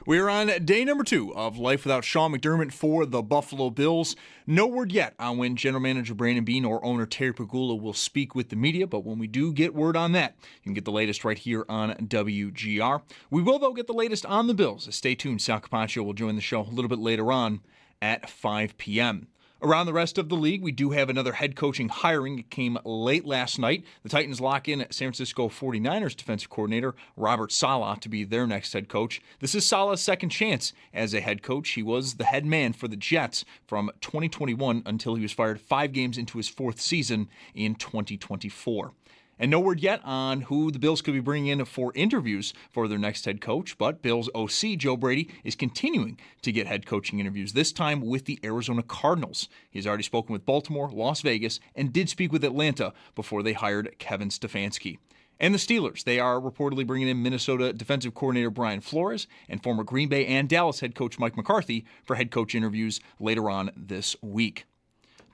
We're on day number 2 of Life Without Sean McDermott for the Buffalo Bills. No word yet on when General Manager Brandon Beane or owner Terry Pegula will speak with the media, but when we do get word on that, you can get the latest right here on WGR. We will, though, get the latest on the Bills. So stay tuned. Sal Capaccio will join the show a little bit later on at 5 p.m. Around the rest of the league, we do have another head coaching hiring. It came late last night. The Titans lock in San Francisco 49ers defensive coordinator Robert Saleh to be their next head coach. This is Saleh's second chance as a head coach. He was the head man for the Jets from 2021 until he was fired 5 games into his 4th season in 2024. And no word yet on who the Bills could be bringing in for interviews for their next head coach, but Bills OC Joe Brady is continuing to get head coaching interviews, this time with the Arizona Cardinals. He's already spoken with Baltimore, Las Vegas, and did speak with Atlanta before they hired Kevin Stefanski. And the Steelers, they are reportedly bringing in Minnesota defensive coordinator Brian Flores and former Green Bay and Dallas head coach Mike McCarthy for head coach interviews later on this week.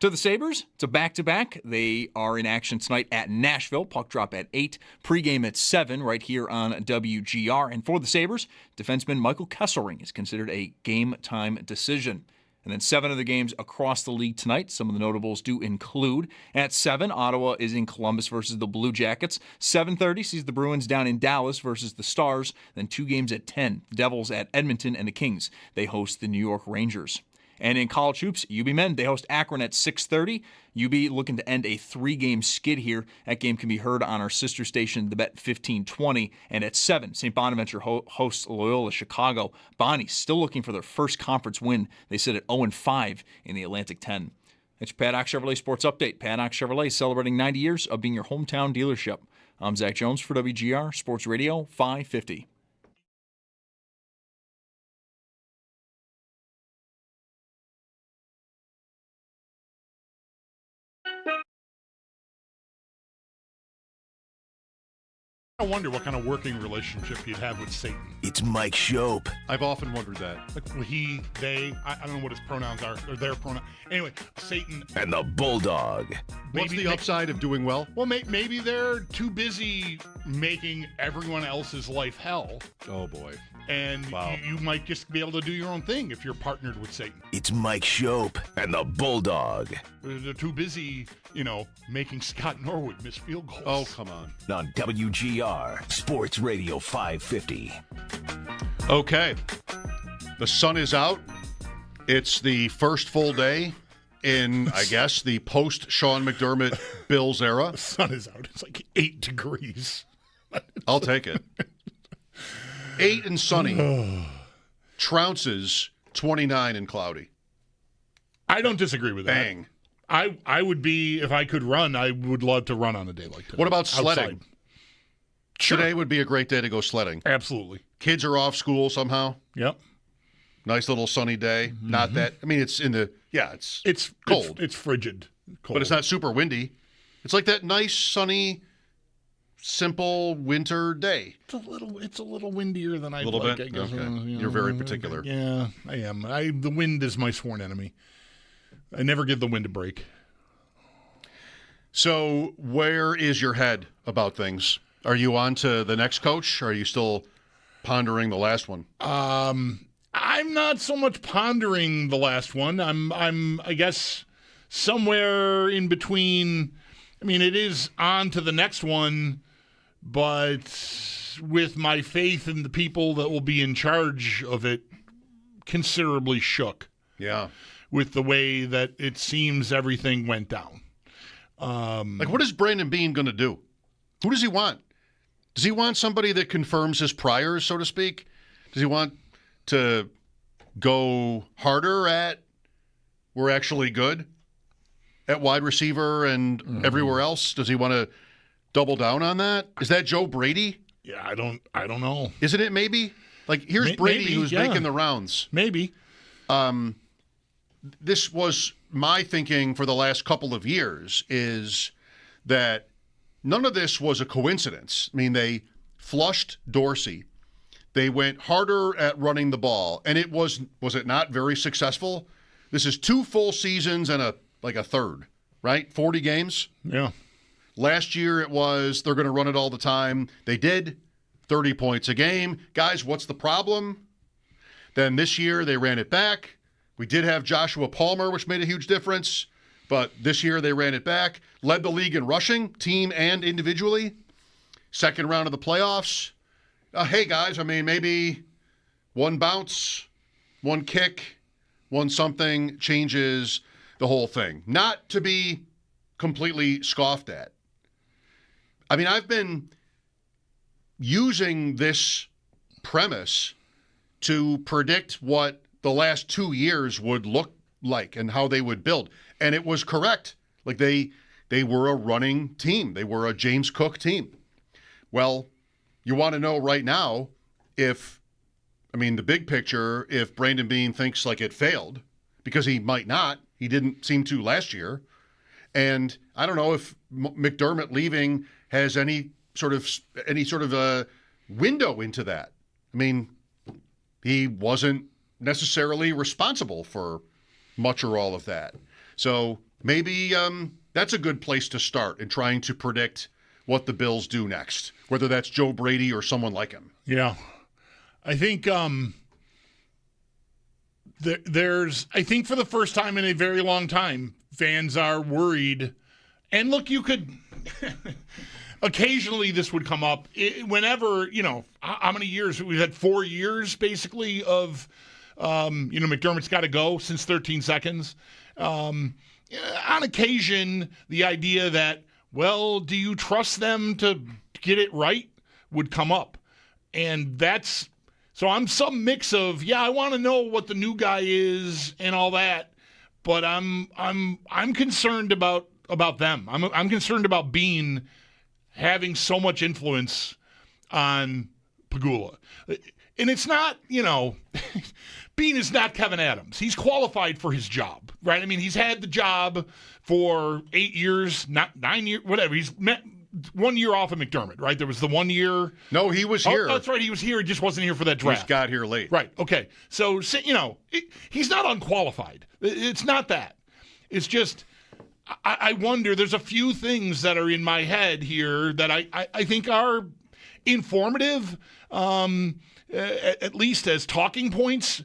To the Sabres, it's a back-to-back. They are in action tonight at Nashville. Puck drop at 8, pregame at 7 right here on WGR. And for the Sabres, defenseman Michael Kesselring is considered a game-time decision. And then 7 other games across the league tonight. Some of the notables do include at 7, Ottawa is in Columbus versus the Blue Jackets. 7:30 sees the Bruins down in Dallas versus the Stars. Then 2 games at 10, Devils at Edmonton, and the Kings, they host the New York Rangers. And in college hoops, UB men, they host Akron at 6:30. UB looking to end a 3-game skid here. That game can be heard on our sister station, the Bet 1520. And at 7, St. Bonaventure hosts Loyola Chicago. Bonnie's still looking for their first conference win. They sit at 0-5 in the Atlantic 10. That's your Paddock Chevrolet Sports Update. Paddock Chevrolet celebrating 90 years of being your hometown dealership. I'm Zach Jones for WGR Sports Radio 550. I wonder what kind of working relationship you'd have with Satan. It's Mike Schopp. I've often wondered that. Like he, they, I don't know what his pronouns are, or their pronoun. Anyway, Satan. And the Bulldog. What's the upside of doing well? Well, maybe they're too busy making everyone else's life hell. Oh, boy. And wow. you might just be able to do your own thing if you're partnered with Satan. It's Mike Schopp and the Bulldog. They're too busy, making Scott Norwood miss field goals. Oh, come on. On WGR Sports Radio 550. Okay. The sun is out. It's the first full day in, I guess, the post-Sean McDermott Bills era. The sun is out. It's like 8 degrees. I'll take it. 8 and sunny. Trounces, 29 and cloudy. I don't disagree with that. Bang. I would be, if I could run, I would love to run on a day like that. What about sledding? Outside. Sure. Today would be a great day to go sledding. Absolutely. Kids are off school somehow. Yep. Nice little sunny day. Mm-hmm. Not that, it's in the, it's cold. It's frigid. Cold. But it's not super windy. It's like that nice, sunny, simple winter day. It's a little windier than I'd like. A little like, bit? I guess. Okay. You're very particular. Yeah, I am. The wind is my sworn enemy. I never give the wind a break. So where is your head about things? Are you on to the next coach? Or are you still pondering the last one? I'm not so much pondering the last one. I'm I guess somewhere in between. It is on to the next one, but with my faith in the people that will be in charge of it considerably shook. Yeah. With the way that it seems everything went down. What is Brandon Beane going to do? Who does he want? Does he want somebody that confirms his priors, so to speak? Does he want to go harder at we're actually good at wide receiver and everywhere else? Does he want to double down on that? Is that Joe Brady? Yeah, I don't know. Isn't it maybe? Here's Brady who's making the rounds. Maybe. This was my thinking for the last couple of years is that none of this was a coincidence. They flushed Dorsey. They went harder at running the ball, and it was it not very successful? This is 2 full seasons and a third, right? 40 games? Yeah. Last year it was they're going to run it all the time. They did. 30 points a game. Guys, what's the problem? Then this year they ran it back. We did have Joshua Palmer, which made a huge difference. But this year they ran it back. Led the league in rushing, team and individually. Second round of the playoffs. Hey, guys, I mean, maybe one bounce, one kick, one something changes the whole thing. Not to be completely scoffed at. I mean, I've been using this premise to predict what the last 2 years would look like and how they would build. And it was correct. Like they were a running team. They were a James Cook team. Well, you want to know right now if, I mean, the big picture, if Brandon Beane thinks like it failed, because he might not. He didn't seem to last year. And I don't know if McDermott leaving has any sort of a window into that. I mean, he wasn't necessarily responsible for much or all of that. So maybe that's a good place to start in trying to predict what the Bills do next, whether that's Joe Brady or someone like him. Yeah. I think there's for the first time in a very long time, fans are worried. And look, you could occasionally this would come up whenever, how many years? We've had 4 years basically of, McDermott's got to go since 13 seconds. On occasion, the idea that, well, do you trust them to get it right would come up. And so I'm some mix of, I want to know what the new guy is and all that, but I'm concerned about them. I'm concerned about Beane having so much influence on Pegula. And it's not, Beane is not Kevin Adams. He's qualified for his job, right? I mean, he's had the job for 8 years, not 9 years, whatever. He's met 1 year off of McDermott, right? There was the 1 year. No, he was here. Oh, that's right. He was here. He just wasn't here for that draft. He got here late. Right. Okay. So, he's not unqualified. It's not that. It's just, I wonder, there's a few things that are in my head here that I think are informative, at least as talking points.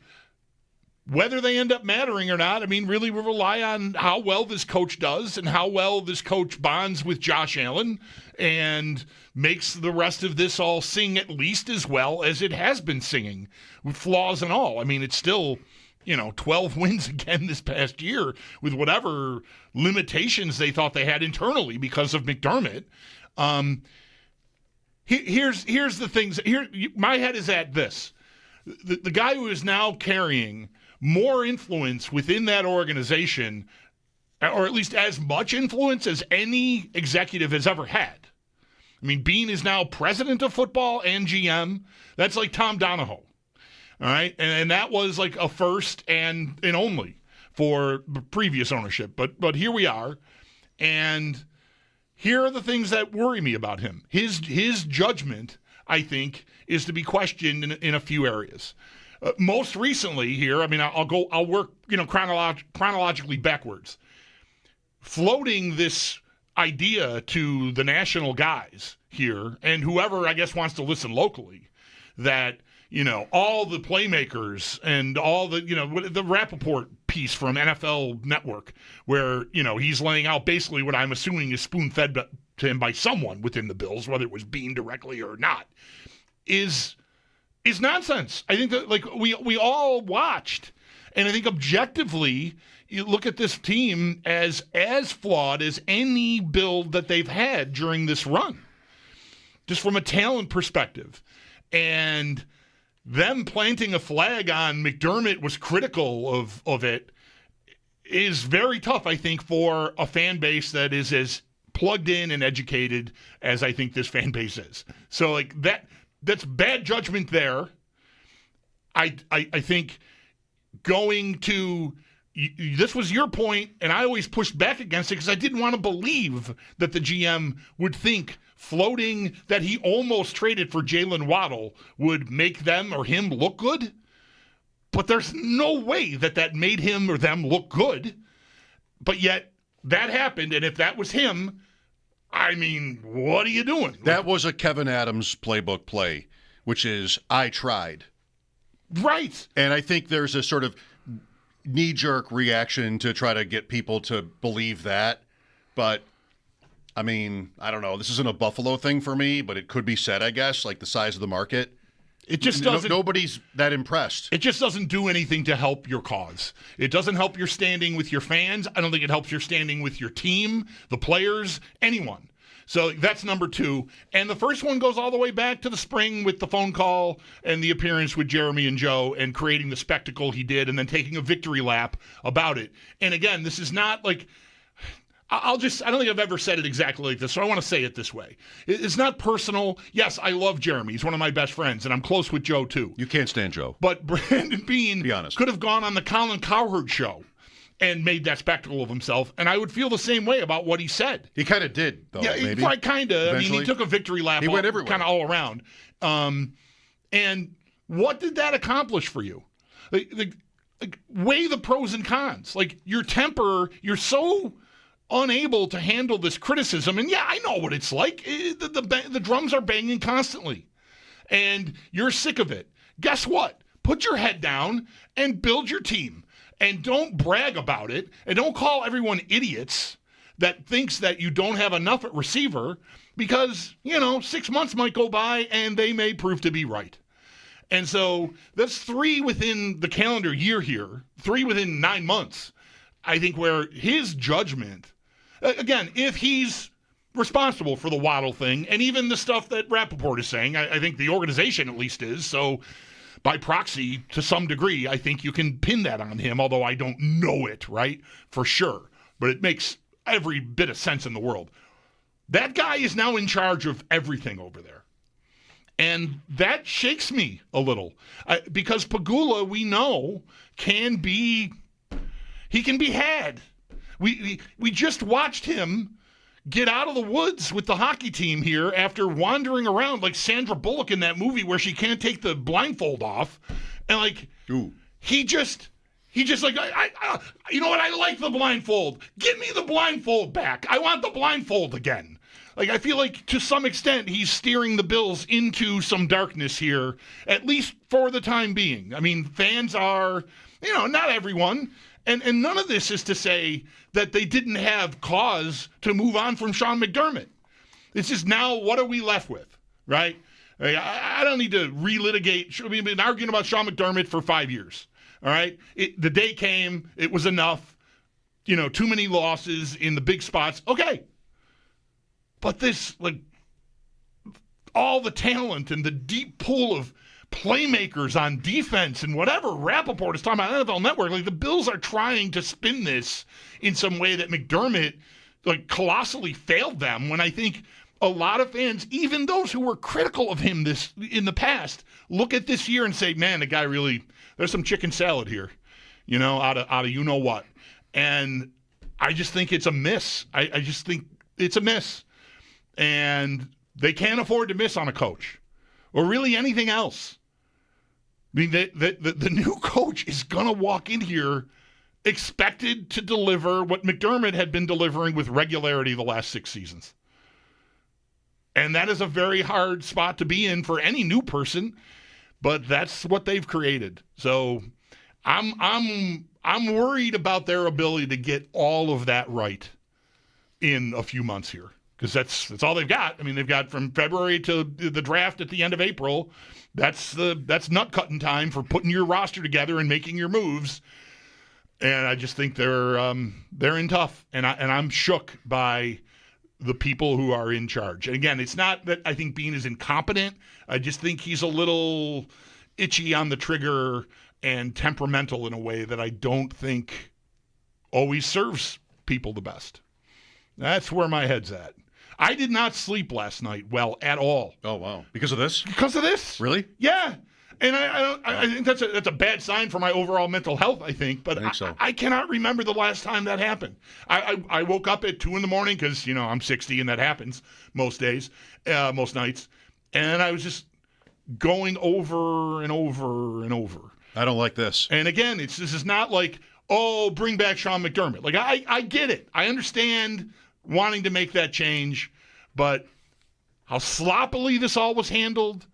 Whether they end up mattering or not, I mean, really we rely on how well this coach does and how well this coach bonds with Josh Allen and makes the rest of this all sing at least as well as it has been singing, with flaws and all. I mean, it's still, 12 wins again this past year with whatever limitations they thought they had internally because of McDermott. Here's the things. Here, my head is at this. The guy who is now carrying more influence within that organization, or at least as much influence as any executive has ever had. I mean, Beane is now president of football and GM. That's like Tom Donahoe. All right. And that was like a first and only for previous ownership. But here we are. And here are the things that worry me about him. His judgment, I think, is to be questioned in a few areas. Most recently here, I mean, I'll work, chronologically backwards. Floating this idea to the national guys here and whoever, I guess, wants to listen locally that, all the playmakers and all the, the Rappaport piece from NFL Network where, he's laying out basically what I'm assuming is spoon-fed to him by someone within the Bills, whether it was Beane directly or not, is nonsense. I think that we all watched, and I think objectively you look at this team as flawed as any build that they've had during this run, just from a talent perspective. And them planting a flag on McDermott was critical of it is very tough, I think, for a fan base that is as plugged in and educated as I think this fan base is. So that's bad judgment there. I think going to this was your point, and I always pushed back against it because I didn't want to believe that the GM would think floating that he almost traded for Jalen Waddle would make them or him look good. But there's no way that made him or them look good. But yet that happened, and if that was him, I mean, what are you doing? That was a Kevin Adams playbook play, which is I tried. Right. And I think there's a sort of knee-jerk reaction to try to get people to believe that. But, I mean, I don't know. This isn't a Buffalo thing for me, but it could be said, I guess, like the size of the market. It just doesn't. Nobody's that impressed. It just doesn't do anything to help your cause. It doesn't help your standing with your fans. I don't think it helps your standing with your team, the players, anyone. So that's number 2. And the first one goes all the way back to the spring with the phone call and the appearance with Jeremy and Joe and creating the spectacle he did and then taking a victory lap about it. And again, this is not like, I don't think I've ever said it exactly like this, so I want to say it this way. It's not personal. Yes, I love Jeremy. He's one of my best friends, and I'm close with Joe, too. You can't stand Joe. But Brandon Beane Be honest. could have gone on the Colin Cowherd show and made that spectacle of himself, and I would feel the same way about what he said. He kind of did, though, Yeah, maybe. Kind of. I mean, he took a victory lap. He went everywhere. Kind of all around. And what did that accomplish for you? Like, weigh the pros and cons. Like, your temper, you're so unable to handle this criticism. And yeah, I know what it's like. The drums are banging constantly. And you're sick of it. Guess what? Put your head down and build your team. And don't brag about it. And don't call everyone idiots that thinks that you don't have enough at receiver because, 6 months might go by and they may prove to be right. And so that's 3 within the calendar year here, 3 within 9 months, I think, where his judgment, again, if he's responsible for the Waddle thing and even the stuff that Rappaport is saying, I think the organization at least is, so by proxy, to some degree, I think you can pin that on him, although I don't know it, right, for sure. But it makes every bit of sense in the world. That guy is now in charge of everything over there. And that shakes me a little. Because Pegula, we know, he can be had. We just watched him get out of the woods with the hockey team here after wandering around like Sandra Bullock in that movie where she can't take the blindfold off. And he just like, you know what? I like the blindfold. Give me the blindfold back. I want the blindfold again. Like, I feel like to some extent he's steering the Bills into some darkness here, at least for the time being. I mean, fans are, not everyone. And none of this is to say that they didn't have cause to move on from Sean McDermott. It's just now, what are we left with, right? I don't need to relitigate. We've been arguing about Sean McDermott for 5 years, all right? The day came. It was enough. Too many losses in the big spots. Okay. But this, all the talent and the deep pool of playmakers on defense and whatever Rappaport is talking about NFL Network, the Bills are trying to spin this in some way that McDermott colossally failed them, when I think a lot of fans, even those who were critical of him in the past, look at this year and say, man, the guy really, there's some chicken salad here, out of you know what. And I just think it's a miss. I just think it's a miss. And they can't afford to miss on a coach or really anything else. I mean, the new coach is going to walk in here expected to deliver what McDermott had been delivering with regularity the last 6 seasons. And that is a very hard spot to be in for any new person, but that's what they've created. So I'm worried about their ability to get all of that right in a few months here, because that's all they've got. I mean, they've got from February to the draft at the end of April. That's nut cutting time for putting your roster together and making your moves. And I just think they're in tough, and I'm shook by the people who are in charge. And again, it's not that I think Beane is incompetent. I just think he's a little itchy on the trigger and temperamental in a way that I don't think always serves people the best. That's where my head's at. I did not sleep last night well at all. Oh, wow. Because of this? Because of this. Really? Yeah. And I think that's a bad sign for my overall mental health, I think. But I think so. I cannot remember the last time that happened. I woke up at 2 a.m. because, I'm 60 and that happens most days, most nights. And I was just going over and over and over. I don't like this. And again, this is not like, oh, bring back Sean McDermott. Like, I get it. I understand wanting to make that change, but how sloppily this all was handled.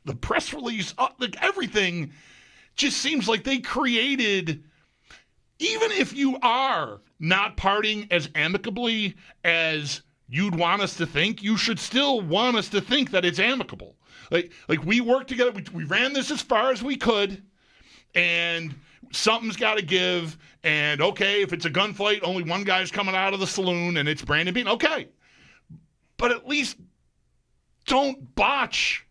the press release, like everything just seems like they created, even if you are not parting as amicably as you'd want us to think, you should still want us to think that it's amicable. Like we worked together, we ran this as far as we could, and something's got to give. And okay, if it's a gunfight, only one guy's coming out of the saloon, and it's Brandon Beane. Okay, but at least don't botch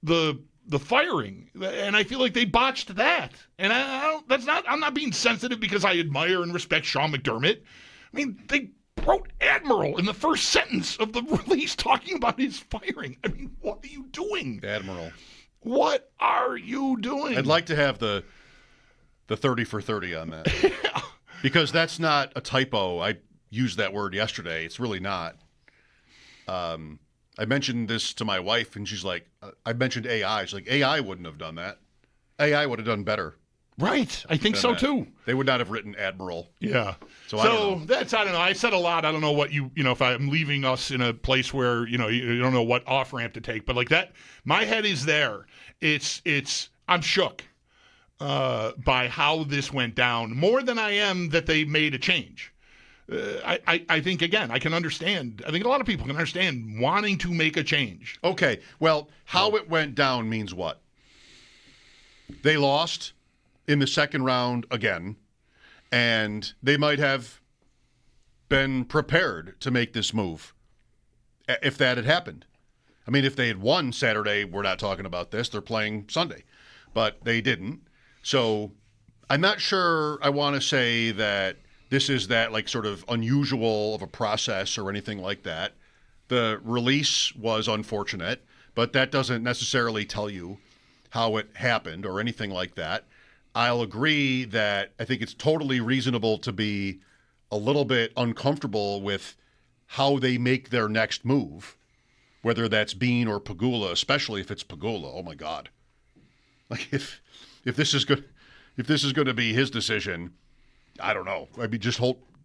the firing. And I feel like they botched that. And I'm not being sensitive because I admire and respect Sean McDermott. I mean, they wrote Admiral in the first sentence of the release talking about his firing. I mean, what are you doing? Admiral. What are you doing? I'd like to have the 30 for 30 on that. Because that's not a typo. I used that word yesterday. It's really not. I mentioned this to my wife, and she's like, I mentioned AI. She's like, AI wouldn't have done that. AI would have done better. Right. I think so, too. They would not have written Admiral. Yeah. So I don't know. I don't know. I said a lot. I don't know what if I'm leaving us in a place where, you don't know what off-ramp to take. But like that, my head is there. I'm shook by how this went down, more than I am that they made a change. I think, again, I can understand. I think a lot of people can understand wanting to make a change. Okay. Well, how it went down means what? They lost in the second round again, and they might have been prepared to make this move if that had happened. I mean, if they had won Saturday, we're not talking about this. They're playing Sunday. But they didn't. So I'm not sure I want to say that this is that like sort of unusual of a process or anything like that. The release was unfortunate, but that doesn't necessarily tell you how it happened or anything like that. I'll agree that I think it's totally reasonable to be a little bit uncomfortable with how they make their next move, whether that's Beane or Pegula, especially if it's Pegula. Oh my God! Like if this is good, if this is going to be his decision, I don't know. I mean, just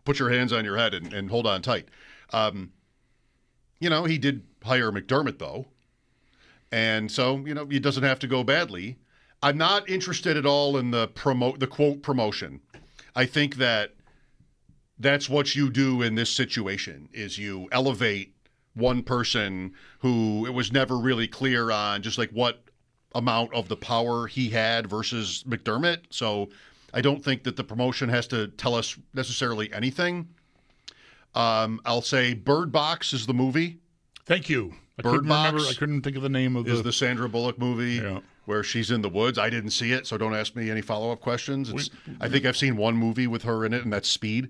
put your hands on your head and hold on tight. He did hire McDermott though, and so he doesn't have to go badly. I'm not interested at all in the quote promotion. I think that's what you do in this situation is you elevate one person who it was never really clear on just like what amount of the power he had versus McDermott. So I don't think that the promotion has to tell us necessarily anything. I'll say Bird Box is the movie. Thank you. Bird Box. I couldn't think of the name of the Sandra Bullock movie. Yeah. Where she's in the woods. I didn't see it, so don't ask me any follow-up questions. I think I've seen one movie with her in it, and that's Speed,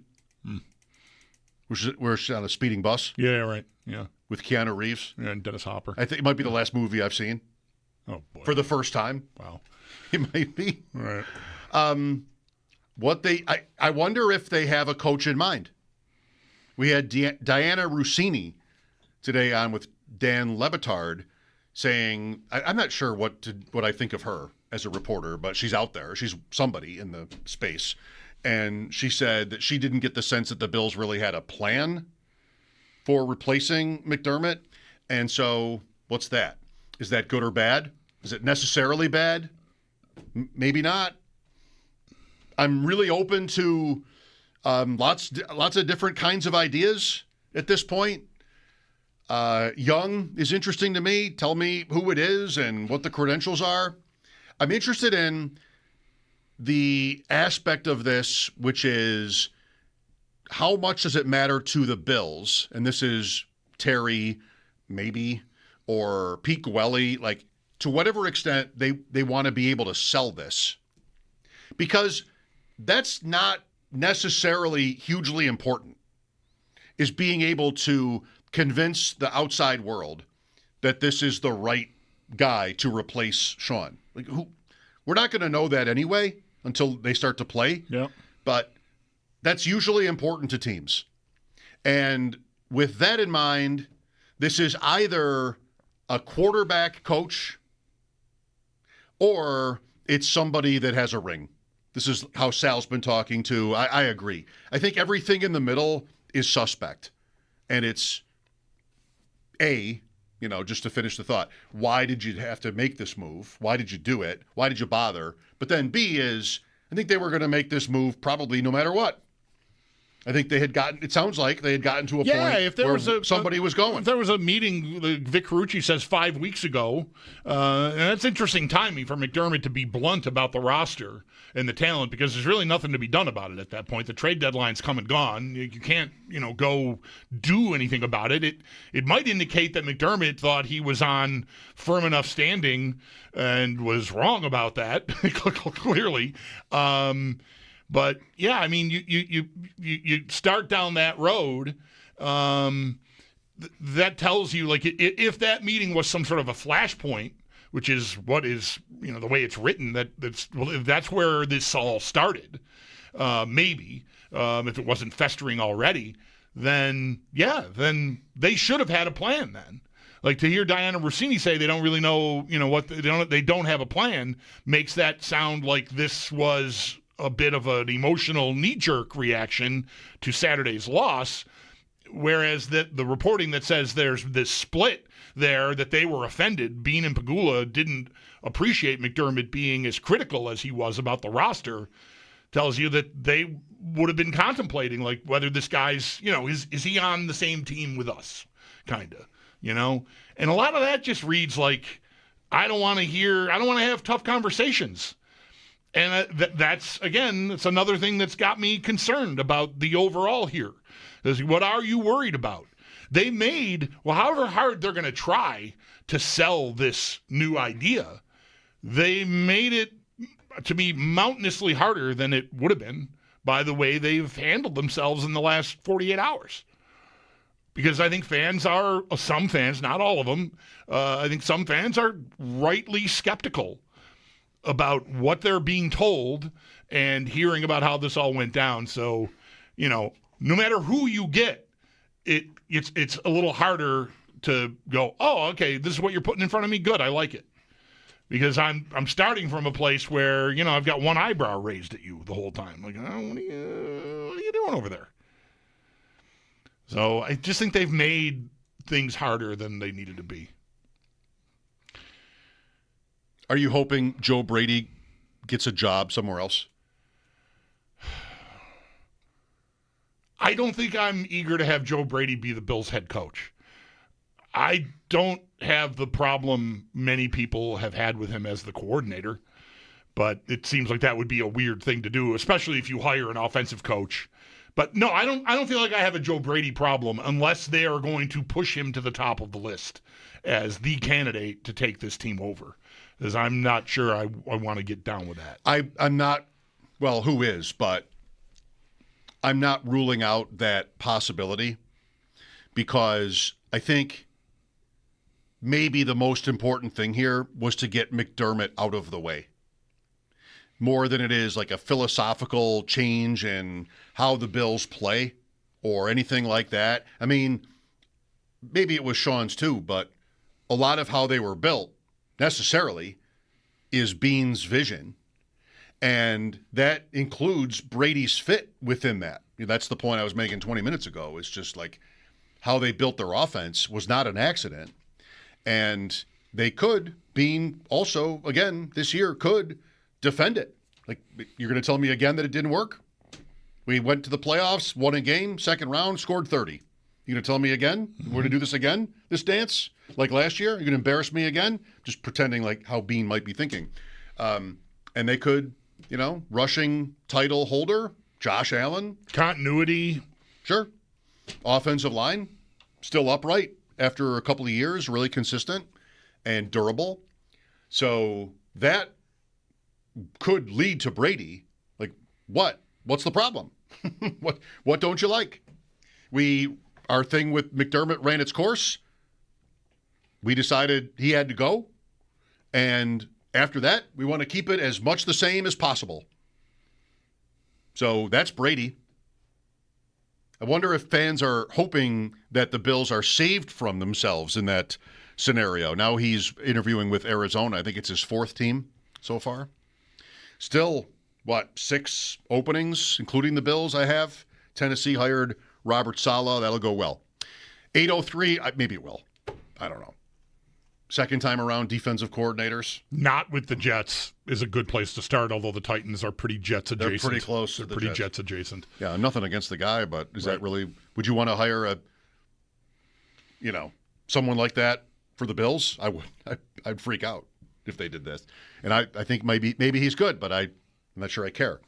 where she's on a speeding bus. Yeah, right. Yeah, with Keanu Reeves and Dennis Hopper. I think it might be the last movie I've seen. Oh boy, for the first time. Wow, it might be. Right. I wonder if they have a coach in mind. We had Diana Rossini today on with Dan Lebitard, saying, I'm not sure what I think of her as a reporter, but she's out there. She's somebody in the space. And she said that she didn't get the sense that the Bills really had a plan for replacing McDermott. And so what's that? Is that good or bad? Is it necessarily bad? Maybe not. I'm really open to lots of different kinds of ideas at this point. Young is interesting to me. Tell me who it is and what the credentials are. I'm interested in the aspect of this, which is how much does it matter to the Bills? And this is Terry, maybe, or Pete Gwelly, like to whatever extent they want to be able to sell this. Because that's not necessarily hugely important, is being able to convince the outside world that this is the right guy to replace Sean. Like we're not going to know that anyway until they start to play. Yeah. But that's usually important to teams. And with that in mind, this is either a quarterback coach or it's somebody that has a ring. This is how Sal's been talking to. I agree. I think everything in the middle is suspect. And it's just to finish the thought. Why did you have to make this move? Why did you do it? Why did you bother? But then B is, I think they were going to make this move probably no matter what. I think it sounds like they had gotten to a point if there where somebody was going. If there was a meeting, Vic Carucci says 5 weeks ago, and that's interesting timing for McDermott to be blunt about the roster and the talent, because there's really nothing to be done about it at that point. The trade deadline's come and gone. You can't, go do anything about it. It might indicate that McDermott thought he was on firm enough standing and was wrong about that, clearly. But yeah, I mean, you start down that road. That tells you, like, if that meeting was some sort of a flashpoint, which is what is the way it's written, that's where this all started. Maybe if it wasn't festering already, then they should have had a plan then. Like, to hear Diana Rossini say they don't really know, what they don't have a plan makes that sound like this was a bit of an emotional knee-jerk reaction to Saturday's loss, whereas the reporting that says there's this split there, that they were offended. Bean and Pegula didn't appreciate McDermott being as critical as he was about the roster, tells you that they would have been contemplating, like, whether this guy's, is he on the same team with us, kind of, And a lot of that just reads like, I don't want to have tough conversations. And that's, again, it's another thing that's got me concerned about the overall here. What are you worried about? They however hard they're going to try to sell this new idea, they made it, to me, mountainously harder than it would have been by the way they've handled themselves in the last 48 hours. Because I think some fans, not all of them, I think some fans are rightly skeptical about what they're being told and hearing about how this all went down. So, no matter who you get, it's a little harder to go, oh, okay, this is what you're putting in front of me. Good, I like it. Because I'm starting from a place where, I've got one eyebrow raised at you the whole time. Like, what are you doing over there? So I just think they've made things harder than they needed to be. Are you hoping Joe Brady gets a job somewhere else? I don't think I'm eager to have Joe Brady be the Bills' head coach. I don't have the problem many people have had with him as the coordinator, but it seems like that would be a weird thing to do, especially if you hire an offensive coach. But no, I don't feel like I have a Joe Brady problem unless they are going to push him to the top of the list as the candidate to take this team over. Because I'm not sure I want to get down with that. I'm not, well, who is, but I'm not ruling out that possibility because I think maybe the most important thing here was to get McDermott out of the way. More than it is like a philosophical change in how the Bills play or anything like that. I mean, maybe it was Sean's too, but a lot of how they were built necessarily is Bean's vision. And that includes Brady's fit within that. That's the point I was making 20 minutes ago. It's just like how they built their offense was not an accident. And they could, Bean also, again, this year could defend it. Like, you're going to tell me again that it didn't work? We went to the playoffs, won a game, second round, scored 30. You going to tell me again? We're going to do this again, this dance, like last year? You're going to embarrass me again? Just pretending like how Bean might be thinking. And they could, rushing title holder, Josh Allen. Continuity. Sure. Offensive line, still upright after a couple of years, really consistent and durable. So that could lead to Brady. Like, what? What's the problem? What don't you like? Our thing with McDermott ran its course. We decided he had to go. And after that, we want to keep it as much the same as possible. So that's Brady. I wonder if fans are hoping that the Bills are saved from themselves in that scenario. Now he's interviewing with Arizona. I think it's his fourth team so far. Still, 6 openings, including the Bills I have. Tennessee hired Robert Saleh. That'll go well. 8:03, maybe it will. I don't know. second time around defensive coordinators. Not with the Jets is a good place to start, although the Titans are pretty Jets adjacent. They're pretty close to They're the pretty Jets. Jets adjacent. Yeah, nothing against the guy, but is Right. that really, would you want to hire someone like that for the Bills? I would. I'd freak out if they did this. And I think maybe he's good, but I'm not sure I care.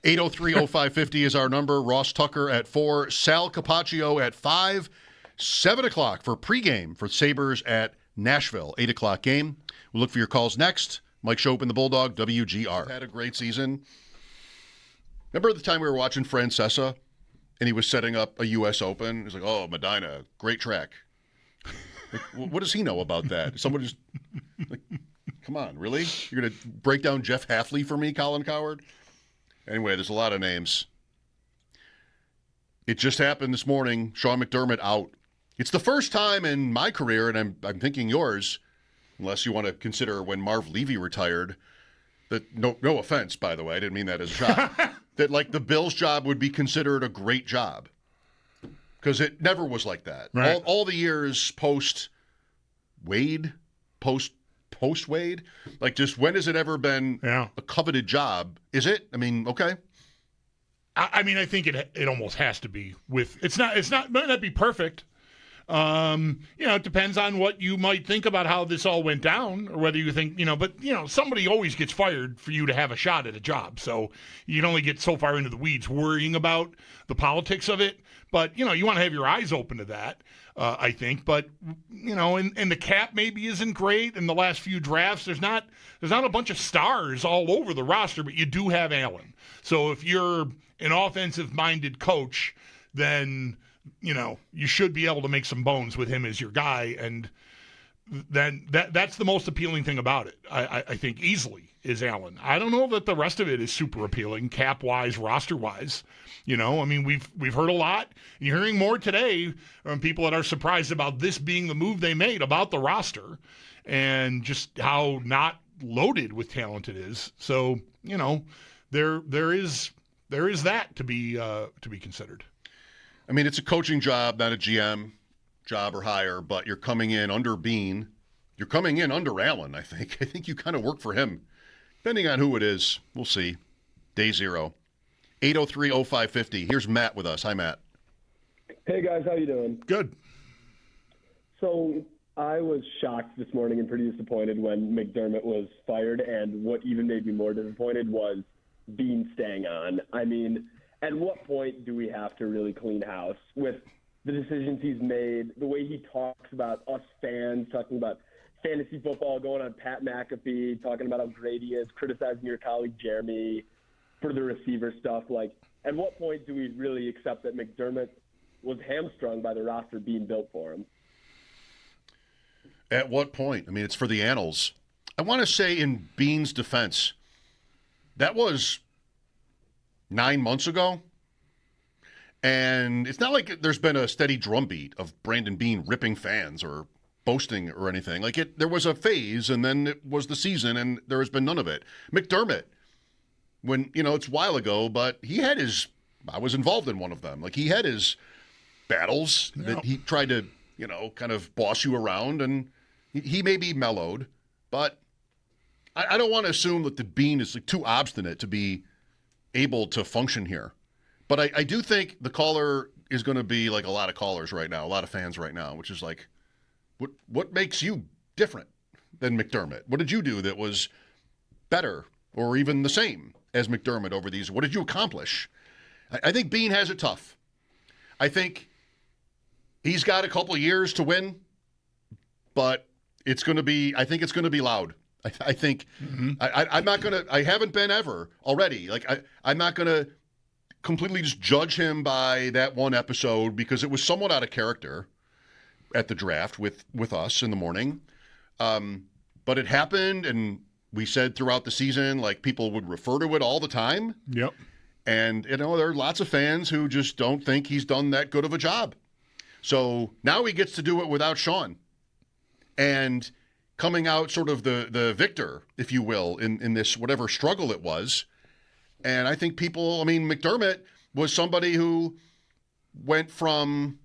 803-0550 is our number. Ross Tucker at 4, Sal Capaccio at 5, 7 o'clock for pregame for Sabres at Nashville. 8 o'clock game. We'll look for your calls next. Mike Schopp and the Bulldog, WGR. Had a great season. Remember the time we were watching Francesa and he was setting up a U.S. Open? He's like, oh, Medina, great track. Like, what does he know about that? Someone just, like, come on, really? You're going to break down Jeff Hafley for me, Colin Coward? Anyway, there's a lot of names. It just happened this morning. Sean McDermott out. It's the first time in my career, and I'm thinking yours, unless you want to consider when Marv Levy retired, that no offense, by the way, I didn't mean that as a shot, that like the Bills' job would be considered a great job. Because it never was like that. Right. All the years post-Wade, post-Wade, like just when has it ever been a coveted job? Is it? I mean, okay. I mean, I think it almost has to be with. It's not. Might not be perfect. It depends on what you might think about how this all went down, or whether you think, but somebody always gets fired for you to have a shot at a job. So you can only get so far into the weeds worrying about the politics of it. But, you want to have your eyes open to that, I think. But, and the cap maybe isn't great. In the last few drafts, there's not a bunch of stars all over the roster, but you do have Allen. So if you're an offensive-minded coach, then, you should be able to make some bones with him as your guy. And then that's the most appealing thing about it, I think, easily, is Allen. I don't know that the rest of it is super appealing, cap-wise, roster-wise. We've heard a lot. You're hearing more today from people that are surprised about this being the move they made about the roster and just how not loaded with talent it is. So, there is that to be considered. I mean, it's a coaching job, not a GM job or hire, but you're coming in under Bean. You're coming in under Allen, I think. I think you kind of work for him. Depending on who it is, we'll see. Day zero. 803-0550. Here's Matt with us. Hi, Matt. Hey, guys. How you doing? Good. So I was shocked this morning and pretty disappointed when McDermott was fired, and what even made me more disappointed was Bean staying on. I mean, at what point do we have to really clean house with the decisions he's made, the way he talks about us fans, talking about fantasy football, going on Pat McAfee, talking about how great he is, criticizing your colleague Jeremy for the receiver stuff? Like, at what point do we really accept that McDermott was hamstrung by the roster being built for him? At what point? I mean, it's for the annals. I want to say in Bean's defense, that was 9 months ago. And it's not like there's been a steady drumbeat of Brandon Bean ripping fans or boasting or anything. There was a phase, and then it was the season, and there has been none of it. McDermott, when, it's a while ago, but he had I was involved in one of them. Like, he had his battles that he tried to, kind of boss you around, and he may be mellowed, but I don't want to assume that the Bean is too obstinate to be able to function here. But I do think the caller is going to be like a lot of callers right now, a lot of fans right now, which is like, what makes you different than McDermott? What did you do that was better or even the same as McDermott over these? What did you accomplish? I think Bean has it tough. I think he's got a couple of years to win, but I think it's going to be loud. I think I'm not going to, I haven't been ever already. Like, I'm not going to completely just judge him by that one episode because it was somewhat out of character at the draft with us in the morning. But it happened, and we said throughout the season, like, people would refer to it all the time. Yep. And, there are lots of fans who just don't think he's done that good of a job. So now he gets to do it without Sean. And coming out sort of the victor, if you will, in this whatever struggle it was. And I think McDermott was somebody who went from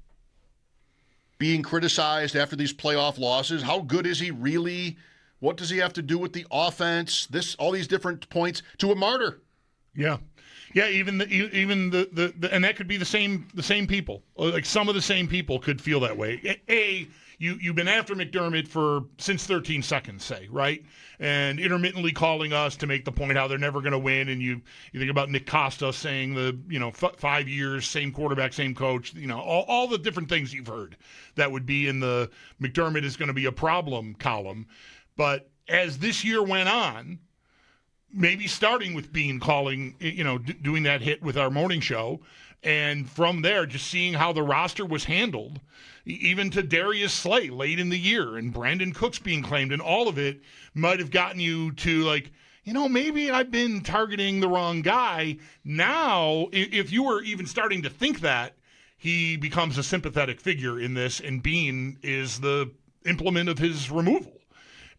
being criticized after these playoff losses. How good is he really? What does he have to do with the offense? All these different points to a martyr. Yeah. Yeah, even the and that could be the same people. Like some of the same people could feel that way. You've been after McDermott since 13 seconds, say, right? And intermittently calling us to make the point how they're never going to win. And you think about Nick Costa saying 5 years, same quarterback, same coach, all the different things you've heard that would be in the McDermott is going to be a problem column. But as this year went on, maybe starting with Bean calling, doing that hit with our morning show, and from there just seeing how the roster was handled, even to Darius Slay late in the year and Brandon Cooks being claimed, and all of it might have gotten you to maybe I've been targeting the wrong guy. Now, if you were even starting to think that, he becomes a sympathetic figure in this, and Bean is the implement of his removal.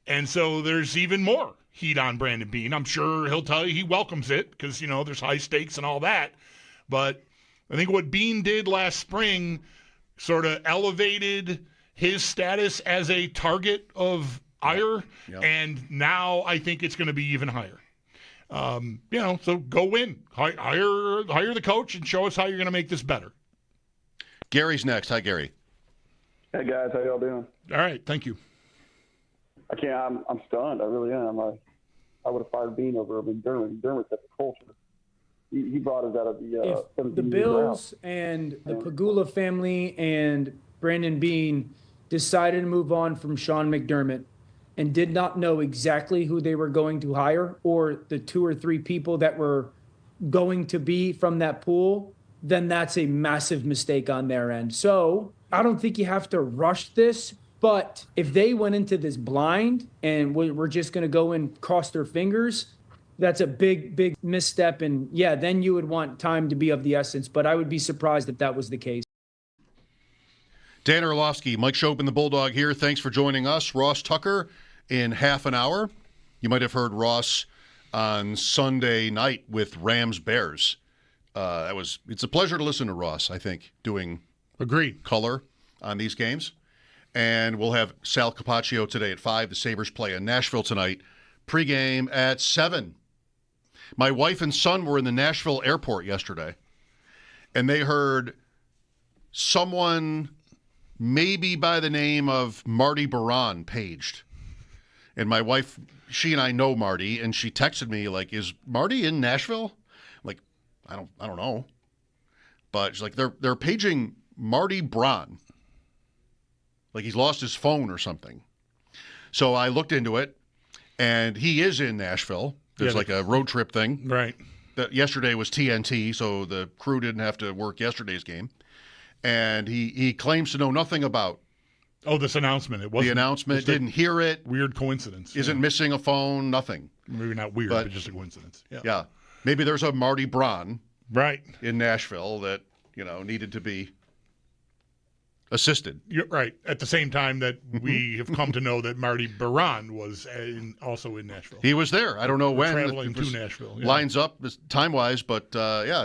And so there's even more heat on Brandon Bean. I'm sure he'll tell you he welcomes it because, there's high stakes and all that. But I think what Bean did last spring sort of elevated his status as a target of ire. Yep. And now I think it's going to be even higher. So go win. Hire the coach and show us how you're going to make this better. Gary's next. Hi, Gary. Hey, guys. How y'all doing? All right. Thank you. I'm stunned. I really am. I would have fired Bean over McDermott. McDermott set the culture. He brought us out of the Bills and the Pagula family and Brandon Bean decided to move on from Sean McDermott and did not know exactly who they were going to hire or the 2 or 3 people that were going to be from that pool, then that's a massive mistake on their end. So I don't think you have to rush this. But if they went into this blind and we're just going to go and cross their fingers, that's a big, big misstep. And yeah, then you would want time to be of the essence. But I would be surprised if that was the case. Dan Orlovsky, Mike Schopp and the Bulldog here. Thanks for joining us. Ross Tucker in half an hour. You might have heard Ross on Sunday night with Rams Bears. It's a pleasure to listen to Ross, I think, doing color on these games. And we'll have Sal Capaccio today at 5. The Sabres play in Nashville tonight. Pregame at 7. My wife and son were in the Nashville airport yesterday, and they heard someone maybe by the name of Marty Baron paged. And my wife, she and I know Marty, and she texted me like, "Is Marty in Nashville?" I'm like, I don't know. But she's like, they're paging Marty Braun. Like he's lost his phone or something. So I looked into it, and he is in Nashville. There's like a road trip thing. Right. Yesterday was TNT, so the crew didn't have to work yesterday's game. And he claims to know nothing about this announcement. It wasn't the announcement. Didn't hear it. Weird coincidence. Isn't missing a phone. Nothing. Maybe not weird, but just a coincidence. Yeah. Maybe there's a Marty Braun right in Nashville that needed to be assisted. You're right. At the same time that we have come to know that Marty Baron was also in Nashville. He was there. I don't know when. Traveling to Nashville. Yeah. Lines up time-wise, but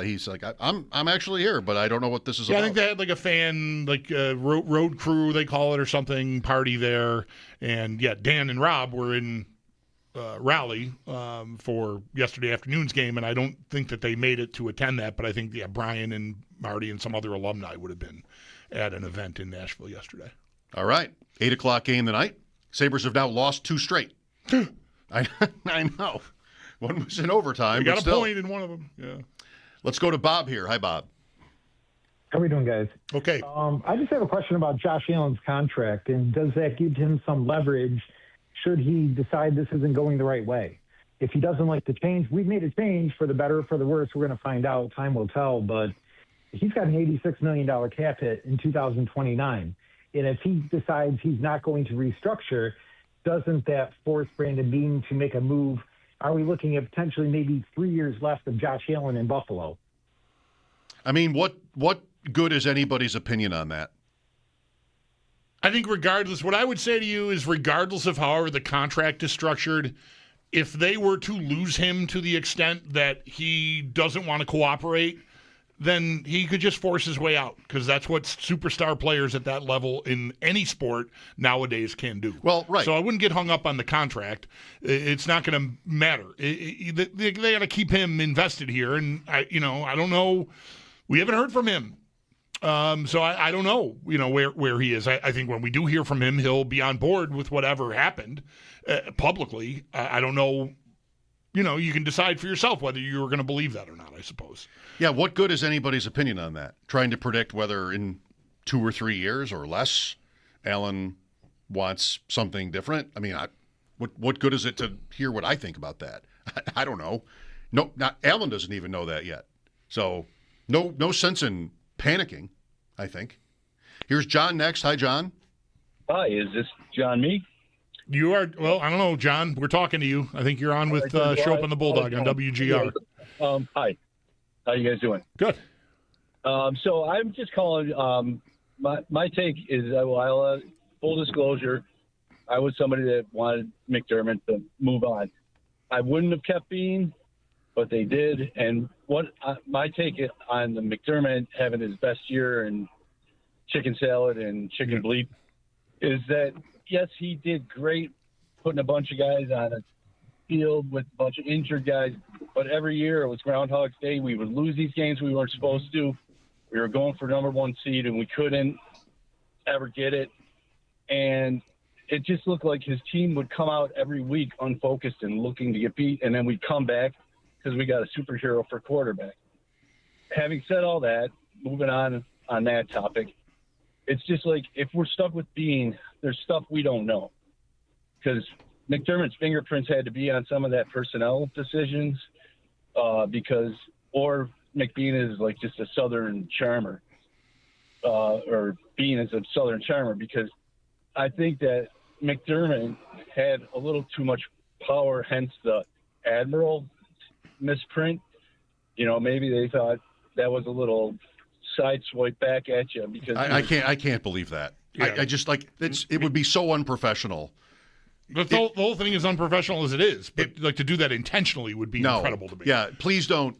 he's like, I'm actually here, but I don't know what this is about. I think they had like a fan, like road crew, they call it, or something, party there. And, Dan and Rob were in Raleigh for yesterday afternoon's game, and I don't think that they made it to attend that, but I think, Brian and Marty and some other alumni would have been at an event in Nashville yesterday. All right. 8 o'clock game tonight. Sabres have now lost 2 straight. I know. One was in overtime. You got a point in one of them. Yeah. Let's go to Bob here. Hi, Bob. How are we doing, guys? Okay. I just have a question about Josh Allen's contract, and does that give him some leverage should he decide this isn't going the right way? If he doesn't like the change, we've made a change for the better or for the worse. We're going to find out. Time will tell, but he's got an $86 million cap hit in 2029. And if he decides he's not going to restructure, doesn't that force Brandon Bean to make a move? Are we looking at potentially maybe 3 years left of Josh Allen in Buffalo? I mean, what good is anybody's opinion on that? I think regardless, what I would say to you is regardless of however the contract is structured, if they were to lose him to the extent that he doesn't want to cooperate, then he could just force his way out, because that's what superstar players at that level in any sport nowadays can do. Well, right. So I wouldn't get hung up on the contract. It's not going to matter. They got to keep him invested here, and I don't know. We haven't heard from him. So I don't know, where he is. I think when we do hear from him, he'll be on board with whatever happened publicly. I don't know. You can decide for yourself whether you're going to believe that or not, I suppose. Yeah, what good is anybody's opinion on that? Trying to predict whether in 2 or 3 years or less, Alan wants something different? I mean, what good is it to hear what I think about that? I don't know. No, Alan doesn't even know that yet. So no sense in panicking, I think. Here's John next. Hi, John. Hi, is this John me? You are, well, I don't know, John. We're talking to you. I think you're on with Schopp and the Bulldog on WGR. Hi. How you guys doing? Good. So I'm just calling. My take is, full disclosure, I was somebody that wanted McDermott to move on. I wouldn't have kept Bean, but they did. And my take on the McDermott having his best year and chicken salad and chicken bleep is that, yes, he did great putting a bunch of guys on a field with a bunch of injured guys, but every year it was Groundhog's Day. We would lose these games we weren't supposed to. We were going for number 1 seed, and we couldn't ever get it. And it just looked like his team would come out every week unfocused and looking to get beat, and then we'd come back because we got a superhero for quarterback. Having said all that, moving on that topic, it's just like if we're stuck with Bean, there's stuff we don't know. Because McDermott's fingerprints had to be on some of that personnel decisions or McBean is like just a Southern charmer or Bean is a Southern charmer, because I think that McDermott had a little too much power, hence the Admiral misprint. Maybe they thought that was a little side swipe back at you, because I can't believe that. Yeah. I just it would be so unprofessional. The whole thing is unprofessional as it is, but to do that intentionally would be incredible to me. Yeah, please don't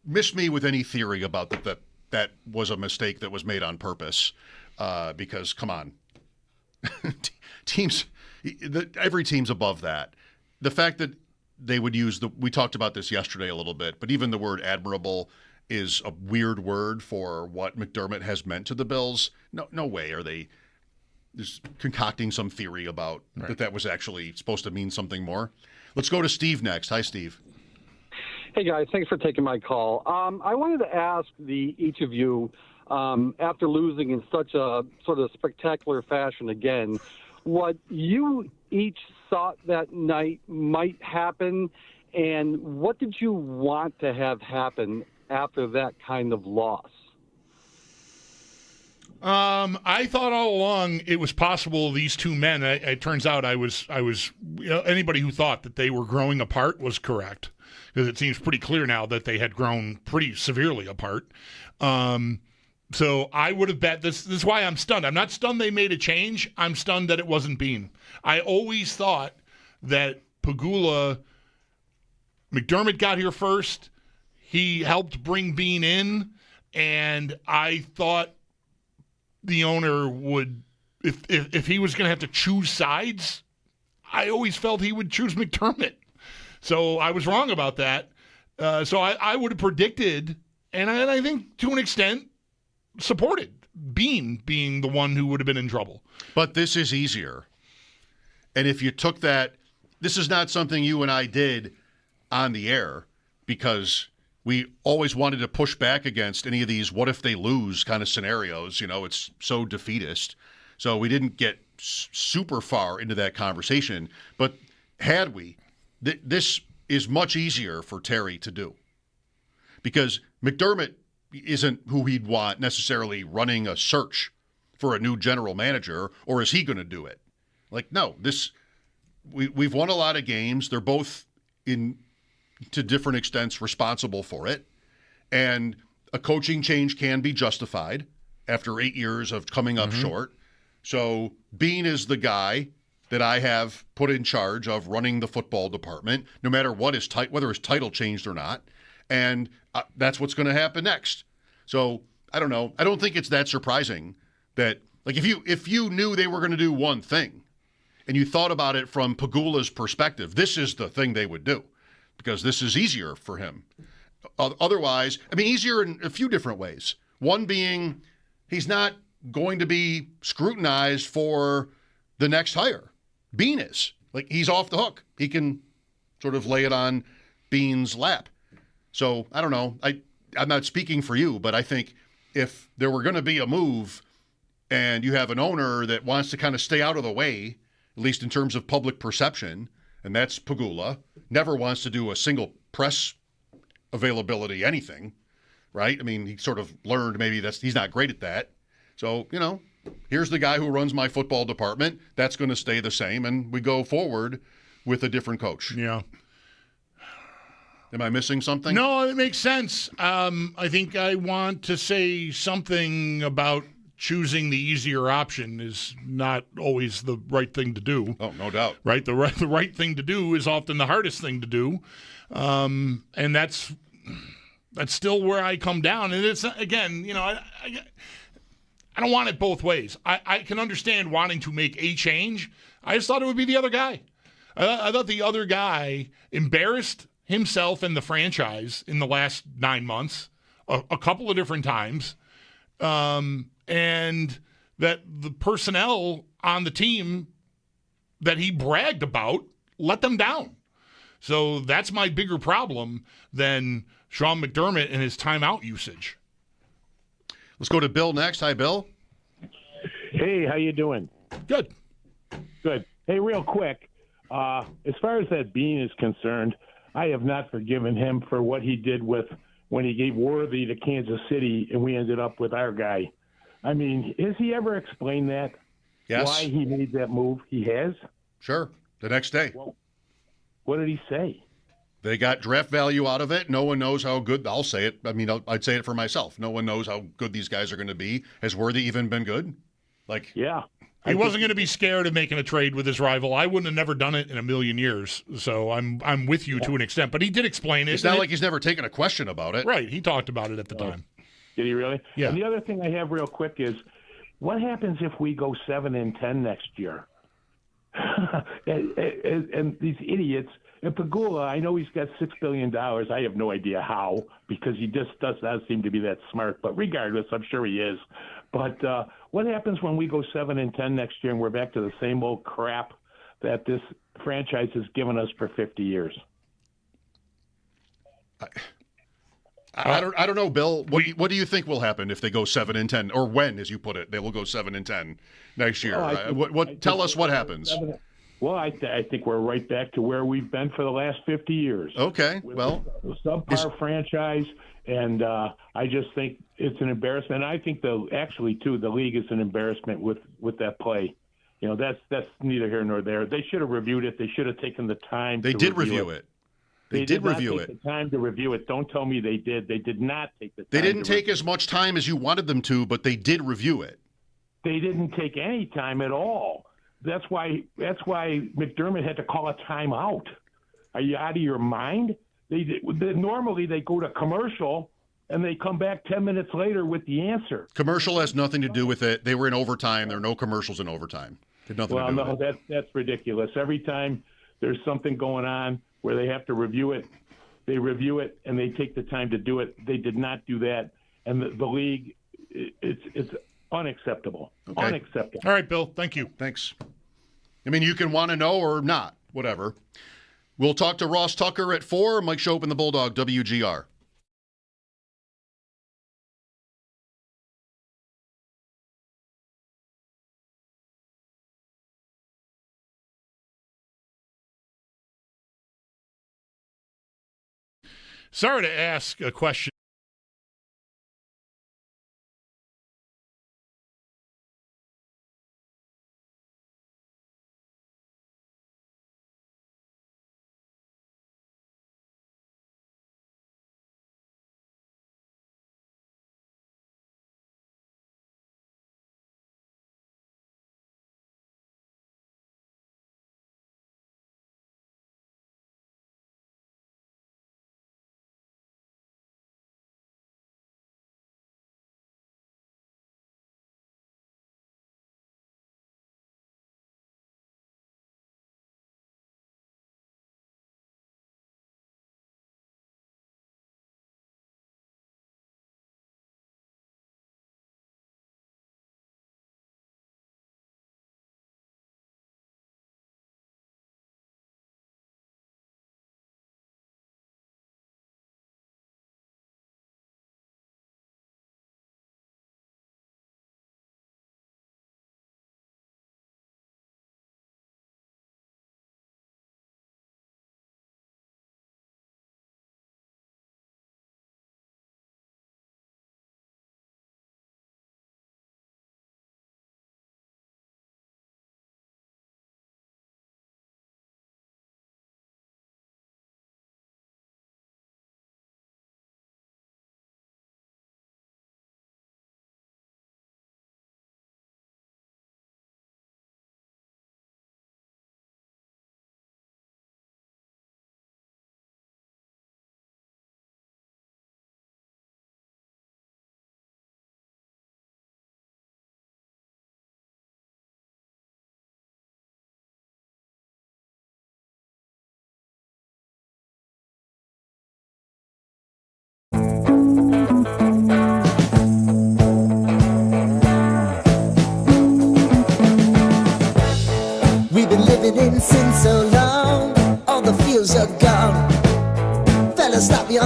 miss me with any theory about that was a mistake that was made on purpose, because come on. Every team's above that. The fact that they would use we talked about this yesterday a little bit, but even the word admirable is a weird word for what McDermott has meant to the Bills. No way are they just concocting some theory about that was actually supposed to mean something more. Let's go to Steve next. Hi, Steve. Hey, guys. Thanks for taking my call. I wanted to ask each of you, after losing in such a sort of spectacular fashion again, what you each thought that night might happen, and what did you want to have happen after that kind of loss? I thought all along it was possible these two men. It turns out I was anybody who thought that they were growing apart was correct, because it seems pretty clear now that they had grown pretty severely apart. So I would have bet this is why I'm stunned. I'm not stunned they made a change. I'm stunned that it wasn't Bean. I always thought that McDermott got here first. He helped bring Bean in, and I thought the owner would, if he was going to have to choose sides, I always felt he would choose McDermott. So I was wrong about that. So I would have predicted, and I think to an extent, supported Bean being the one who would have been in trouble. But this is easier. And if you took that, this is not something you and I did on the air, because we always wanted to push back against any of these what if they lose kind of scenarios. It's so defeatist. So we didn't get super far into that conversation. But had we, this is much easier for Terry to do, because McDermott isn't who he'd want necessarily running a search for a new general manager, or is he going to do it? No, we've won a lot of games. They're both to different extents responsible for it. And a coaching change can be justified after 8 years of coming up short. So Bean is the guy that I have put in charge of running the football department, no matter what whether his title changed or not. And that's what's going to happen next. So I don't know. I don't think it's that surprising that, like, if you knew they were going to do one thing and you thought about it from Pegula's perspective, this is the thing they would do because this is easier for him. Otherwise, I mean, easier in a few different ways. One being he's not going to be scrutinized for the next hire. Bean is. Like, he's off the hook. He can sort of lay it on Bean's lap. So, I don't know. I'm not speaking for you, but I think if there were going to be a move and you have an owner that wants to kind of stay out of the way, at least in terms of public perception, and that's Pegula, never wants to do a single press availability anything, right? I mean, he sort of learned maybe he's not great at that. So, here's the guy who runs my football department. That's going to stay the same, and we go forward with a different coach. Yeah. Am I missing something? No, it makes sense. I think I want to say something about choosing the easier option is not always the right thing to do. Oh, no doubt. Right? The right thing to do is often the hardest thing to do. And that's still where I come down. And it's, again, I don't want it both ways. I can understand wanting to make a change. I just thought it would be the other guy. I thought the other guy embarrassed himself and the franchise in the last 9 months a couple of different times. And that the personnel on the team that he bragged about let them down. So that's my bigger problem than Sean McDermott and his timeout usage. Let's go to Bill next. Hi, Bill. Hey, how you doing? Good. Good. Hey, real quick, as far as that Bean is concerned, I have not forgiven him for what he did when he gave Worthy to Kansas City and we ended up with our guy. I mean, has he ever explained that? Yes. Why he made that move? He has? Sure. The next day. Well, what did he say? They got draft value out of it. No one knows how good. I'll say it. I mean, I'd say it for myself. No one knows how good these guys are going to be. Has Worthy even been good? Yeah. He wasn't going to be scared of making a trade with his rival. I wouldn't have never done it in a million years. So I'm with you to an extent. But he did explain it. It's not like he's never taken a question about it. Right. He talked about it at the time. Did he really? Yeah. And the other thing I have real quick is, what happens if we go 7-10 next year? and these idiots, and Pegula, I know he's got $6 billion. I have no idea how, because he just does not seem to be that smart. But regardless, I'm sure he is. But what happens when we go 7-10 next year and we're back to the same old crap that this franchise has given us for 50 years? I don't know, Bill. What do you think will happen if they go 7-10, or when, as you put it, they will go 7-10 next year? Tell us what happens. Well, I think we're right back to where we've been for the last 50 years. Okay, with well, a subpar franchise, and I just think it's an embarrassment. I think the league is an embarrassment with that play. That's neither here nor there. They should have reviewed it. They should have taken the time. They did review it. They did review it. The time to review it. Don't tell me they did. They did not take the time. They didn't take as much time as you wanted them to, but they did review it. They didn't take any time at all. That's why McDermott had to call a timeout. Are you out of your mind? Normally they go to commercial and they come back 10 minutes later with the answer. Commercial has nothing to do with it. They were in overtime. There are no commercials in overtime. Had nothing to do with it. That's ridiculous. Every time there's something going on where they have to review it, they review it and they take the time to do it. They did not do that, and the league, it's unacceptable. Okay. Unacceptable. All right, Bill. Thank you. Thanks. I mean, you can want to know or not, whatever. We'll talk to Ross Tucker at 4. Mike Schopp and the Bulldog, WGR. Sorry to ask a question.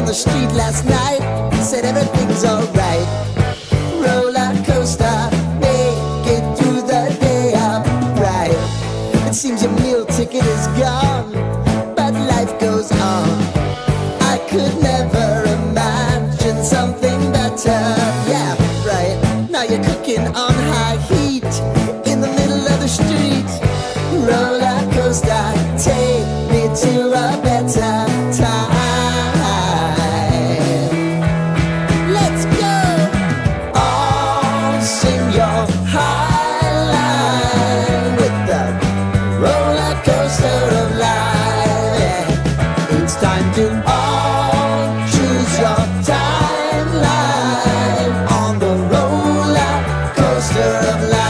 the street last night, said everything's alright. Roller coaster, make it through the day upright. It seems your meal ticket is gone, but life goes on. I could never imagine something better. Yeah, right. Now you're cooking on high heat in the middle of the street. Roller coaster, take me to a better time. Let's go. All sing your high line with the roller coaster of life. Yeah. It's time to all choose your timeline on the roller coaster of life.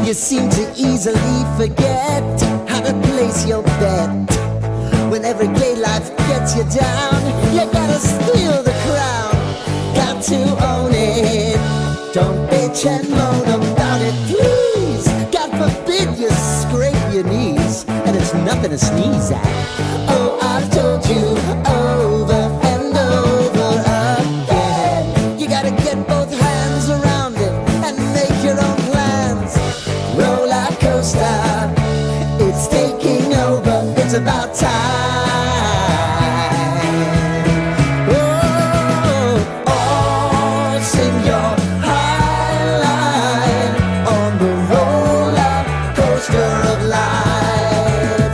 You seem to easily forget how to place your bet. When every day life gets you down, you gotta steal the crown. Got to own it. Don't bitch and moan about it, please. God forbid you scrape your knees, and it's nothing to sneeze at. Oh, I've told you over and over again. You gotta get both hands around it and make your own plans. Roller coaster, it's taking over, it's about time. Oh, all sing your high line on the roller coaster of life.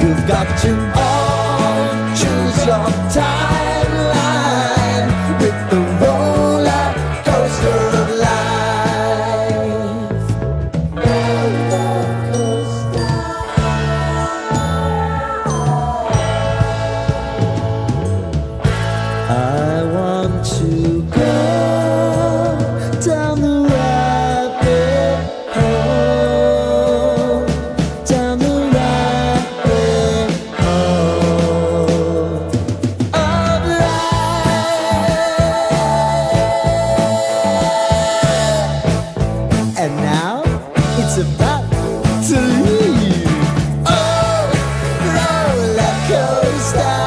You've got to all choose your timeline with the roller coaster of life. I want to go down the rabbit hole, down the rabbit hole of life. And now it's about to leave. Oh, roller coaster.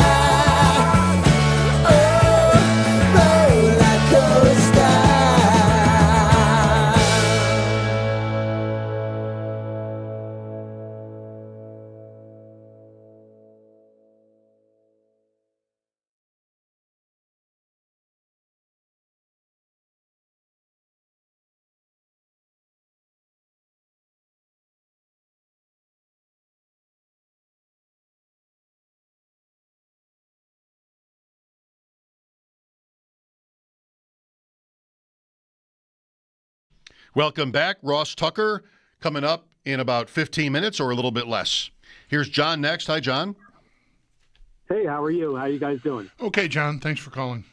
Welcome back. Ross Tucker coming up in about 15 minutes or a little bit less. Here's John next. Hi, John. Hey, how are you? How you guys doing? Okay, John. Thanks for calling.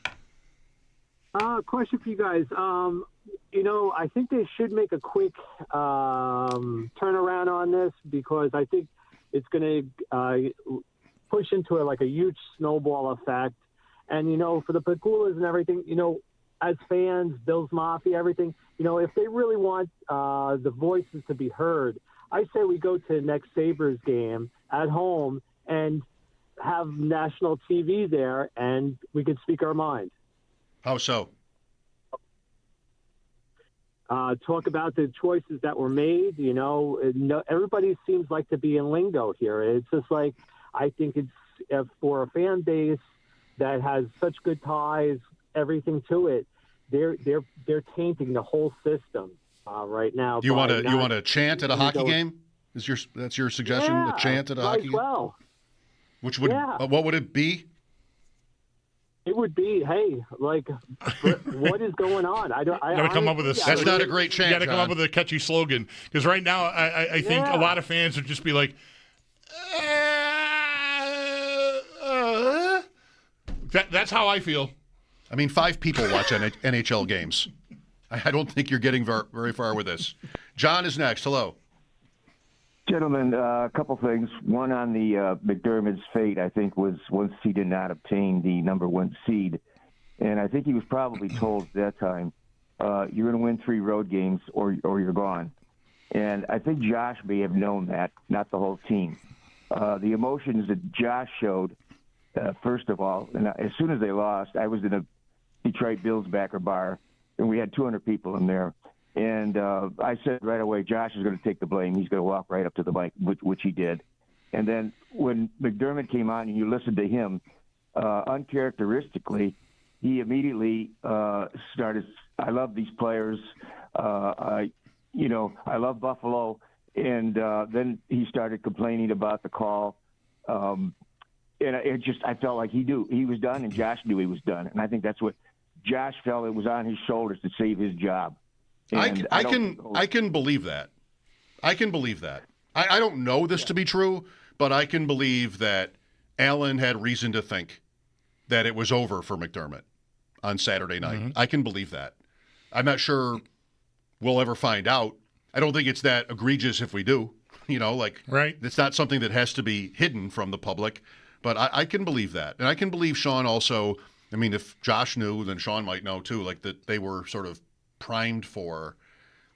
Question for you guys. I think they should make a quick turnaround on this because I think it's going to push into a huge snowball effect. And, for the Pagulas and everything, as fans, Bills Mafia, everything, if they really want the voices to be heard, I say we go to the next Sabres game at home and have national TV there, and we can speak our mind. How so? Talk about the choices that were made. Everybody seems like to be in lingo here. It's just like, I think it's for a fan base that has such good ties, everything to it. They're tainting the whole system right now. You want to chant at a hockey game? That's your suggestion? Yeah, a chant at a hockey game? Well, which would what would it be? It would be, hey, what is going on? You got to come up with a. That's not a great chant. You got to come up with a catchy slogan because right now I think a lot of fans would just be like, that's how I feel. I mean, 5 people watch NHL games. I don't think you're getting very far with this. John is next. Hello. Gentlemen, a couple things. One on the McDermott's fate, I think, was once he did not obtain the number 1 seed. And I think he was probably told at that time, you're going to win 3 road games or you're gone. And I think Josh may have known that, not the whole team. The emotions that Josh showed, first of all, and as soon as they lost, I was in a Detroit Bills backer bar, and we had 200 people in there. And I said right away, Josh is going to take the blame. He's going to walk right up to the mic, which he did. And then when McDermott came on and you listened to him, uncharacteristically, he immediately started, I love these players. I love Buffalo. And then he started complaining about the call. And I felt like he knew he was done, and Josh knew he was done. And I think that's what Josh felt it was on his shoulders to save his job. And I can believe that. I can believe that. I don't know this to be true, but I can believe that Allen had reason to think that it was over for McDermott on Saturday night. Mm-hmm. I can believe that. I'm not sure we'll ever find out. I don't think it's that egregious if we do. Right. It's not something that has to be hidden from the public. But I can believe that. And I can believe Sean also. I mean, if Josh knew, then Sean might know too, that they were sort of primed for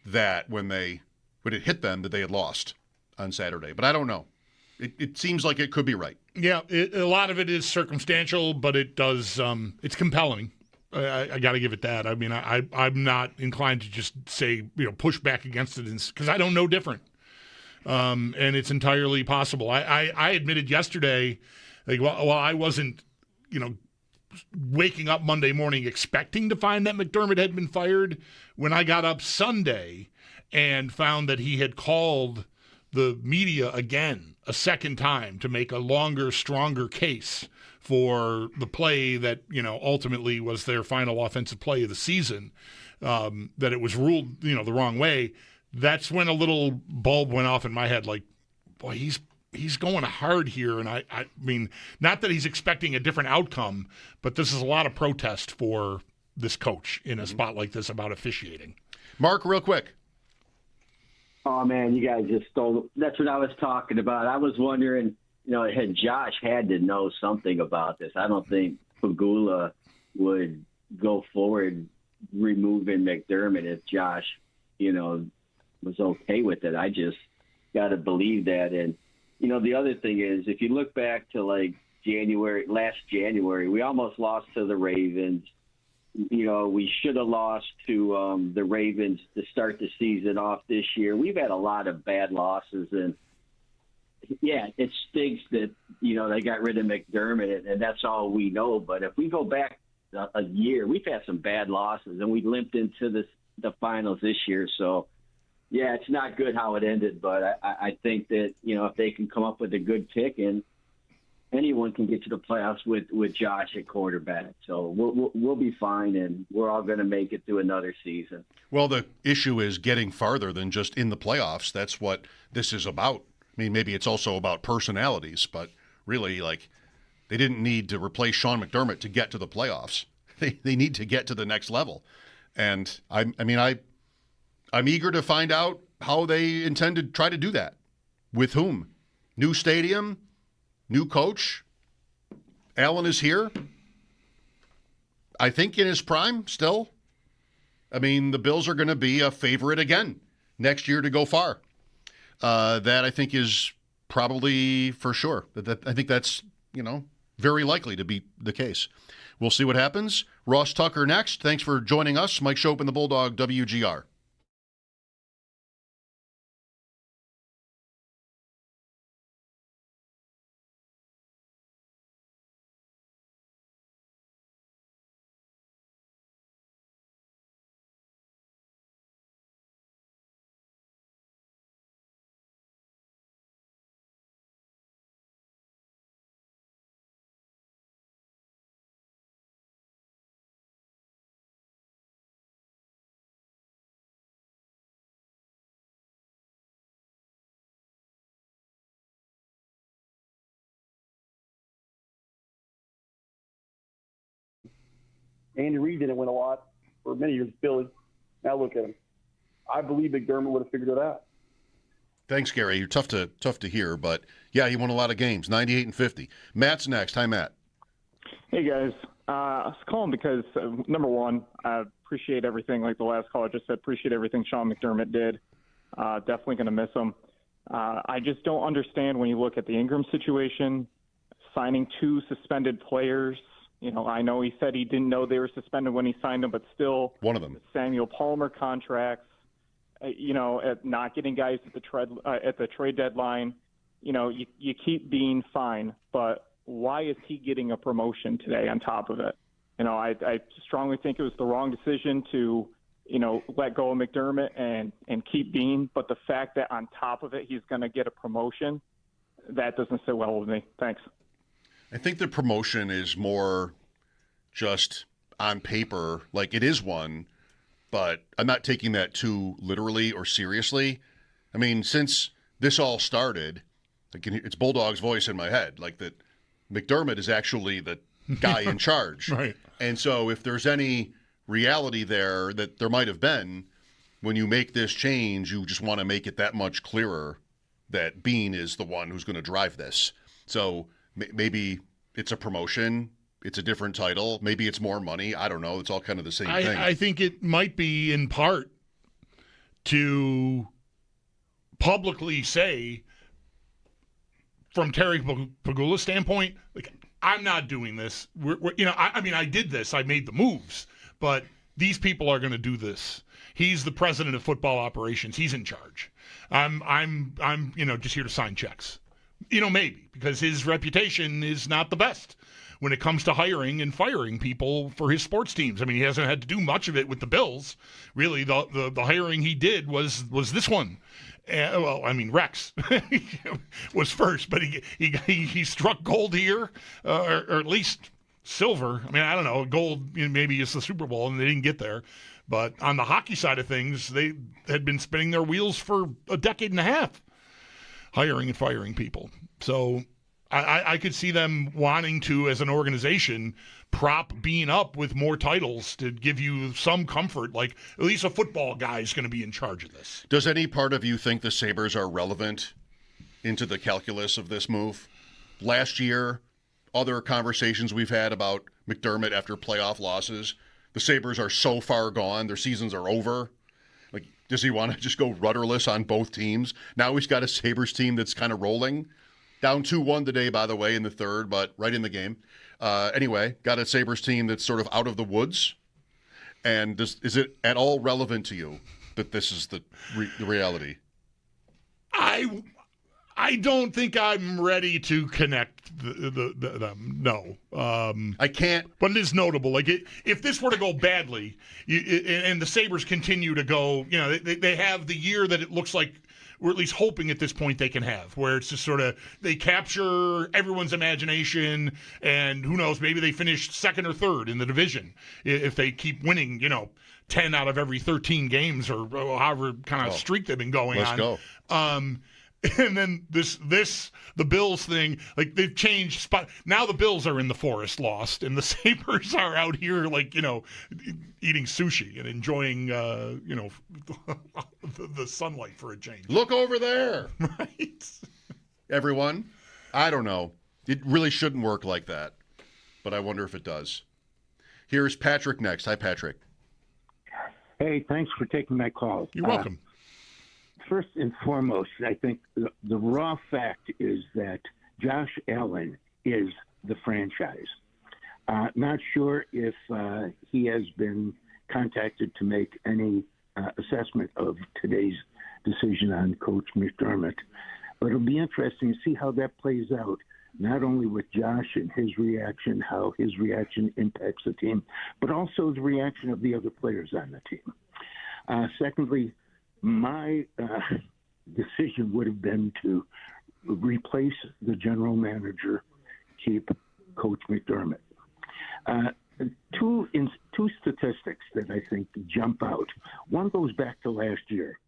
that when it hit them that they had lost on Saturday. But I don't know. It seems like it could be right. Yeah, a lot of it is circumstantial, but it does. It's compelling. I got to give it that. I mean, I'm not inclined to just say, push back against it because I don't know different. And it's entirely possible. I admitted yesterday, while I wasn't, waking up Monday morning expecting to find that McDermott had been fired, when I got up Sunday and found that he had called the media again a second time to make a longer, stronger case for the play that, ultimately was their final offensive play of the season, that it was ruled, the wrong way. That's when a little bulb went off in my head, like, boy, he's going hard here. And I mean, not that he's expecting a different outcome, but this is a lot of protest for this coach in a spot like this about officiating. Mark, real quick. Oh, man, you guys just stole – that's what I was talking about. I was wondering, Josh had to know something about this. I don't think Pegula would go forward removing McDermott if Josh, was okay with it. I just got to believe that. And, the other thing is, if you look back to last January, we almost lost to the Ravens. We should have lost to the Ravens to start the season off this year. We've had a lot of bad losses, and yeah, it stinks that, they got rid of McDermott, and that's all we know. But if we go back a year, we've had some bad losses, and we limped into the finals this year. So, yeah, it's not good how it ended, but I think that, if they can come up with a good pick, and anyone can get to the playoffs with Josh at quarterback. So we'll be fine, and we're all going to make it through another season. Well, the issue is getting farther than just in the playoffs. That's what this is about. I mean, maybe it's also about personalities, but really, they didn't need to replace Sean McDermott to get to the playoffs. They need to get to the next level. And I'm eager to find out how they intend to try to do that. With whom? New stadium? New coach? Allen is here. I think in his prime still. I mean, the Bills are going to be a favorite again next year to go far. That I think is probably for sure. I think that's, very likely to be the case. We'll see what happens. Ross Tucker next. Thanks for joining us. Mike Schopp and the Bulldog, WGR. Andy Reid didn't win a lot for many years. Billy, now look at him. I believe McDermott would have figured it out. Thanks, Gary. You're tough to hear, but yeah, he won a lot of games, 98-50. Matt's next. Hi, Matt. Hey, guys. I was calling because, number one, I appreciate everything, like the last caller just said, appreciate everything Sean McDermott did. Definitely going to miss him. I just don't understand when you look at the Ingram situation, signing 2 suspended players. I know he said he didn't know they were suspended when he signed them, but still, one of them, Samuel Palmer contracts. At not getting guys at the trade deadline. You keep being fine, but why is he getting a promotion today on top of it? I strongly think it was the wrong decision to, let go of McDermott and keep Bean. But the fact that on top of it, he's going to get a promotion, that doesn't sit well with me. Thanks. I think the promotion is more just on paper, like it is one, but I'm not taking that too literally or seriously. I mean, since this all started, it's Bulldog's voice in my head, like that McDermott is actually the guy in charge. Right. And so if there's any reality there that there might have been, when you make this change, you just want to make it that much clearer that Bean is the one who's going to drive this. So maybe it's a promotion. It's a different title. Maybe it's more money. I don't know. It's all kind of the same thing. I think it might be in part to publicly say, from Terry Pegula's standpoint, like, I'm not doing this. I did this. I made the moves, but these people are going to do this. He's the president of football operations. He's in charge. I'm just here to sign checks. Maybe because his reputation is not the best when it comes to hiring and firing people for his sports teams. I mean, he hasn't had to do much of it with the Bills. Really, the hiring he did was this one. Rex was first, but he struck gold here, or at least silver. I mean, I don't know, gold. Maybe it's the Super Bowl, and they didn't get there. But on the hockey side of things, they had been spinning their wheels for a decade and a half, hiring and firing people. So I could see them wanting to, as an organization, prop Bean up with more titles to give you some comfort, like at least a football guy is going to be in charge of this. Does any part of you think the Sabres are relevant into the calculus of this move? Last year, other conversations we've had about McDermott after playoff losses, the Sabres are so far gone, their seasons are over. Like, does he want to just go rudderless on both teams? Now he's got a Sabres team that's kind of rolling. Down 2-1 today, by the way, in the third, but right in the game. Anyway, got a Sabres team that's sort of out of the woods. And is it at all relevant to you that this is the reality? I don't think I'm ready to connect them. No. I can't. But it is notable. Like, if this were to go badly, and the Sabres continue to go, they have the year that it looks like we're at least hoping at this point they can have, where it's just sort of they capture everyone's imagination, and who knows, maybe they finish second or third in the division if they keep winning, 10 out of every 13 games or however kind of streak they've been going on. Let's go. And then the Bills thing, like, they've changed spot. Now the Bills are in the forest lost, and the Sabres are out here, like, eating sushi and enjoying, the sunlight for a change. Look over there. Right. Everyone, I don't know. It really shouldn't work like that, but I wonder if it does. Here's Patrick next. Hi, Patrick. Hey, thanks for taking my call. You're welcome. First and foremost, I think the raw fact is that Josh Allen is the franchise. Not sure if he has been contacted to make any assessment of today's decision on Coach McDermott, but it'll be interesting to see how that plays out, not only with Josh and his reaction, how his reaction impacts the team, but also the reaction of the other players on the team. Secondly, my decision would have been to replace the general manager, keep Coach McDermott. Two statistics that I think jump out. One goes back to last year.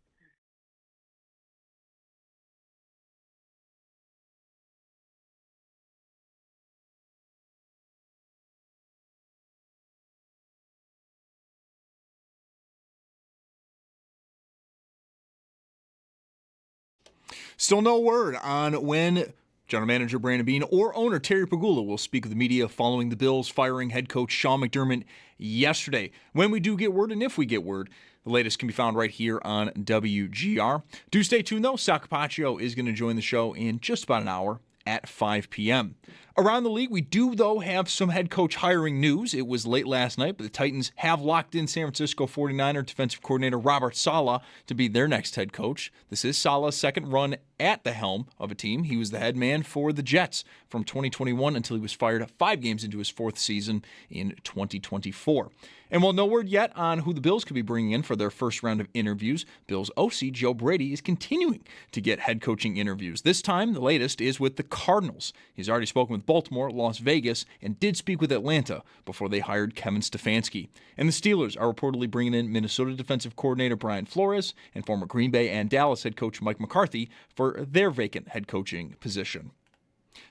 Still no word on when General Manager Brandon Beane or owner Terry Pegula will speak with the media following the Bills firing head coach Sean McDermott yesterday. When we do get word, and if we get word, The latest can be found right here on WGR. Do stay tuned, though. Sal Capaccio is going to join the show in just about an hour at 5 p.m. Around the league, we do, though, have some head coach hiring news. It was late last night, but the Titans have locked in San Francisco 49er defensive coordinator Robert Saleh to be their next head coach. This is Saleh's second run at the helm of a team. He was the head man for the Jets from 2021 until he was fired 5 games into his 4th season in 2024. And while no word yet on who the Bills could be bringing in for their first round of interviews, Bills OC Joe Brady is continuing to get head coaching interviews. This time, the latest is with the Cardinals. He's already spoken with Baltimore, Las Vegas, and did speak with Atlanta before they hired Kevin Stefanski. And the Steelers are reportedly bringing in Minnesota defensive coordinator Brian Flores and former Green Bay and Dallas head coach Mike McCarthy for their vacant head coaching position.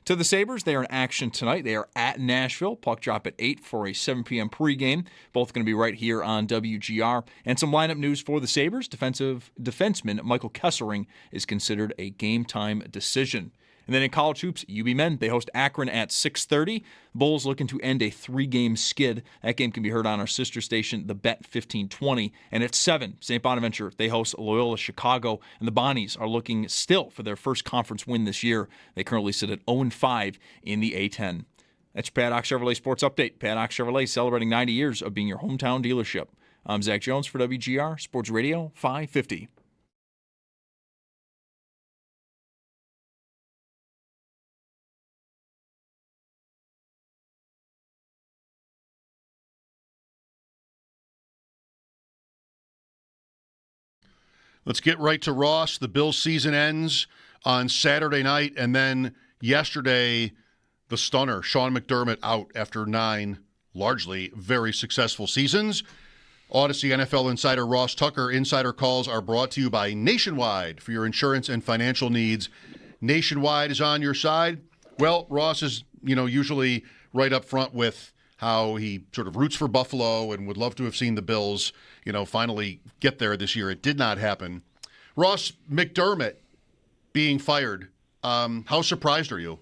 To the Sabres, they are in action tonight. They are at Nashville. Puck drop at 8 for a 7 p.m. pregame. Both going to be right here on WGR. And some lineup news for the Sabres. Defenseman Michael Kessering is considered a game-time decision. And then in college hoops, UB men, they host Akron at 6:30. Bulls looking to end a 3-game skid. That game can be heard on our sister station, The Bet 1520. And at 7, St. Bonaventure, they host Loyola Chicago. And the Bonnies are looking still for their first conference win this year. They currently sit at 0-5 in the A10. That's your Paddock Chevrolet Sports Update. Paddock Chevrolet celebrating 90 years of being your hometown dealership. I'm Zach Jones for WGR Sports Radio 550. Let's get right to Ross. The Bills season ends on Saturday night, and then yesterday, the stunner, Sean McDermott, out after 9 largely very successful seasons. Odyssey NFL insider Ross Tucker. Insider calls are brought to you by Nationwide for your insurance and financial needs. Nationwide is on your side. Well, Ross is, usually right up front with how he sort of roots for Buffalo and would love to have seen the Bills, finally get there this year. It did not happen. Ross, McDermott being fired, how surprised are you?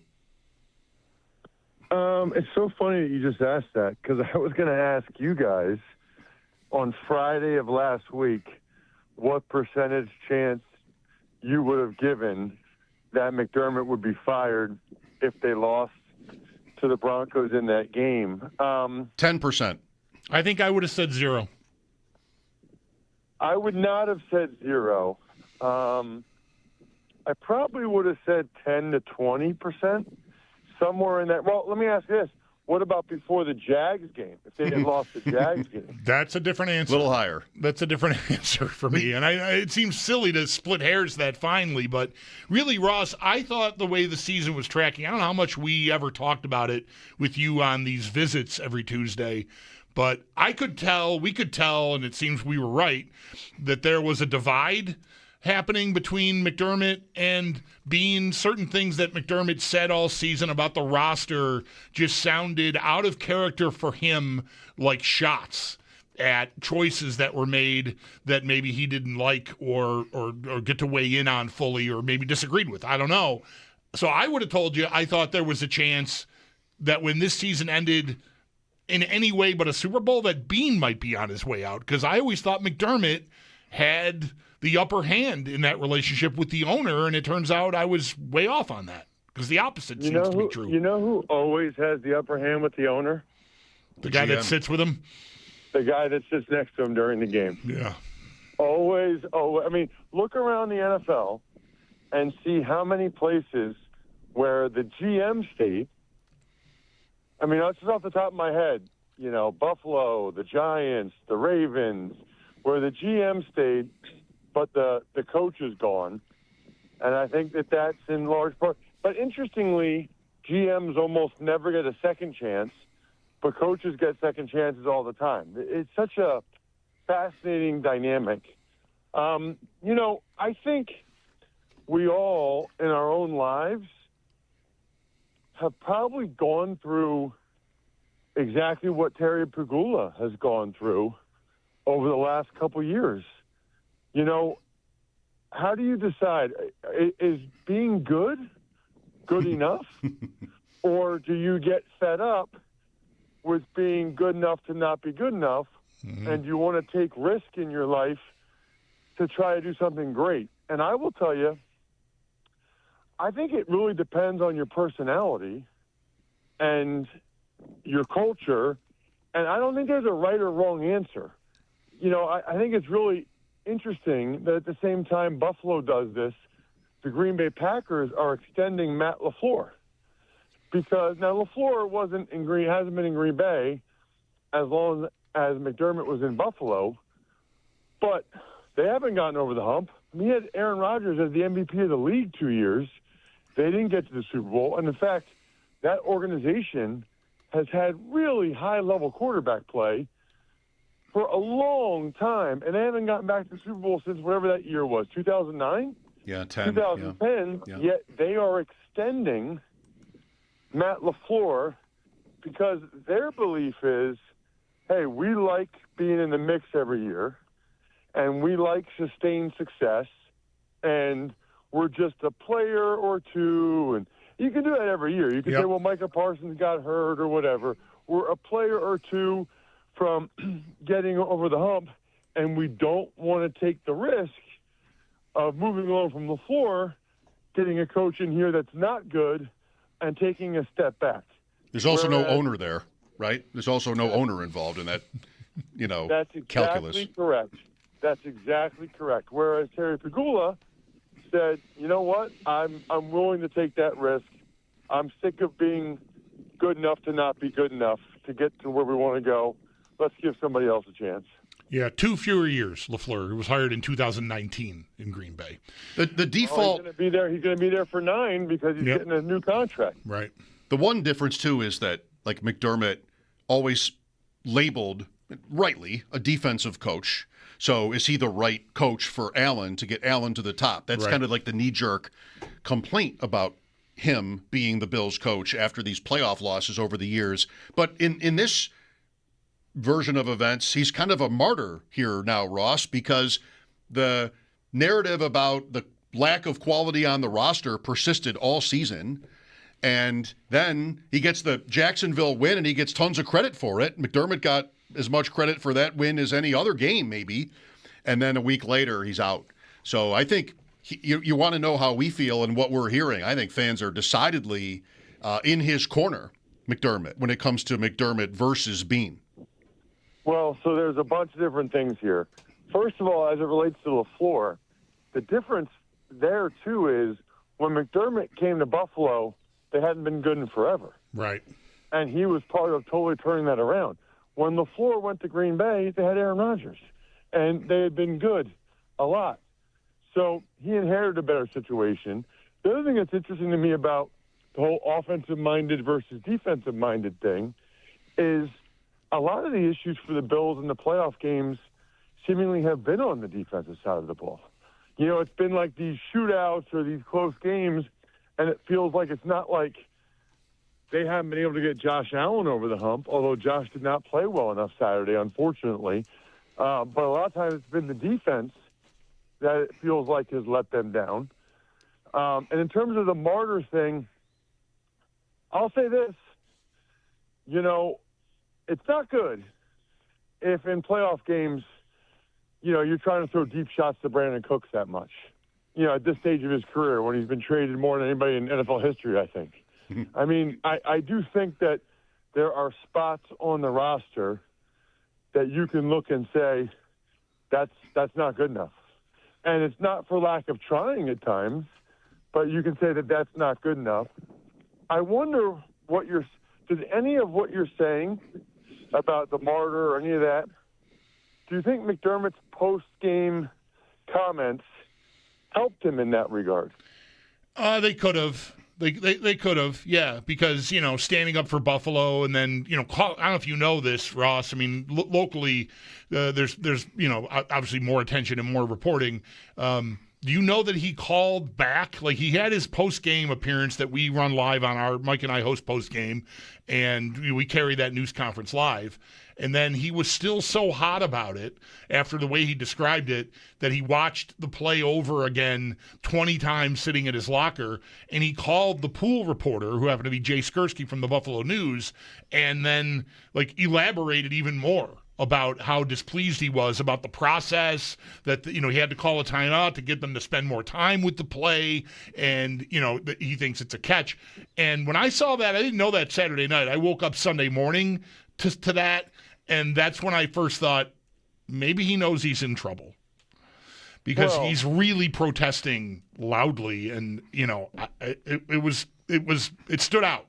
It's so funny that you just asked that, because I was going to ask you guys on Friday of last week what percentage chance you would have given that McDermott would be fired if they lost to the Broncos in that game. 10%. I think I would have said 0. I would not have said 0. I probably would have said 10 to 20%, somewhere in that. Well, let me ask you this. What about before the Jags game? If they had lost the Jags game? That's a different answer. A little higher. That's a different answer for me. And it seems silly to split hairs that finely, but really, Ross, I thought the way the season was tracking, I don't know how much we ever talked about it with you on these visits every Tuesday, but we could tell, and it seems we were right, that there was a divide happening between McDermott and Bean. Certain things that McDermott said all season about the roster just sounded out of character for him, like shots at choices that were made that maybe he didn't like or get to weigh in on fully, or maybe disagreed with. I don't know. So I would have told you I thought there was a chance that when this season ended in any way but a Super Bowl, that Bean might be on his way out, because I always thought McDermott had the upper hand in that relationship with the owner, and it turns out I was way off on that, because the opposite seems to be true. You know who always has the upper hand with the owner? The guy that sits with him? The guy that sits next to him during the game. Yeah. Always. I mean, look around the NFL and see how many places where the GM stayed. I mean, that's just off the top of my head. Buffalo, the Giants, the Ravens, where the GM stayed, but the coach is gone. And I think that's in large part. But interestingly, GMs almost never get a second chance, but coaches get second chances all the time. It's such a fascinating dynamic. I think we all, in our own lives, have probably gone through exactly what Terry Pegula has gone through over the last couple of years. How do you decide? Is being good enough? Or do you get fed up with being good enough to not be good enough? and you want to take risk in your life to try to do something great. And I will tell you, I think it really depends on your personality and your culture, and I don't think there's a right or wrong answer. I think it's really interesting that at the same time Buffalo does this, the Green Bay Packers are extending Matt LaFleur. Because now LaFleur hasn't been in Green Bay as long as McDermott was in Buffalo, but they haven't gotten over the hump. He had Aaron Rodgers as the MVP of the league 2 years. They didn't get to the Super Bowl. And in fact, that organization has had really high-level quarterback play for a long time, and they haven't gotten back to the Super Bowl since whatever that year was, 2009? Yeah, 10. 2010, yeah. Yet they are extending Matt LaFleur because their belief is, hey, we like being in the mix every year, and we like sustained success, and we're just a player or two. And you can do that every year. You can say, well, Micah Parsons got hurt or whatever. We're a player or two from getting over the hump, and we don't want to take the risk of moving on from LaFleur, getting a coach in here that's not good, and taking a step back. There's also no owner there, right? There's also no owner involved in that, that's exactly calculus. Correct. That's exactly correct. Whereas Terry Pegula said, you know what, I'm willing to take that risk. I'm sick of being good enough to not be good enough to get to where we want to go. Let's give somebody else a chance. Yeah, 2 fewer years, LaFleur. He was hired in 2019 in Green Bay. The default... he's going to be there for 9 because he's getting a new contract. Right. The one difference, too, is that, like, McDermott always labeled, rightly, a defensive coach. So is he the right coach for Allen to get Allen to the top? That's kind of like the knee-jerk complaint about him being the Bills coach after these playoff losses over the years. But in this version of events, he's kind of a martyr here now, Ross, because the narrative about the lack of quality on the roster persisted all season. And then he gets the Jacksonville win, and he gets tons of credit for it. McDermott got as much credit for that win as any other game, maybe. And then a week later, he's out. So I think you want to know how we feel and what we're hearing. I think fans are decidedly in his corner, McDermott, when it comes to McDermott versus Bean. Well, so there's a bunch of different things here. First of all, as it relates to LaFleur, the difference there, too, is when McDermott came to Buffalo, they hadn't been good in forever. Right. And he was part of totally turning that around. When LaFleur went to Green Bay, they had Aaron Rodgers, and they had been good a lot. So he inherited a better situation. The other thing that's interesting to me about the whole offensive-minded versus defensive-minded thing is a lot of the issues for the Bills in the playoff games seemingly have been on the defensive side of the ball. It's been like these shootouts or these close games, and it feels like it's not like they haven't been able to get Josh Allen over the hump, although Josh did not play well enough Saturday, unfortunately. But a lot of times it's been the defense that it feels like has let them down. And in terms of the martyr thing, I'll say this. It's not good if in playoff games, you're trying to throw deep shots to Brandon Cooks that much. At this stage of his career when he's been traded more than anybody in NFL history, I think. I mean, I do think that there are spots on the roster that you can look and say, that's not good enough. And it's not for lack of trying at times, but you can say that that's not good enough. I wonder does any of what you're saying about the martyr or any of that, do you think McDermott's post-game comments helped him in that regard? They could have. They could have, yeah, because, standing up for Buffalo and then, I don't know if you know this, Ross. I mean, locally, there's obviously more attention and more reporting. Do you know that he called back? Like, he had his post-game appearance that we run live on Mike and I host post-game, and we carry that news conference live. And then he was still so hot about it after the way he described it that he watched the play over again 20 times sitting at his locker, and he called the pool reporter, who happened to be Jay Skursky from the Buffalo News, and then elaborated even more about how displeased he was about the process, that he had to call a timeout to get them to spend more time with the play, and that he thinks it's a catch. And when I saw that, I didn't know that Saturday night. I woke up Sunday morning to that, and that's when I first thought maybe he knows he's in trouble because he's really protesting loudly, and it stood out.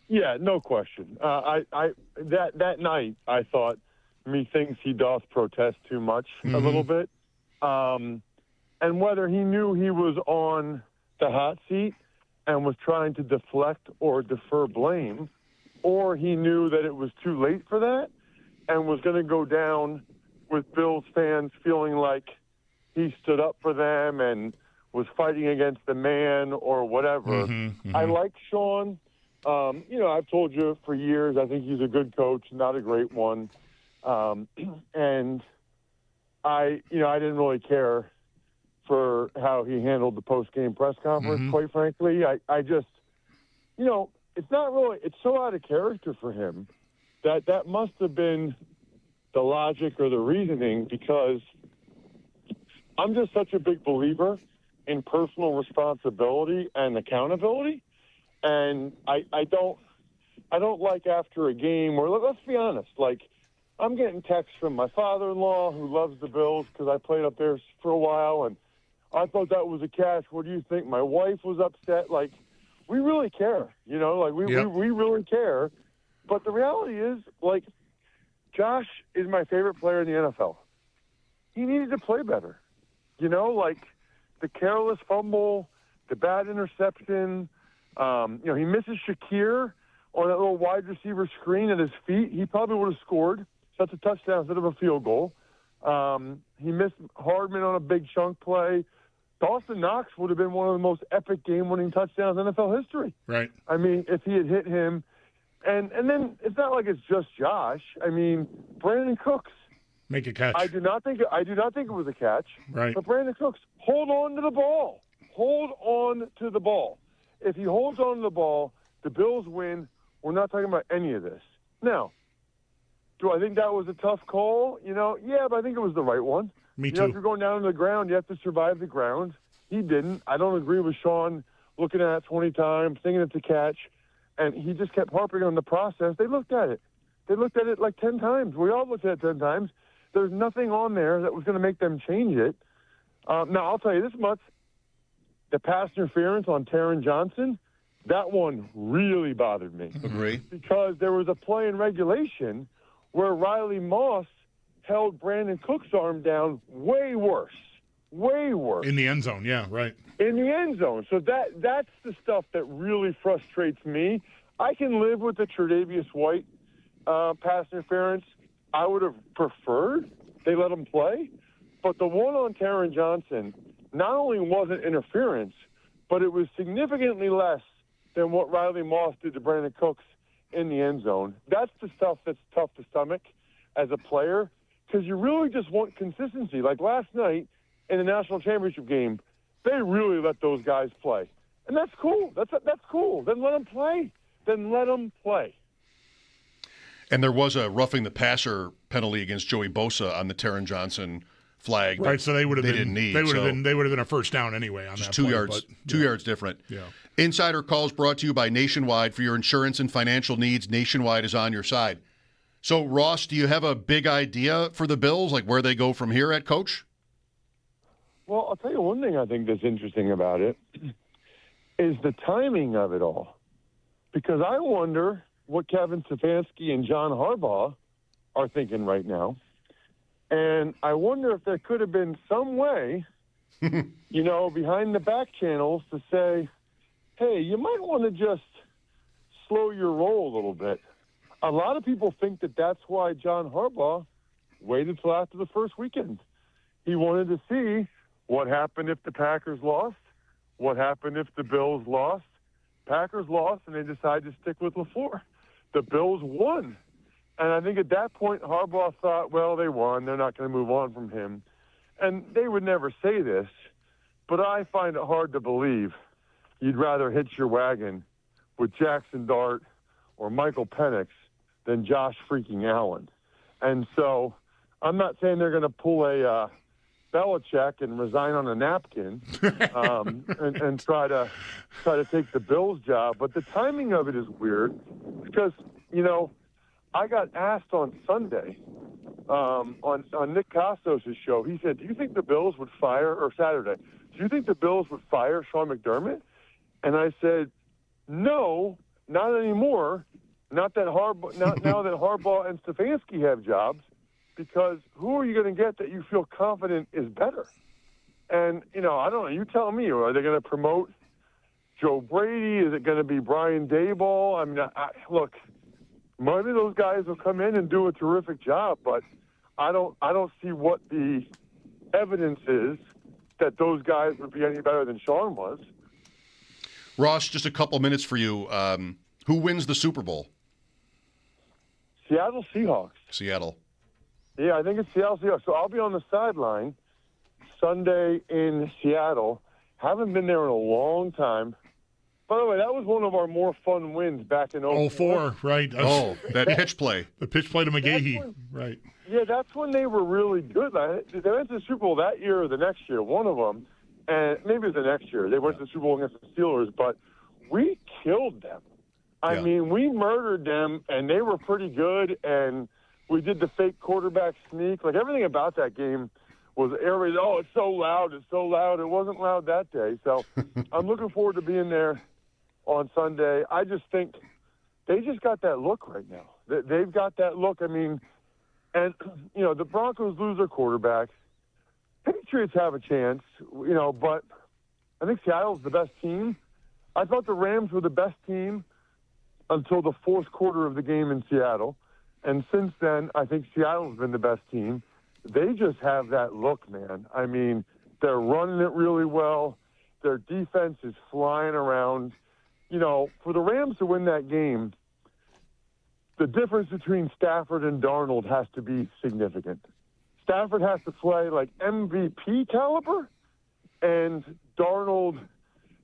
Yeah, no question. That night I thought, methinks he doth protest too much a little bit. And whether he knew he was on the hot seat and was trying to deflect or defer blame, or he knew that it was too late for that and was going to go down with Bills fans feeling like he stood up for them and was fighting against the man or whatever. I like Sean. I've told you for years, I think he's a good coach, not a great one. And I didn't really care for how he handled the post-game press conference, quite frankly. I just, it's not really, it's so out of character for him that must have been the logic or the reasoning, because I'm just such a big believer in personal responsibility and accountability. And I don't like after a game, or let's be honest, like, I'm getting texts from my father-in-law who loves the Bills because I played up there for a while, and I thought that was a catch. What do you think? My wife was upset. Like, we really care, we really care. But the reality is, like, Josh is my favorite player in the NFL. He needed to play better. Like the careless fumble, the bad interception. He misses Shakir on that little wide receiver screen at his feet. He probably would have scored. So that's a touchdown instead of a field goal. He missed Hardman on a big chunk play. Dawson Knox would have been one of the most epic game-winning touchdowns in NFL history. Right. I mean, if he had hit him. And then it's not like it's just Josh. I mean, Brandon Cooks. Make a catch. I do not think it was a catch. Right. But Brandon Cooks, hold on to the ball. Hold on to the ball. If he holds on to the ball, the Bills win. We're not talking about any of this. Now, do I think that was a tough call? Yeah, but I think it was the right one. Me too. If you're going down to the ground, you have to survive the ground. He didn't. I don't agree with Sean looking at it 20 times, thinking it's a catch, and he just kept harping on the process. They looked at it. They looked at it like 10 times. We all looked at it 10 times. There's nothing on there that was going to make them change it. Now, I'll tell you this much. The pass interference on Taron Johnson, that one really bothered me. Agree. Because there was a play in regulation where Riley Moss held Brandon Cook's arm down way worse. Way worse. In the end zone, yeah, right. In the end zone. So that's the stuff that really frustrates me. I can live with the Tre'Davious White pass interference. I would have preferred they let him play. But the one on Taron Johnson not only wasn't interference, but it was significantly less than what Riley Moss did to Brandon Cooks in the end zone. That's the stuff that's tough to stomach as a player, because you really just want consistency. Like last night in the national championship game, they really let those guys play. And that's cool. That's cool. Then let them play. And there was a roughing the passer penalty against Joey Bosa on the Taron Johnson flag. Right, so they would have been. Didn't need. They would have been a first down anyway on just that 2 play, yards. but, 2 yards different. Yeah. Insider Calls brought to you by Nationwide. For your insurance and financial needs, Nationwide is on your side. So, Ross, do you have a big idea for the Bills, like where they go from here at coach? Well, I'll tell you one thing I think that's interesting about it is the timing of it all. Because I wonder what Kevin Stefanski and John Harbaugh are thinking right now. And I wonder if there could have been some way, behind the back channels to say, hey, you might want to just slow your roll a little bit. A lot of people think that that's why John Harbaugh waited till after the first weekend. He wanted to see what happened if the Packers lost, what happened if the Bills lost. Packers lost, and they decided to stick with LaFleur. The Bills won. And I think at that point, Harbaugh thought, well, they won. They're not going to move on from him. And they would never say this, but I find it hard to believe you'd rather hitch your wagon with Jackson Dart or Michael Penix than Josh freaking Allen. And so I'm not saying they're going to pull a Belichick and resign on a napkin and try to take the Bills job. But the timing of it is weird because, I got asked on Sunday on Nick Costos' show. He said, do you think the Bills would fire, or Saturday, do you think the Bills would fire Sean McDermott? And I said, no, not anymore. Not now that Harbaugh and Stefanski have jobs, because who are you going to get that you feel confident is better? And, I don't know. You tell me. Are they going to promote Joe Brady? Is it going to be Brian Daboll? I mean, look, maybe those guys will come in and do a terrific job, but I don't see what the evidence is that those guys would be any better than Sean was. Ross, just a couple minutes for you. Who wins the Super Bowl? Seattle Seahawks. Seattle. Yeah, I think it's Seattle Seahawks. So I'll be on the sideline Sunday in Seattle. Haven't been there in a long time. By the way, that was one of our more fun wins back in 04, right? That pitch play. The pitch play to McGahee, right. Yeah, that's when they were really good. They went to the Super Bowl that year or the next year, one of them. And maybe it was the next year. They went to the Super Bowl against the Steelers, but we killed them. I mean, we murdered them, and they were pretty good, and we did the fake quarterback sneak. Like, everything about that game was everybody, it's so loud, it's so loud. It wasn't loud that day. So I'm looking forward to being there on Sunday. I just think they just got that look right now. They've got that look. I mean, and, the Broncos lose their quarterback. Patriots have a chance, but I think Seattle's the best team. I thought the Rams were the best team until the fourth quarter of the game in Seattle. And since then, I think Seattle's been the best team. They just have that look, man. I mean, they're running it really well. Their defense is flying around. For the Rams to win that game, the difference between Stafford and Darnold has to be significant. Stafford has to play like MVP caliber, and Darnold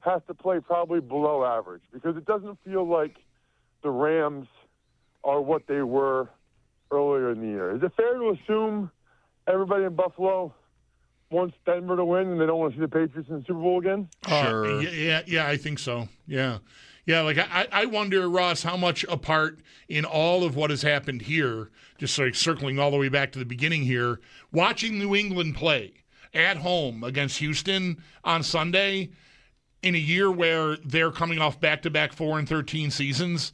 has to play probably below average, because it doesn't feel like the Rams are what they were earlier in the year. Is it fair to assume everybody in Buffalo wants Denver to win and they don't want to see the Patriots in the Super Bowl again? Sure. Yeah, I think so. Yeah. Yeah, like I wonder, Ross, how much a part in all of what has happened here, just sort of circling all the way back to the beginning here, watching New England play at home against Houston on Sunday in a year where they're coming off back-to-back 4-13 seasons.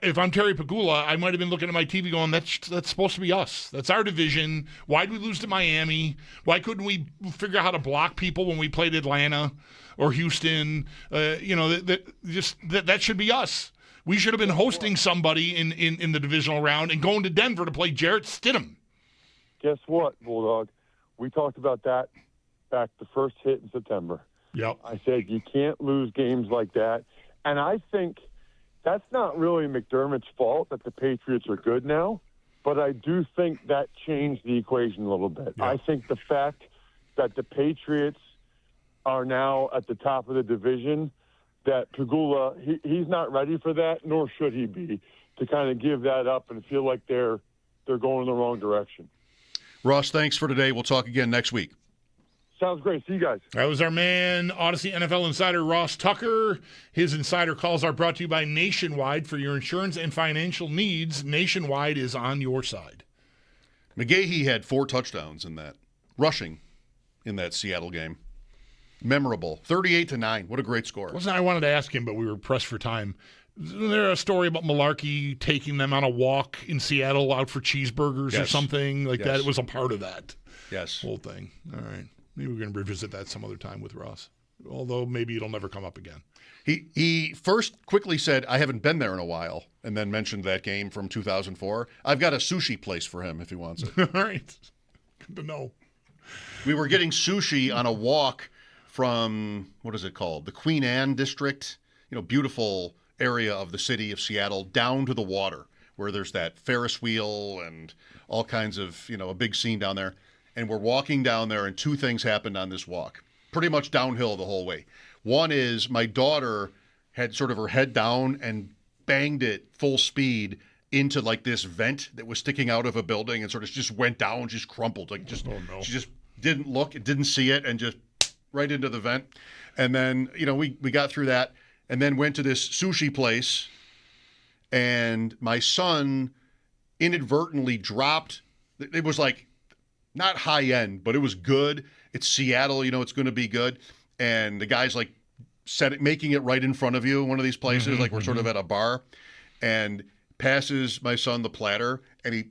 If I'm Terry Pagula, I might have been looking at my TV going, that's supposed to be us. That's our division. Why did we lose to Miami? Why couldn't we figure out how to block people when we played Atlanta or Houston? That should be us. We should have been hosting somebody in the divisional round and going to Denver to play Jarrett Stidham. Guess what, Bulldog? We talked about that back the first hit in September. Yep. I said you can't lose games like that. And I think that's not really McDermott's fault that the Patriots are good now, but I do think that changed the equation a little bit. Yeah. I think the fact that the Patriots are now at the top of the division, that Pagula, he's not ready for that, nor should he be, to kind of give that up and feel like they're going in the wrong direction. Ross, thanks for today. We'll talk again next week. Sounds great. See you guys. That was our man, Odyssey NFL insider Ross Tucker. His insider calls are brought to you by Nationwide. For your insurance and financial needs, Nationwide is on your side. McGahee had 4 touchdowns in that, rushing in that Seattle game. Memorable. 38-9. What a great score. Wasn't I wanted to ask him, but we were pressed for time. Isn't there a story about Malarkey taking them on a walk in Seattle out for cheeseburgers or something like that? It was a part of that whole thing. All right. Maybe we're going to revisit that some other time with Ross, although maybe it'll never come up again. He first quickly said, I haven't been there in a while, and then mentioned that game from 2004. I've got a sushi place for him if he wants it. All right. Good to know. We were getting sushi on a walk from, what is it called? The Queen Anne district, beautiful area of the city of Seattle, down to the water, where there's that Ferris wheel and all kinds of, a big scene down there. And we're walking down there, and 2 things happened on this walk, pretty much downhill the whole way. One is my daughter had sort of her head down and banged it full speed into like this vent that was sticking out of a building and sort of just went down, just crumpled. Like just, she just didn't look, didn't see it, and just right into the vent. And then, we got through that and then went to this sushi place, and my son inadvertently dropped. It was like not high end, but it was good. It's Seattle, it's going to be good. And the guy's like making it right in front of you, one of these places, like we're sort of at a bar, and passes my son the platter, and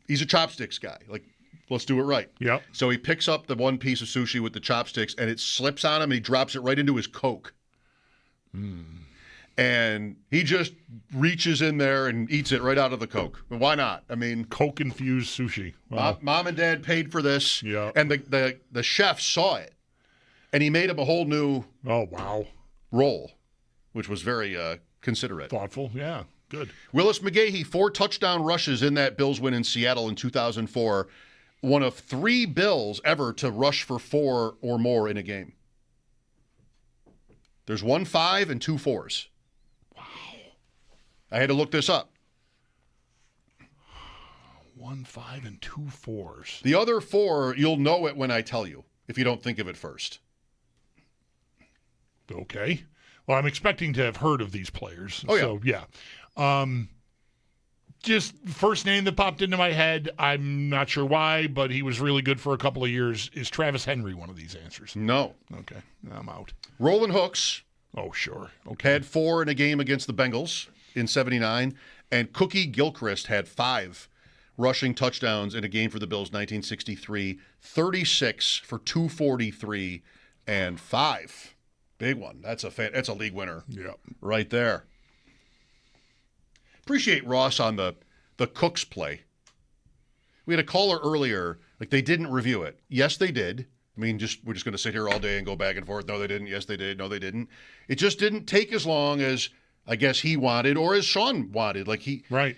he's a chopsticks guy. Like, let's do it right. Yeah. So he picks up the one piece of sushi with the chopsticks, and it slips on him, and he drops it right into his Coke. And he just reaches in there and eats it right out of the Coke. Why not? I mean, Coke-infused sushi. Wow. Mom and Dad paid for this, Yeah. and the chef saw it, and he made him a whole new roll, which was very considerate. Thoughtful, yeah. Good. Willis McGahee, 4 touchdown rushes in that Bills win in Seattle in 2004. One of 3 Bills ever to rush for 4 or more in a game. There's 1 5 and 2 4s. Wow. I had to look this up. 1 5 and 2 4s. The other 4, you'll know it when I tell you, if you don't think of it first. Okay. Well, I'm expecting to have heard of these players. Oh, yeah. So, yeah. Just first name that popped into my head, I'm not sure why, but he was really good for a couple of years. Is Travis Henry one of these answers? No. Okay. I'm out. Roland Hooks. Oh, sure. Okay. Had 4 in a game against the Bengals in 79. And Cookie Gilchrist had 5 rushing touchdowns in a game for the Bills 1963. 36 for 243 and 5. Big one. That's a league winner. Yeah. Right there. Appreciate Ross on the Cooks play. We had a caller earlier, like they didn't review it. Yes, they did. I mean, we're just going to sit here all day and go back and forth. No, they didn't. Yes, they did. No, they didn't. It just didn't take as long as I guess he wanted or as Sean wanted. Like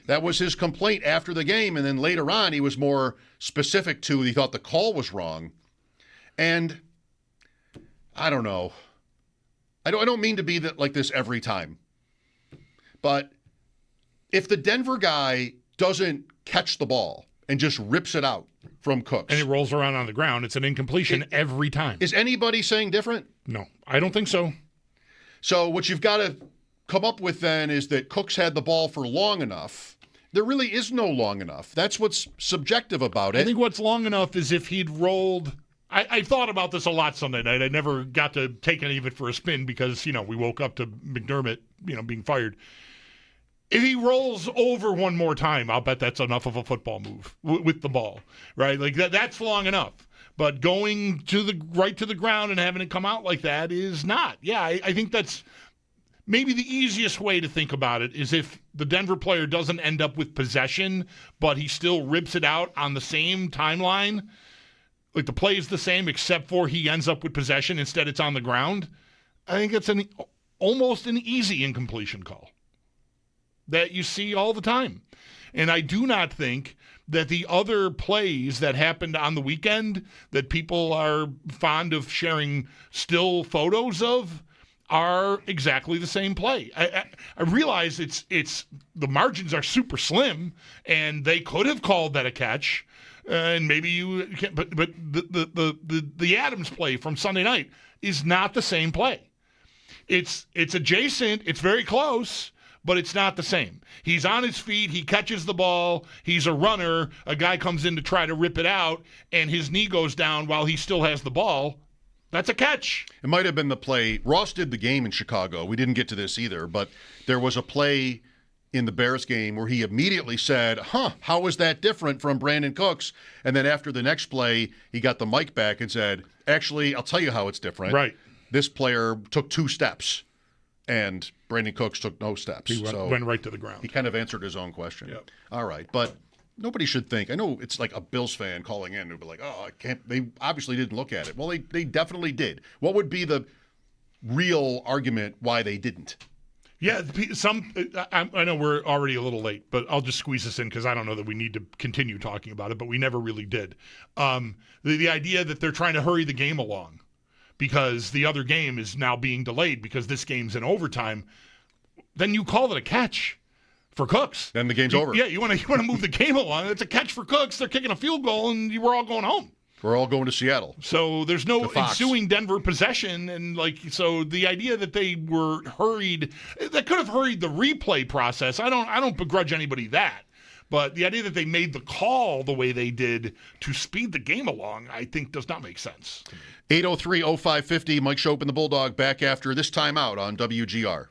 that was his complaint after the game. And then later on, he was more specific to he thought the call was wrong. And I don't know. I don't mean to be like this every time. But if the Denver guy doesn't catch the ball and just rips it out from Cooks. And it rolls around on the ground, it's an incompletion every time. Is anybody saying different? No, I don't think so. So what you've got to come up with then is that Cooks had the ball for long enough. There really is no long enough. That's what's subjective about it. I think what's long enough is if he'd rolled... I thought about this a lot Sunday night. I never got to take any of it for a spin because, we woke up to McDermott, being fired. If he rolls over one more time, I'll bet that's enough of a football move with the ball, right? Like that's long enough. But going to the ground and having it come out like that is not. Yeah, I think that's maybe the easiest way to think about it is if the Denver player doesn't end up with possession, but he still rips it out on the same timeline. Like the play is the same except for he ends up with possession. Instead, it's on the ground. I think it's almost an easy incompletion call that you see all the time. And I do not think that the other plays that happened on the weekend that people are fond of sharing still photos of are exactly the same play. I realize it's the margins are super slim, and they could have called that a catch. And maybe you can, but the Adams play from Sunday night is not the same play. It's adjacent. It's very close, but it's not the same. He's on his feet. He catches the ball. He's a runner. A guy comes in to try to rip it out, and his knee goes down while he still has the ball. That's a catch. It might have been the play. Ross did the game in Chicago. We didn't get to this either, but there was a play in the Bears game where he immediately said, how is that different from Brandon Cooks? And then after the next play, he got the mic back and said, actually, I'll tell you how it's different. Right. This player took 2 steps, and Brandon Cooks took no steps. He went right to the ground. He kind of answered his own question. Yep. All right, but nobody should think. I know it's like a Bills fan calling in who'd be like, I can't. They obviously didn't look at it. Well, they definitely did. What would be the real argument why they didn't? Yeah, I know we're already a little late, but I'll just squeeze this in because I don't know that we need to continue talking about it, but we never really did. The idea that they're trying to hurry the game along because the other game is now being delayed because this game's in overtime, then you call it a catch. for Cooks. Then the game's over. Yeah, you want to move the game along. It's a catch for Cooks. They're kicking a field goal, and we're all going home. We're all going to Seattle. So there's no ensuing Denver possession, and so the idea that they were hurried, that could have hurried the replay process. I don't begrudge anybody that. But the idea that they made the call the way they did to speed the game along, I think does not make sense. 803-0550, Mike Schopp and the Bulldog back after this timeout on WGR.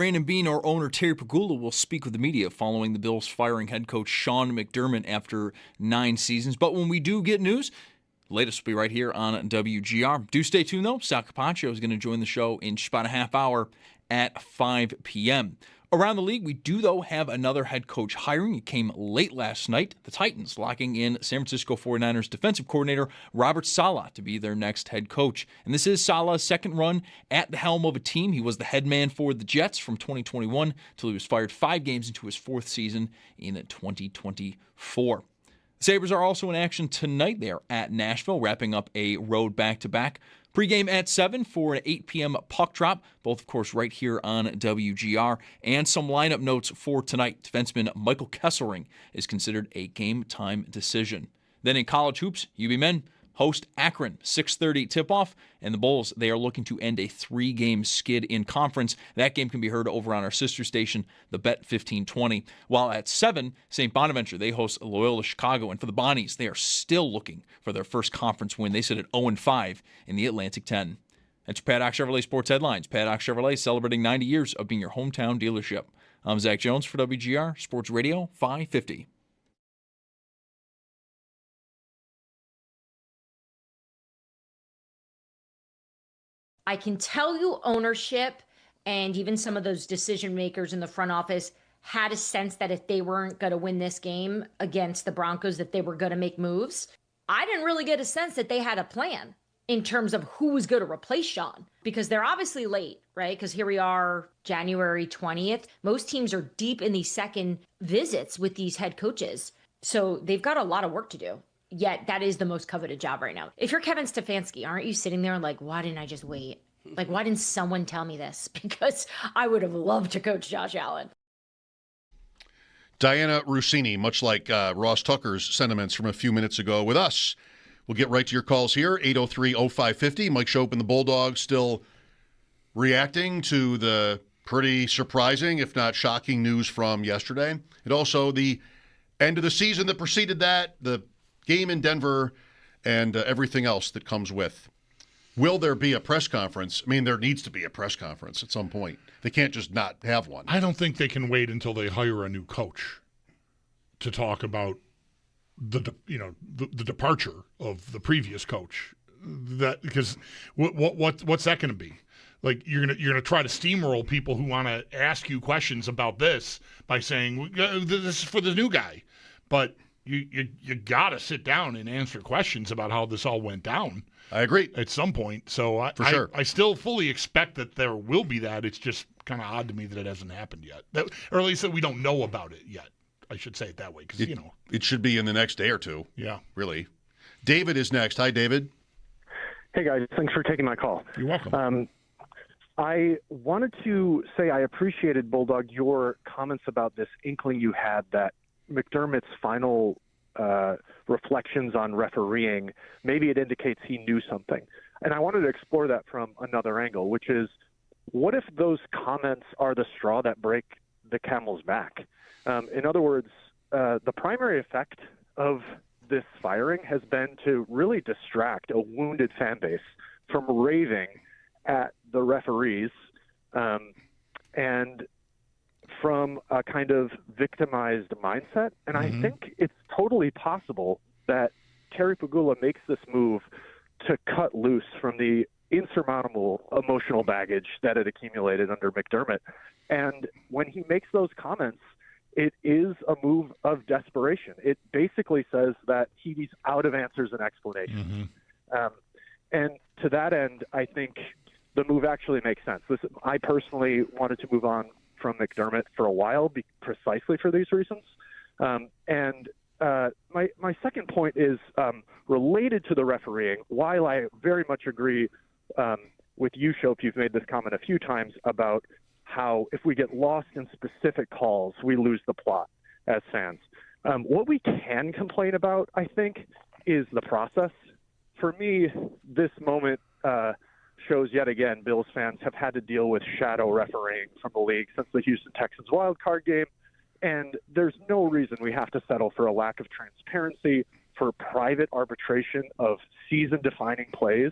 Brandon Beane or owner Terry Pegula will speak with the media following the Bills firing head coach Sean McDermott after 9 seasons. But when we do get news, latest will be right here on WGR. Do stay tuned, though. Sal Capaccio is going to join the show in just about a half hour at 5 p.m. Around the league, we do, though, have another head coach hiring. It came late last night. The Titans locking in San Francisco 49ers defensive coordinator Robert Saleh to be their next head coach. And this is Saleh's second run at the helm of a team. He was the head man for the Jets from 2021 until he was fired 5 games into his 4th season in 2024. The Sabres are also in action tonight. They are at Nashville, wrapping up a road back-to-back. Pre-game at 7 for an 8 p.m. puck drop, both, of course, right here on WGR. And some lineup notes for tonight. Defenseman Michael Kesselring is considered a game-time decision. Then in college hoops, UB men host Akron, 6:30 tip-off, and the Bulls, they are looking to end a 3-game skid in conference. That game can be heard over on our sister station, the Bet 1520. While at 7, St. Bonaventure, they host Loyola Chicago, and for the Bonnies, they are still looking for their first conference win. They sit at 0-5 in the Atlantic 10. That's your Paddock Chevrolet Sports Headlines. Paddock Chevrolet celebrating 90 years of being your hometown dealership. I'm Zach Jones for WGR Sports Radio 550. I can tell you ownership and even some of those decision makers in the front office had a sense that if they weren't going to win this game against the Broncos, that they were going to make moves. I didn't really get a sense that they had a plan in terms of who was going to replace Sean, because they're obviously late, right? Because here we are, January 20th. Most teams are deep in these second visits with these head coaches. So they've got a lot of work to do. Yet that is the most coveted job right now. If you're Kevin Stefanski, aren't you sitting there like, why didn't I just wait? Like, why didn't someone tell me this? Because I would have loved to coach Josh Allen. Diana Rossini, much like Ross Tucker's sentiments from a few minutes ago with us. We'll get right to your calls here, 803-0550. Mike Schopp and the Bulldogs still reacting to the pretty surprising, if not shocking, news from yesterday. And also the end of the season that preceded that, the game in Denver, and everything else that comes with. Will there be a press conference? I mean, there needs to be a press conference at some point. They can't just not have one. I don't think they can wait until they hire a new coach to talk about the departure of the previous coach. That because what's that going to be? Like you're gonna try to steamroll people who want to ask you questions about this by saying this is for the new guy, but you got to sit down and answer questions about how this all went down. I agree. At some point. So For sure. I still fully expect that there will be that. It's just kind of odd to me that it hasn't happened yet. Or at least that we don't know about it yet. I should say it that way. Because, it should be in the next day or two. Yeah. Really. David is next. Hi, David. Hey, guys. Thanks for taking my call. You're welcome. I wanted to say I appreciated, Bulldog, your comments about this inkling you had that McDermott's final reflections on refereeing, maybe it indicates he knew something. And I wanted to explore that from another angle, which is, what if those comments are the straw that break the camel's back? In other words, the primary effect of this firing has been to really distract a wounded fan base from raving at the referees and from a kind of victimized mindset. And I think it's totally possible that Terry Pegula makes this move to cut loose from the insurmountable emotional baggage that had accumulated under McDermott. And when he makes those comments, it is a move of desperation. It basically says that he's out of answers and explanations. And to that end, I think the move actually makes sense. I personally wanted to move on from McDermott for a while, precisely for these reasons. And my second point is related to the refereeing. While I very much agree with you, Schopp, you've made this comment a few times about how if we get lost in specific calls, we lose the plot as fans. What we can complain about, I think, is the process. For me, this moment shows yet again Bills fans have had to deal with shadow refereeing from the league since the Houston Texans wildcard game, and there's no reason we have to settle for a lack of transparency, for private arbitration of season-defining plays.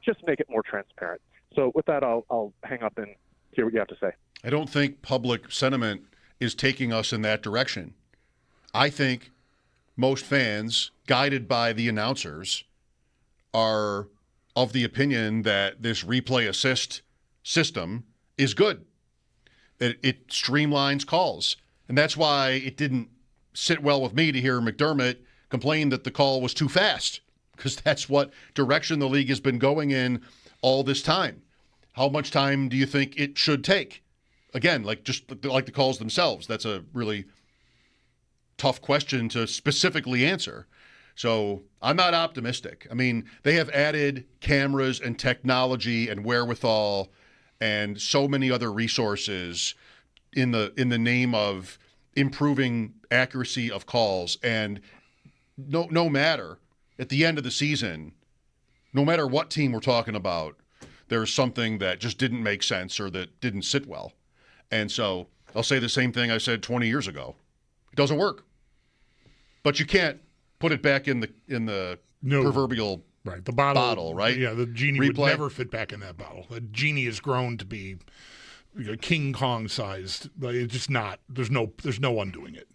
Just make it more transparent. So with that, I'll hang up and hear what you have to say. I don't think public sentiment is taking us in that direction. I think most fans, guided by the announcers, are of the opinion that this replay assist system is good. It streamlines calls. And that's why it didn't sit well with me to hear McDermott complain that the call was too fast, because that's what direction the league has been going in all this time. How much time do you think it should take? Again, just like the calls themselves, that's a really tough question to specifically answer. So I'm not optimistic. I mean, they have added cameras and technology and wherewithal and so many other resources in the name of improving accuracy of calls. And no matter at the end of the season, no matter what team we're talking about, there's something that just didn't make sense or that didn't sit well. And so I'll say the same thing I said 20 years ago. It doesn't work. But you can't put it back in the proverbial the bottle, right? Yeah, the genie would never fit back in that bottle. The genie has grown to be King Kong sized. It's just not. There's no undoing it.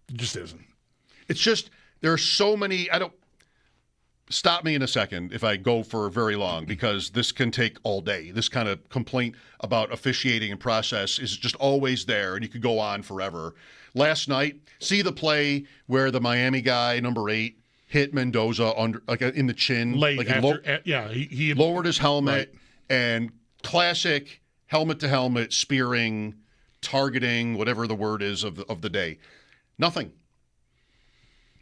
It just isn't. It's just there are so many. Stop me in a second if I go for very long, because this can take all day. This kind of complaint about officiating and process is just always there, and you could go on forever. Last night, see the play where the Miami guy, number 8, hit Mendoza in the chin. Late he lowered his helmet, and classic helmet-to-helmet spearing, targeting, whatever the word is of the day. Nothing.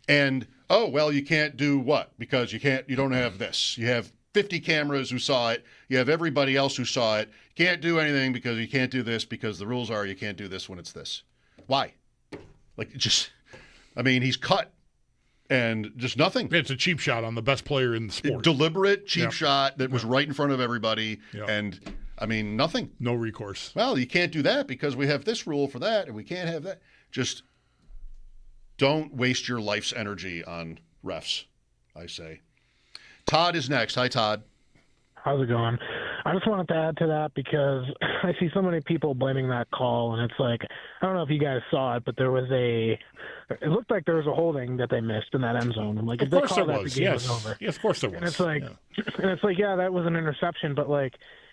And you can't do what? Because you don't have this. You have 50 cameras who saw it. You have everybody else who saw it. You can't do anything because you can't do this because the rules are you can't do this when it's this. Why? He's cut and just nothing. It's a cheap shot on the best player in the sport. Deliberate cheap shot that was right in front of everybody. Yep. And, nothing. No recourse. Well, you can't do that because we have this rule for that and we can't have that. Just don't waste your life's energy on refs, I say. Todd is next. Hi, Todd. How's it going? I just wanted to add to that because I see so many people blaming that call, and it's like, I don't know if you guys saw it, but it looked like there was a holding that they missed in that end zone. I'm like, if they call that, the game was over. Yes, of course there was. And it's like, that was an interception, but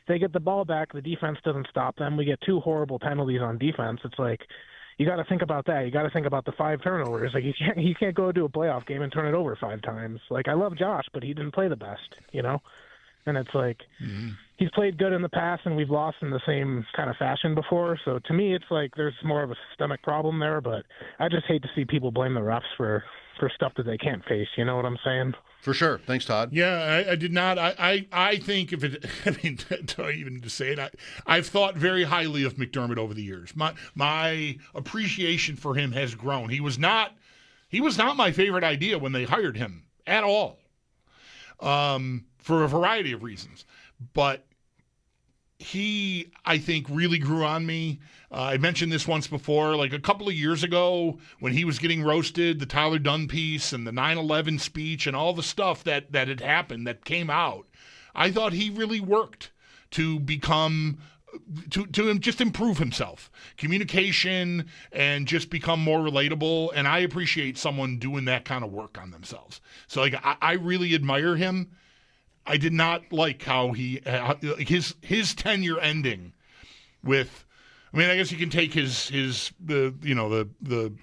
they get the ball back, the defense doesn't stop them. We get 2 horrible penalties on defense. It's like, you got to think about that. You got to think about the 5 turnovers. You can't go to a playoff game and turn it over 5 times. I love Josh, but he didn't play the best, And it's like he's played good in the past, and we've lost in the same kind of fashion before. So to me, it's like there's more of a systemic problem there. But I just hate to see people blame the refs for stuff that they can't face. You know what I'm saying? For sure. Thanks, Todd. Yeah, I did not. I think if it, to even to say it, I've thought very highly of McDermott over the years. My appreciation for him has grown. He was not my favorite idea when they hired him at all, for a variety of reasons. But he, I think, really grew on me. I mentioned this once before, a couple of years ago when he was getting roasted, the Tyler Dunn piece and the 9/11 speech and all the stuff that had happened that came out. I thought he really worked to become to just improve himself, communication, and just become more relatable. And I appreciate someone doing that kind of work on themselves. So I really admire him. I did not like how his tenure ending with. I mean, I guess you can take the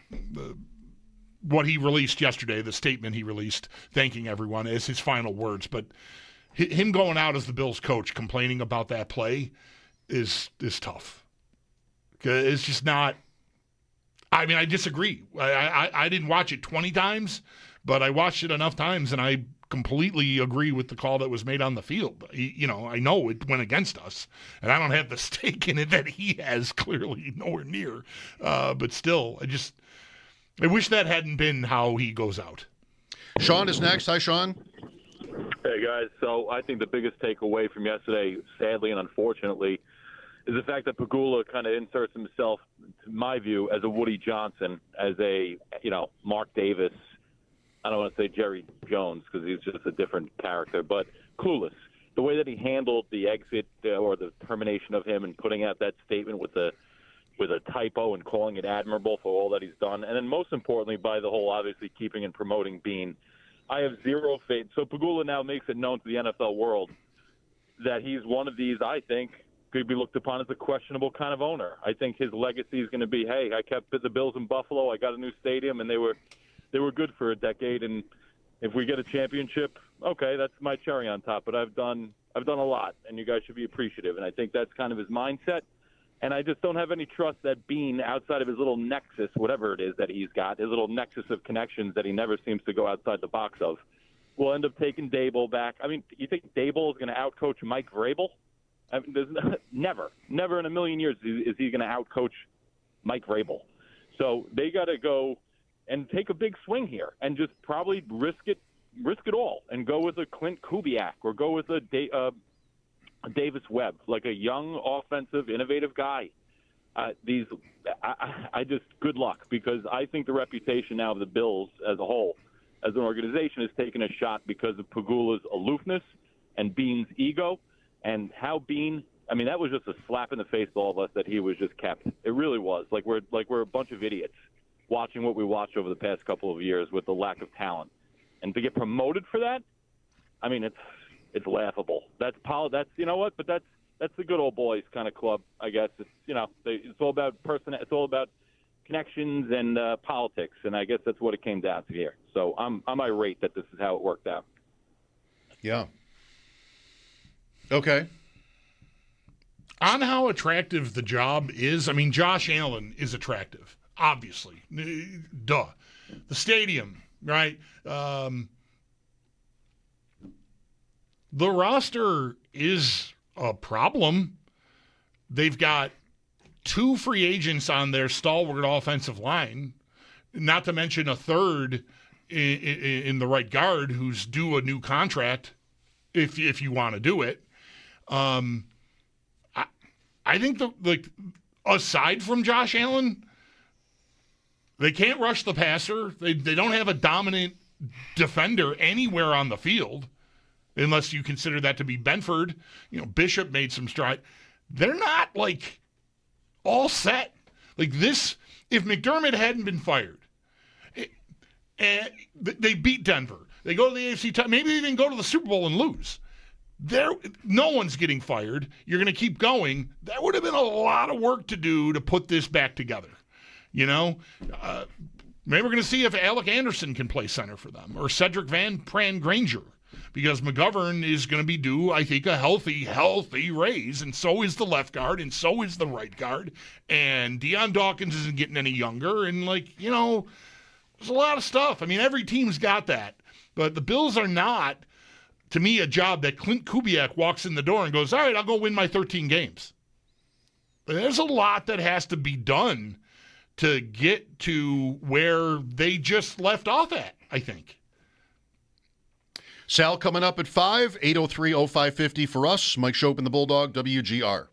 what he released yesterday, the statement he released thanking everyone, as his final words. But him going out as the Bills coach, complaining about that play, is tough. It's just not. I mean, I disagree. I didn't watch it 20 times, but I watched it enough times, and I completely agree with the call that was made on the field. I know it went against us, and I don't have the stake in it that he has, clearly nowhere near. But still, I wish that hadn't been how he goes out. Sean is next. Hi, Sean. Hey, guys. So I think the biggest takeaway from yesterday, sadly and unfortunately, is the fact that Pegula kind of inserts himself, to my view, as a Woody Johnson, as a, Mark Davis. I don't want to say Jerry Jones because he's just a different character, but clueless. the way that he handled the exit or the termination of him and putting out that statement with a typo and calling it admirable for all that he's done. And then most importantly, by the whole obviously keeping and promoting Bean, I have zero faith. So Pegula now makes it known to the NFL world that he's one of these, I think, could be looked upon as a questionable kind of owner. I think his legacy is going to be, hey, I kept the Bills in Buffalo. I got a new stadium, and they were good for a decade. And if we get a championship, okay, that's my cherry on top. But I've done a lot, and you guys should be appreciative. And I think that's kind of his mindset. And I just don't have any trust that Bean, outside of his little nexus, whatever it is that he's got, his little nexus of connections that he never seems to go outside the box of, will end up taking Dable back. I mean, you think Dable is going to outcoach Mike Vrabel? I mean, never in a million years is he going to outcoach Mike Vrabel. So they got to go and take a big swing here and just probably risk it all and go with a Clint Kubiak or go with a Davis Webb, like a young, offensive, innovative guy. I just good luck, because I think the reputation now of the Bills as a whole, as an organization, has taken a shot because of Pegula's aloofness and Bean's ego. And how Bean, I mean, that was just a slap in the face to all of us that he was just kept. It really was. Like we're a bunch of idiots watching what we watched over the past couple of years with the lack of talent. And to get promoted for that, I mean, it's laughable. That's you know what? But that's the good old boys kind of club, I guess. It's it's all about it's all about connections and politics, and I guess that's what it came down to here. So I'm irate that this is how it worked out. Yeah. Okay. On how attractive the job is, I mean, Josh Allen is attractive, obviously. Duh. The stadium, right? The roster is a problem. They've got 2 free agents on their stalwart offensive line, not to mention a third in the right guard who's due a new contract if you want to do it. I think aside from Josh Allen, they can't rush the passer. They don't have a dominant defender anywhere on the field, unless you consider that to be Benford. Bishop made some stride. They're not all set. This, if McDermott hadn't been fired, and they beat Denver, they go to the AFC, maybe even go to the Super Bowl and lose. No one's getting fired. You're going to keep going. That would have been a lot of work to do to put this back together. Maybe we're going to see if Alec Anderson can play center for them, or Cedric Van Pran Granger, because McGovern is going to be due, I think, a healthy raise, and so is the left guard, and so is the right guard, and Deion Dawkins isn't getting any younger, and there's a lot of stuff. I mean, every team's got that, but the Bills are not, to me, a job that Clint Kubiak walks in the door and goes, all right, I'll go win my 13 games. There's a lot that has to be done to get to where they just left off at, I think. Sal coming up at 5, 803-0550 for us. Mike Schopp and the Bulldog, WGR.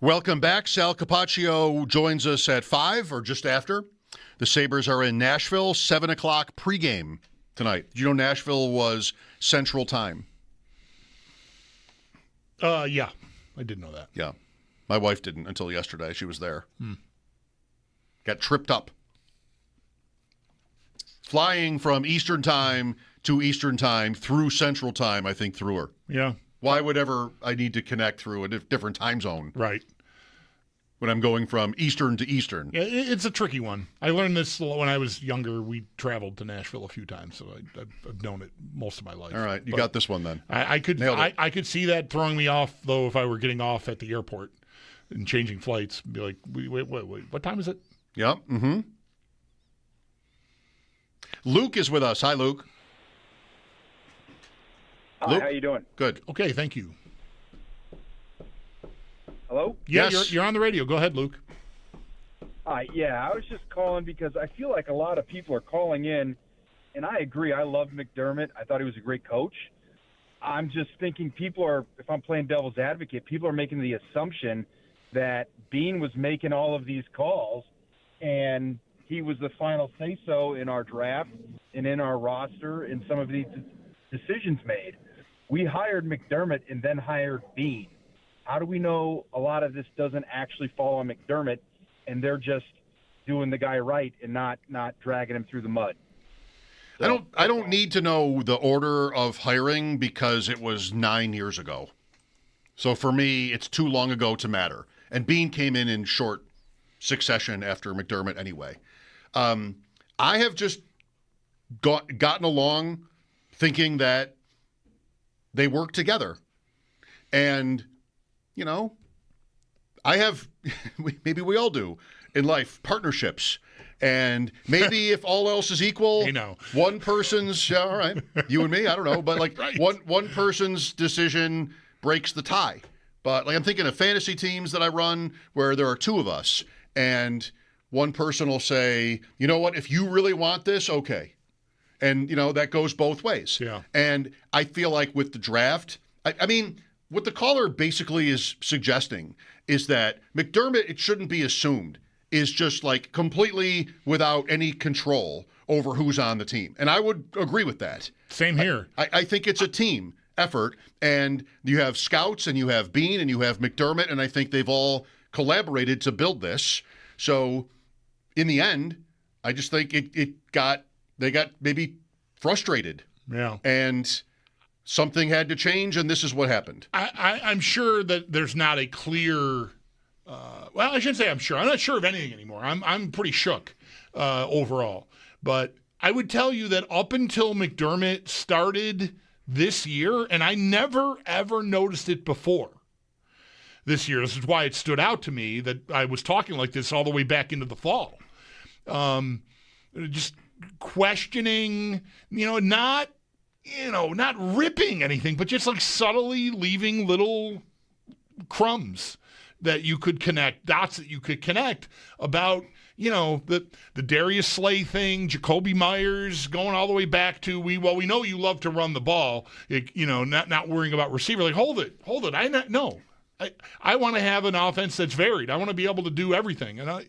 Welcome back. Sal Capaccio joins us at 5 or just after. The Sabres are in Nashville, 7 o'clock pregame tonight. Did you know Nashville was Central Time? Yeah, I did know that. Yeah. My wife didn't until yesterday. She was there. Got tripped up. Flying from Eastern Time to Eastern Time through Central Time, I think, threw her. Yeah. Why would ever I need to connect through a different time zone? Right. When I'm going from Eastern to Eastern. Yeah, it's a tricky one. I learned this when I was younger. We traveled to Nashville a few times, so I've known it most of my life. All right, you got this one then. I could see that throwing me off, though, if I were getting off at the airport and changing flights. Be like, wait, what time is it? Yep. Mm-hmm. Luke is with us. Hi, Luke. Hi, Luke? how you doing? Good. Okay, thank you. Hello? Yeah, Yes. you're on the radio. Go ahead, Luke. Yeah, I was just calling because I feel like a lot of people are calling in, and I agree. I love McDermott. I thought he was a great coach. I'm just thinking if I'm playing devil's advocate, people are making the assumption that Bean was making all of these calls, and he was the final say-so in our draft and in our roster and some of these decisions made. We hired McDermott and then hired Bean. How do we know a lot of this doesn't actually fall on McDermott and they're just doing the guy right and not dragging him through the mud? So, I don't need to know the order of hiring because it was 9 years ago. So for me, it's too long ago to matter. And Bean came in short succession after McDermott anyway. I have just gotten along thinking that they work together. And, you know, I have, maybe we all do in life, partnerships. And maybe if all else is equal, one person's, all right, you and me, I don't know, but like right. one person's decision breaks the tie. But like I'm thinking of fantasy teams that I run where there are two of us and one person will say, you know what, if you really want this, okay. And, you know, that goes both ways. Yeah. And I feel like with the draft, I mean, what the caller basically is suggesting is that McDermott, it shouldn't be assumed, is just like completely without any control over who's on the team. And I would agree with that. Same here. I think it's a team effort. And you have scouts and you have Bean and you have McDermott, and I think they've all collaborated to build this. So in the end, I just think they got maybe frustrated. Yeah. And something had to change, and this is what happened. I'm sure that there's not a clear well, I shouldn't say I'm sure. I'm not sure of anything anymore. I'm pretty shook overall. But I would tell you that up until McDermott started this year, and I never, ever noticed it before this year. This is why it stood out to me that I was talking like this all the way back into the fall. Just questioning, not ripping anything, but just like subtly leaving little crumbs that you could connect, dots that you could connect about, the Darius Slay thing, Jacoby Myers, going all the way back to, we know you love to run the ball, not worrying about receiver. Like, hold it. I want to have an offense that's varied. I want to be able to do everything. And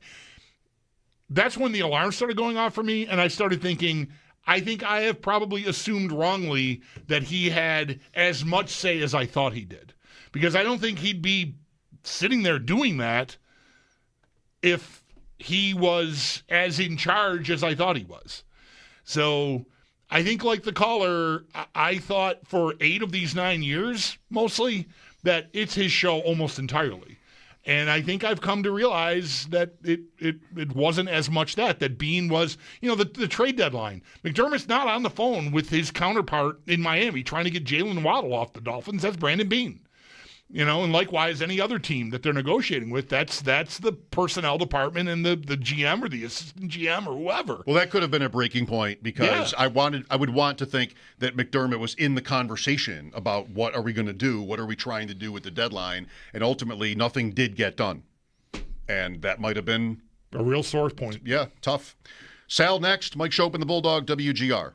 that's when the alarm started going off for me, and I started thinking, I think I have probably assumed wrongly that he had as much say as I thought he did. Because I don't think he'd be sitting there doing that if he was as in charge as I thought he was. So I think, like the caller, I thought for 8 of these 9 years, mostly, that it's his show almost entirely. And I think I've come to realize that it wasn't as much that Bean was, the trade deadline. McDermott's not on the phone with his counterpart in Miami trying to get Jalen Waddle off the Dolphins. That's Brandon Bean. And likewise, any other team that they're negotiating with, that's the personnel department and the GM or the assistant GM or whoever. Well, that could have been a breaking point because I would want to think that McDermott was in the conversation about what are we going to do, what are we trying to do with the deadline, and ultimately nothing did get done. And that might have been a real sore point. Yeah, tough. Sal next, Mike Schopp and the Bulldog, WGR.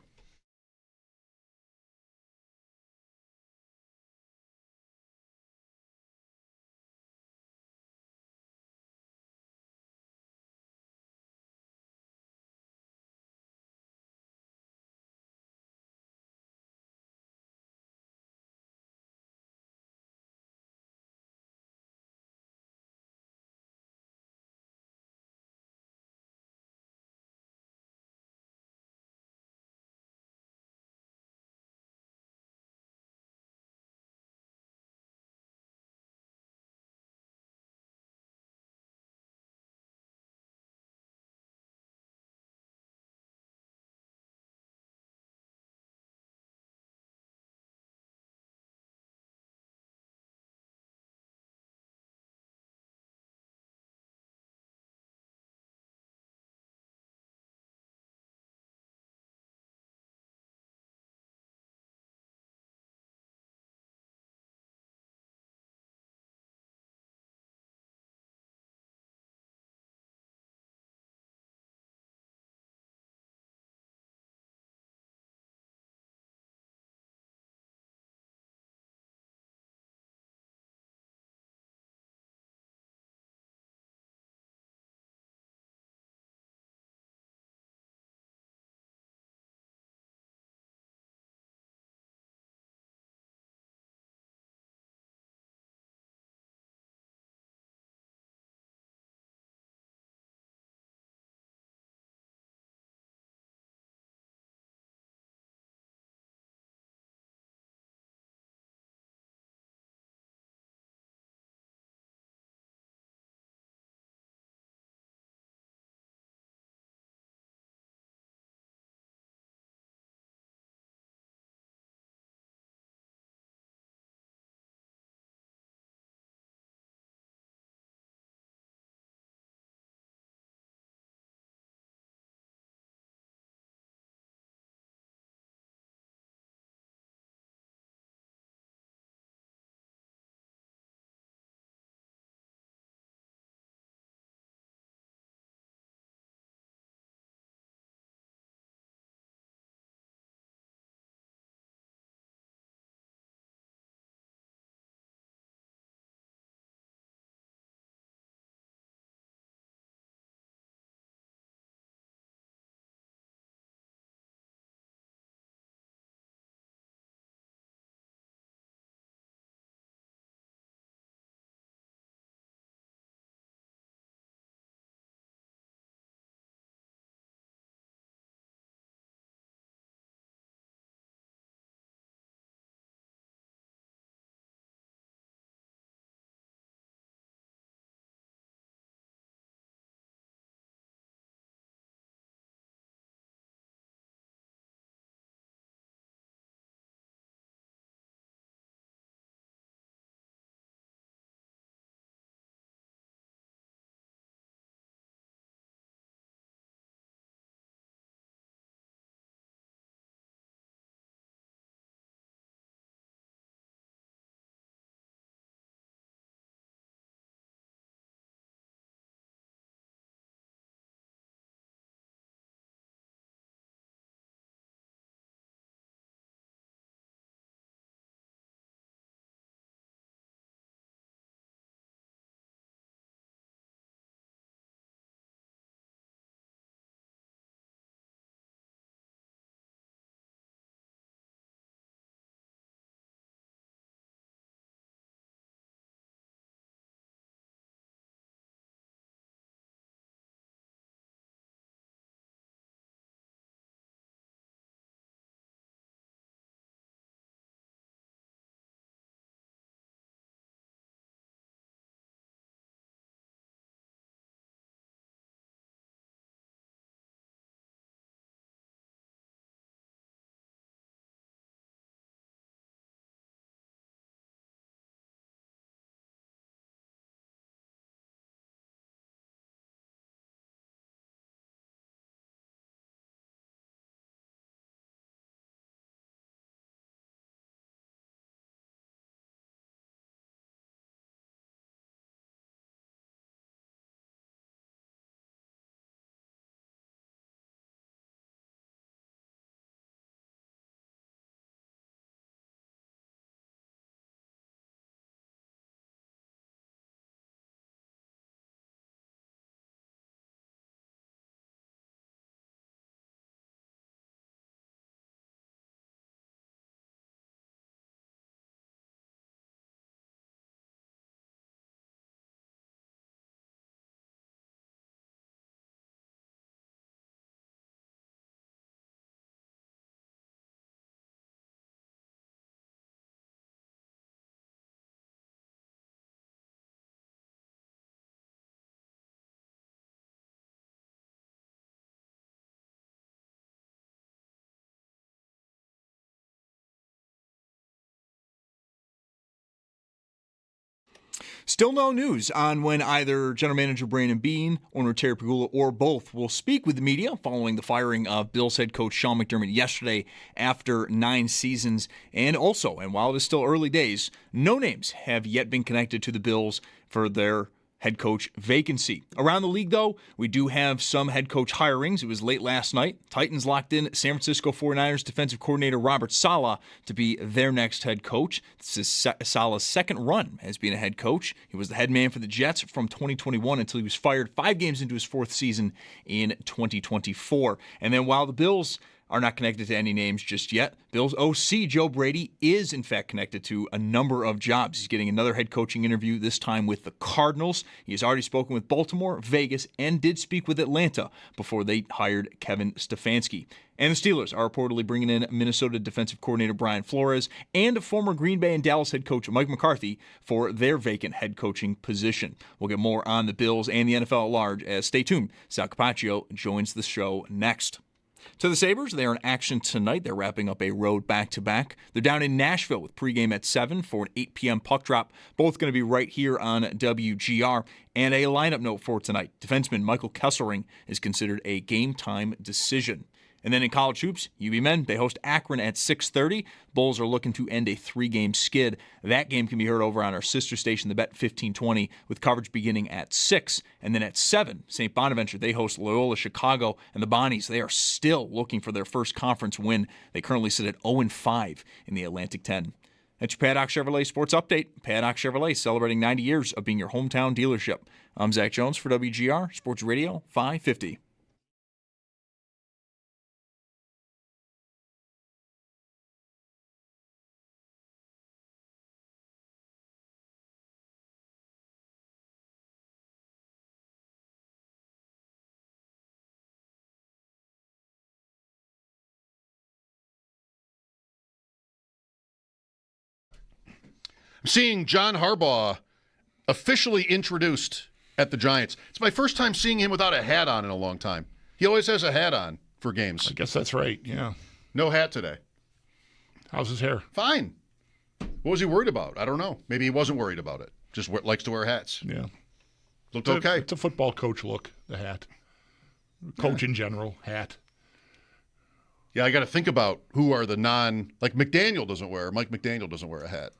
Still no news on when either General Manager Brandon Beane, owner Terry Pegula, or both will speak with the media following the firing of Bills head coach Sean McDermott yesterday after 9 seasons. And while it is still early days, no names have yet been connected to the Bills for their head coach vacancy. Around the league, though, we do have some head coach hirings. It was late last night. Titans locked in San Francisco 49ers defensive coordinator Robert Saleh to be their next head coach. This is Saleh's second run as being a head coach. He was the head man for the Jets from 2021 until he was fired 5 games into his 4th season in 2024. And then while the Bills are not connected to any names just yet, Bills OC Joe Brady is in fact connected to a number of jobs. He's getting another head coaching interview, this time with the Cardinals. He has already spoken with Baltimore, Vegas, and did speak with Atlanta before they hired Kevin Stefanski. And the Steelers are reportedly bringing in Minnesota defensive coordinator Brian Flores and former Green Bay and Dallas head coach Mike McCarthy for their vacant head coaching position. We'll get more on the Bills and the NFL at large as stay tuned. Sal Capaccio joins the show next. To the Sabres, they are in action tonight. They're wrapping up a road back-to-back. They're down in Nashville with pregame at 7 for an 8 p.m. puck drop. Both going to be right here on WGR. And a lineup note for tonight. Defenseman Michael Kesselring is considered a game-time decision. And then in college hoops, UB men, they host Akron at 6:30. Bulls are looking to end a 3-game skid. That game can be heard over on our sister station, the Bet 1520, with coverage beginning at 6. And then at 7, St. Bonaventure, they host Loyola Chicago. And the Bonnies, they are still looking for their first conference win. They currently sit at 0-5 in the Atlantic 10. That's your Paddock Chevrolet Sports Update. Paddock Chevrolet celebrating 90 years of being your hometown dealership. I'm Zach Jones for WGR Sports Radio 550. Seeing John Harbaugh officially introduced at the Giants. It's my first time seeing him without a hat on in a long time. He always has a hat on for games. I guess that's right, yeah. No hat today. How's his hair? Fine. What was he worried about? I don't know. Maybe he wasn't worried about it. Just likes to wear hats. Yeah. Looked okay. It's a football coach look, the hat. Coach in general, hat. Yeah, I got to think about who are the Mike McDaniel doesn't wear a hat.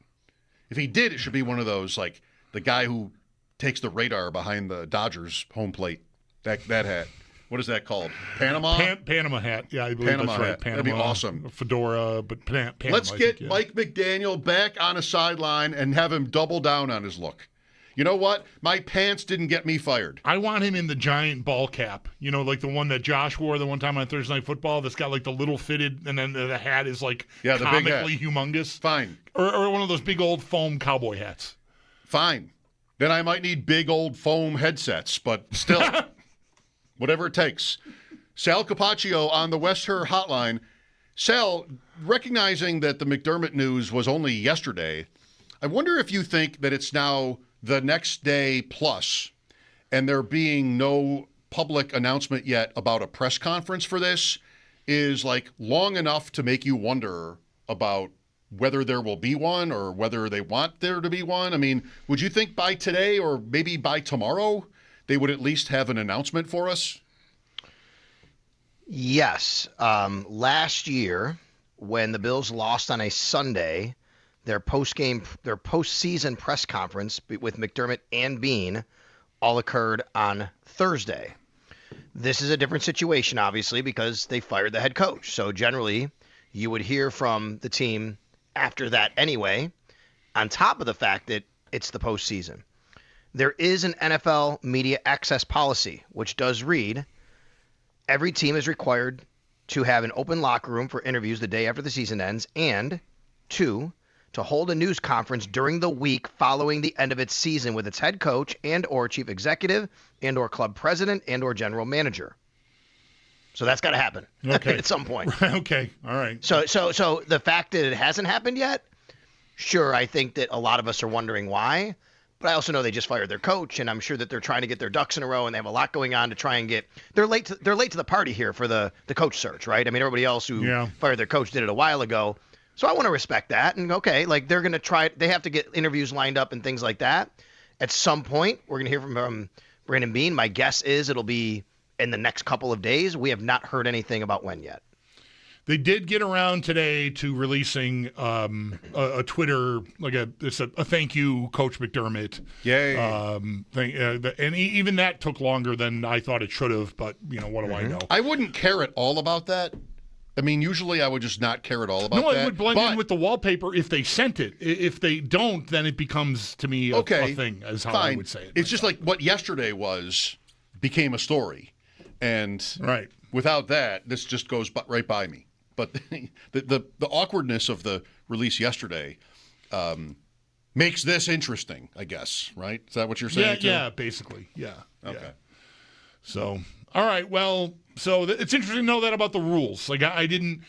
If he did, it should be one of those, like the guy who takes the radar behind the Dodgers home plate. That hat. What is that called? Panama? Panama hat. Yeah, I believe Panama that's right. hat. Panama, That'd be awesome. Fedora, but Panama. Let's get Mike McDaniel back on a sideline and have him double down on his look. You know what? My pants didn't get me fired. I want him in the giant ball cap. You know, like the one that Josh wore the one time on Thursday Night Football that's got like the little fitted, and then the hat is like the comically big hat. Humongous. Fine. Or one of those big old foam cowboy hats. Fine. Then I might need big old foam headsets, but still, whatever it takes. Sal Capaccio on the West Her hotline. Sal, recognizing that the McDermott news was only yesterday, I wonder if you think that it's now the next day plus, and there being no public announcement yet about a press conference for this is like long enough to make you wonder about whether there will be one or whether they want there to be one. I mean, would you think by today or maybe by tomorrow they would at least have an announcement for us? Yes. Last year, when the Bills lost on a Sunday, their postseason press conference with McDermott and Beane all occurred on Thursday. This is a different situation, obviously, because they fired the head coach. So generally, you would hear from the team after that anyway, on top of the fact that it's the postseason. There is an NFL media access policy, which does read, every team is required to have an open locker room for interviews the day after the season ends, and 2, to hold a news conference during the week following the end of its season with its head coach and or chief executive and or club president and or general manager. So that's got to happen at some point. Okay. All right. So the fact that it hasn't happened yet, sure, I think that a lot of us are wondering why, but I also know they just fired their coach, and I'm sure that they're trying to get their ducks in a row, and they have a lot going on to try and get. They're late to the party here for the coach search, right? I mean, everybody else who fired their coach did it a while ago. So I want to respect that, and okay, like they're going to try. They have to get interviews lined up and things like that. at some point we're going to hear from Brandon Beane. My guess is it'll be in the next couple of days. We have not heard anything about when yet. They did get around today to releasing a Twitter, like a thank you, Coach McDermott. Yay. And even that took longer than I thought it should have, but, what do I know? I wouldn't care at all about that. I mean, usually I would just not care at all about that. No, it would blend in with the wallpaper if they sent it. If they don't, then it becomes, to me, a thing, is how I would say it. It's just like what yesterday became a story. And without that, this just goes right by me. But the awkwardness of the release yesterday makes this interesting, I guess, right? Is that what you're saying? Yeah, basically. Yeah. Okay. Yeah. So, all right. Well, so it's interesting to know that about the rules. Like, I didn't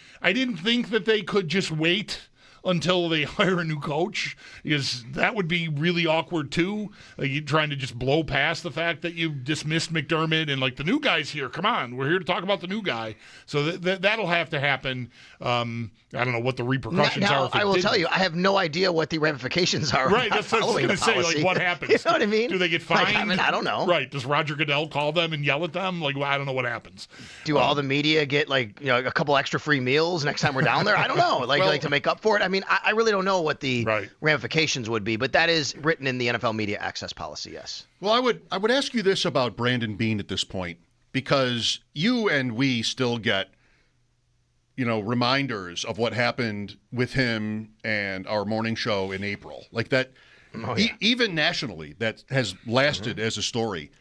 think that they could just wait until they hire a new coach, because that would be really awkward too. Like, you trying to just blow past the fact that you dismissed McDermott and, like, the new guy's here. Come on, we're here to talk about the new guy. So that'll have to happen. I don't know what the repercussions are. If I will tell you, I have no idea what the ramifications are. Right, that's what I was going to say. Like, what happens? You know what I mean? Do they get fined? I don't know. Right? Does Roger Goodell call them and yell at them? Like, well, I don't know what happens. Do all the media get a couple extra free meals next time we're down there? I don't know. Like to make up for it. I mean, I really don't know what the ramifications would be, but that is written in the NFL media access policy. Yes. Well, I would ask you this about Brandon Beane at this point, because you and we still get reminders of what happened with him and our morning show in April. Like that, even nationally, that has lasted as a story.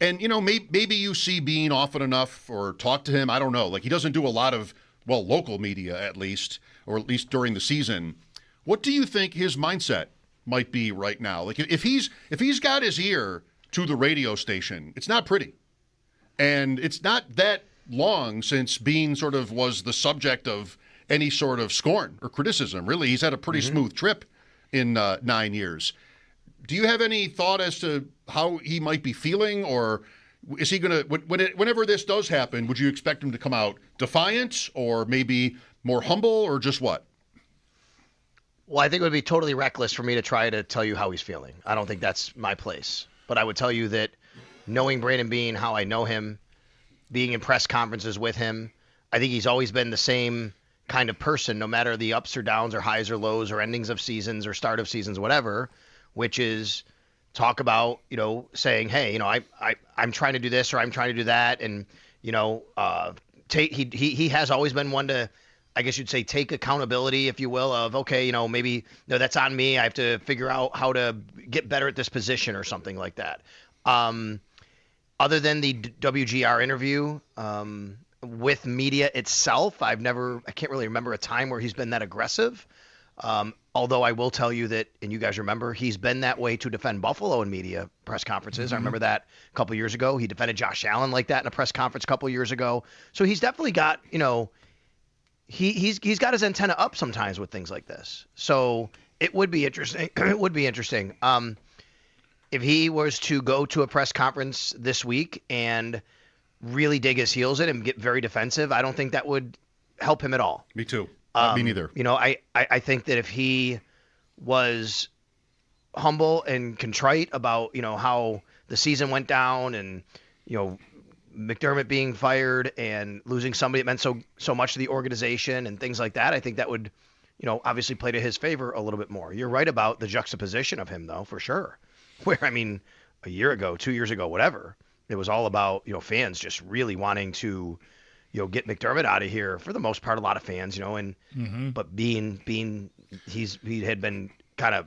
And, maybe you see Beane often enough or talk to him. I don't know. Like, he doesn't do a lot of, local media at least, or at least during the season. What do you think his mindset might be right now? Like, if he's got his ear to the radio station, it's not pretty. And it's not that long since Beane sort of was the subject of any sort of scorn or criticism. Really, he's had a pretty smooth trip in 9 years. Do you have any thought as to how he might be feeling, or is he going to, whenever this does happen, would you expect him to come out defiant or maybe more humble, or just what? Well, I think it would be totally reckless for me to try to tell you how he's feeling. I don't think that's my place. But I would tell you that knowing Brandon Beane, how I know him, being in press conferences with him, I think he's always been the same kind of person, no matter the ups or downs or highs or lows or endings of seasons or start of seasons, whatever, which is talk about, saying, hey, I'm trying to do this or I'm trying to do that. And, he has always been one to, I guess you'd say, take accountability, if you will, of, okay, maybe, no, that's on me. I have to figure out how to get better at this position or something like that. Other than the WGR interview with media itself, I can't really remember a time where he's been that aggressive. Although I will tell you that, and you guys remember, he's been that way to defend Buffalo in media press conferences. I remember that a couple years ago. He defended Josh Allen like that in a press conference a couple years ago. So he's definitely got, he's got his antenna up sometimes with things like this. So it would be interesting. It would be interesting. If he was to go to a press conference this week and really dig his heels in and get very defensive, I don't think that would help him at all. Me too. Me neither. I think that if he was humble and contrite about, how the season went down and, McDermott being fired and losing somebody that meant so much to the organization and things like that, I think that would, obviously play to his favor a little bit more. You're right about the juxtaposition of him, though, for sure. Where, a year ago, 2 years ago, whatever, it was all about, fans just really wanting to, get McDermott out of here, for the most part, a lot of fans, but Beane, he had been kind of,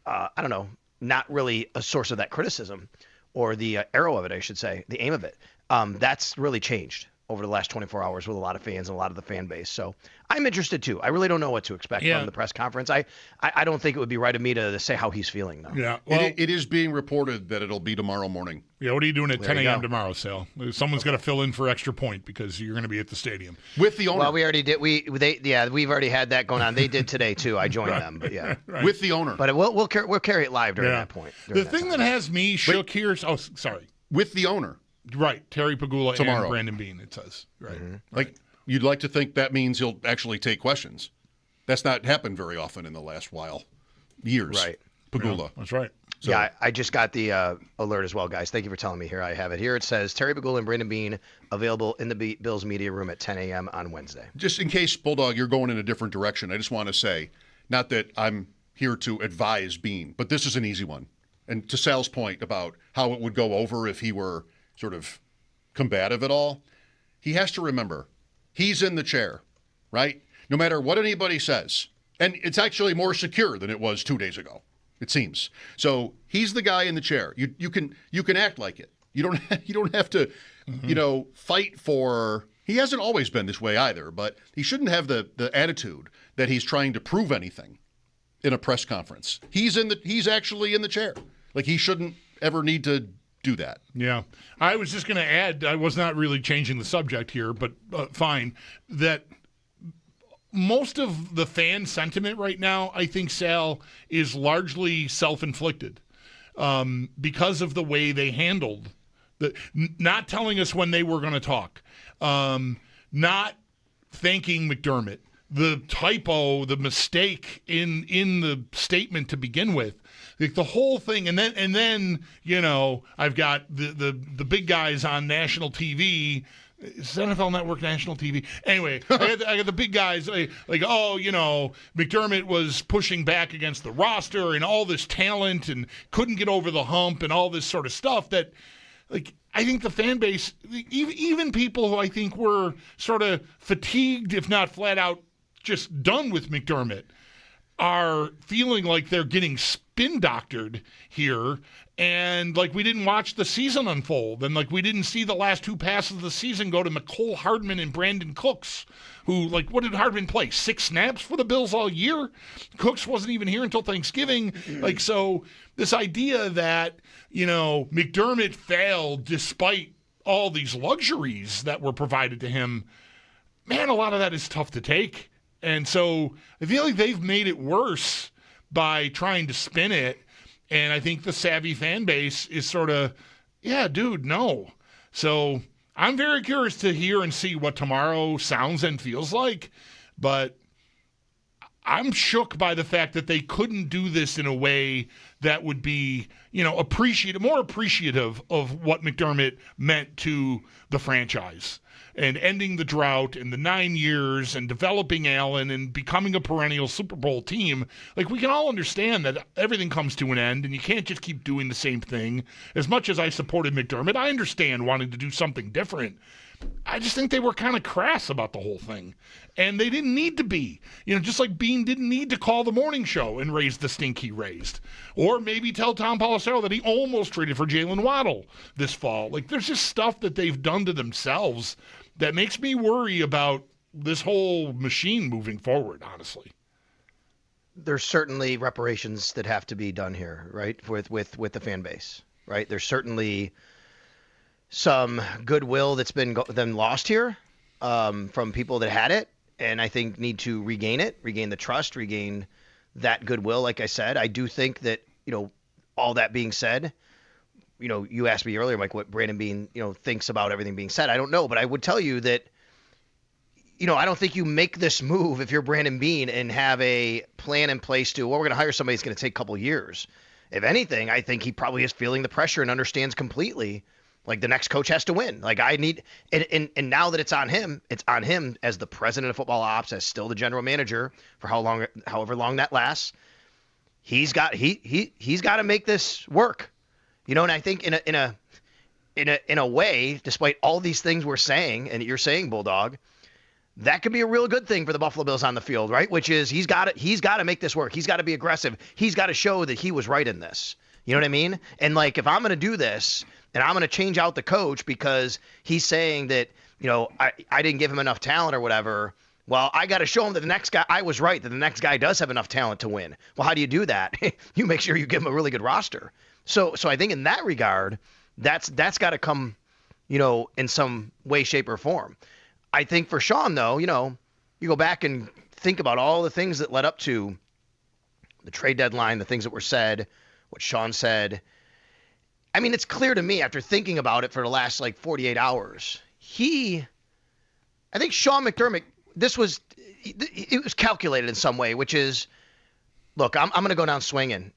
I don't know, not really a source of that criticism, or the arrow of it, I should say, the aim of it. That's really changed over the last 24 hours with a lot of fans and a lot of the fan base. So I'm interested too. I really don't know what to expect from the press conference. I don't think it would be right of me to say how he's feeling, though. Yeah, well, it is being reported that it'll be tomorrow morning. Yeah, what are you doing at 10 a.m. tomorrow, Sal? Someone's got to fill in for extra point because you're going to be at the stadium. With the owner. Well, we already did. We've already had that going on. They did today, too. I joined them, but yeah. Right. With the owner. But we'll carry it live during that point. The thing that has me shook here – oh, sorry. With the owner. Right, Terry Pegula tomorrow. And Brandon Beane, it says. Right. Like, you'd like to think that means he'll actually take questions. That's not happened very often in the last years. Right. Pagula. Yeah, that's right. So, yeah, I just got the alert as well, guys. Thank you for telling me. Here I have it. Here it says Terry Pagula and Brandon Beane available in the Bills media room at 10 a.m. on Wednesday. just in case, Bulldog, you're going in a different direction, I just want to say, not that I'm here to advise Beane, but this is an easy one. And to Sal's point about how it would go over if he were sort of combative at all, he has to remember he's in the chair, right? No matter what anybody says. And it's actually more secure than it was 2 days ago, it seems. So he's the guy in the chair. You can act like it. You don't have to, fight for. He hasn't always been this way either, but he shouldn't have the attitude that he's trying to prove anything in a press conference. He's actually in the chair. Like, he shouldn't ever need to do that. Yeah. I was just going to add, I was not really changing the subject here, but fine, that most of the fan sentiment right now, I think, Sal, is largely self-inflicted because of the way they handled not telling us when they were going to talk, not thanking McDermott, the typo, the mistake in the statement to begin with, like the whole thing, and then I've got the big guys on national TV. Is NFL Network national TV? Anyway, I got the big guys like McDermott was pushing back against the roster and all this talent and couldn't get over the hump and all this sort of stuff that, like, I think the fan base, even people who I think were sort of fatigued, if not flat out just done with McDermott, are feeling like they're getting spin doctored here, and like we didn't watch the season unfold, and like we didn't see the last two passes of the season go to McCole Hardman and Brandon Cooks, who, like, what did Hardman play? 6 snaps for the Bills all year? Cooks wasn't even here until Thanksgiving. Like, so this idea that, McDermott failed despite all these luxuries that were provided to him, man, a lot of that is tough to take. And so I feel like they've made it worse by trying to spin it. And I think the savvy fan base is sort of, yeah, dude, no. So I'm very curious to hear and see what tomorrow sounds and feels like. But I'm shook by the fact that they couldn't do this in a way that would be, more appreciative of what McDermott meant to the franchise. And ending the drought and the 9 years and developing Allen and becoming a perennial Super Bowl team. Like, we can all understand that everything comes to an end and you can't just keep doing the same thing. As much as I supported McDermott, I understand wanting to do something different. I just think they were kind of crass about the whole thing. And they didn't need to be. Just like Beane didn't need to call the morning show and raise the stink he raised. Or maybe tell Tom Pelissero that he almost traded for Jalen Waddle this fall. Like, there's just stuff that they've done to themselves that makes me worry about this whole machine moving forward, honestly. There's certainly reparations that have to be done here, right, with the fan base, right? There's certainly some goodwill that's been lost here from people that had it, and I think need to regain the trust, regain that goodwill. Like I said, I do think that, all that being said, you asked me earlier, Mike, what Brandon Beane, thinks about everything being said. I don't know, but I would tell you that, I don't think you make this move if you're Brandon Beane and have a plan in place to, we're going to hire somebody that's going to take a couple of years. If anything, I think he probably is feeling the pressure and understands completely, like, the next coach has to win. Like, I need, and now that it's on him as the president of football ops, as still the general manager for however long that lasts. He's got to make this work. And I think in a way, despite all these things we're saying, and you're saying, Bulldog, that could be a real good thing for the Buffalo Bills on the field, right? Which is he's got to make this work. He's got to be aggressive. He's got to show that he was right in this. You know what I mean? And, like, if I'm going to do this and I'm going to change out the coach because he's saying that, I didn't give him enough talent or whatever, well, I got to show him that the next guy, I was right, that the next guy does have enough talent to win. Well, how do you do that? You make sure you give him a really good roster. So I think in that regard, that's got to come, in some way, shape, or form. I think for Sean, though, you go back and think about all the things that led up to the trade deadline, the things that were said, what Sean said. I mean, it's clear to me after thinking about it for the last, 48 hours, I think Sean McDermott, it was calculated in some way, which is look, I'm going to go down swinging.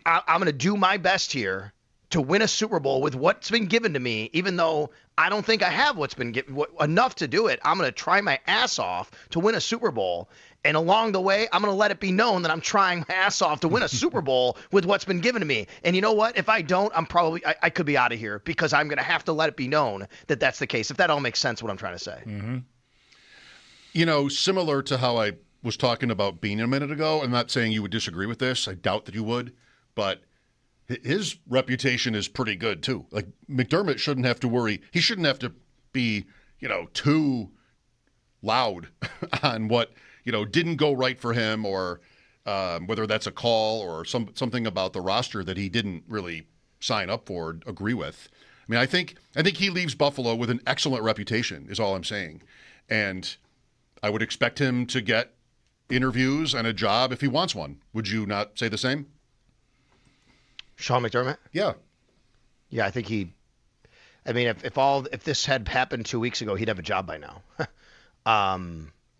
I'm going to do my best here to win a Super Bowl with what's been given to me, even though I don't think I have what's been given enough to do it. I'm going to try my ass off to win a Super Bowl. And along the way, I'm going to let it be known that I'm trying my ass off to win a Super Bowl with what's been given to me. And you know what? If I don't, I could be out of here because I'm going to have to let it be known that that's the case. If that all makes sense, what I'm trying to say. Mm-hmm. You know, similar to how I was talking about Bean a minute ago, I'm not saying you would disagree with this. I doubt that you would. But his reputation is pretty good, too. Like, McDermott shouldn't have to worry. He shouldn't have to be, too loud on what, didn't go right for him or whether that's a call or something about the roster that he didn't really sign up for or agree with. I mean, I think he leaves Buffalo with an excellent reputation is all I'm saying. And I would expect him to get interviews and a job if he wants one. Would you not say the same? Sean McDermott? Yeah. Yeah, I think if this had happened 2 weeks ago, he'd have a job by now.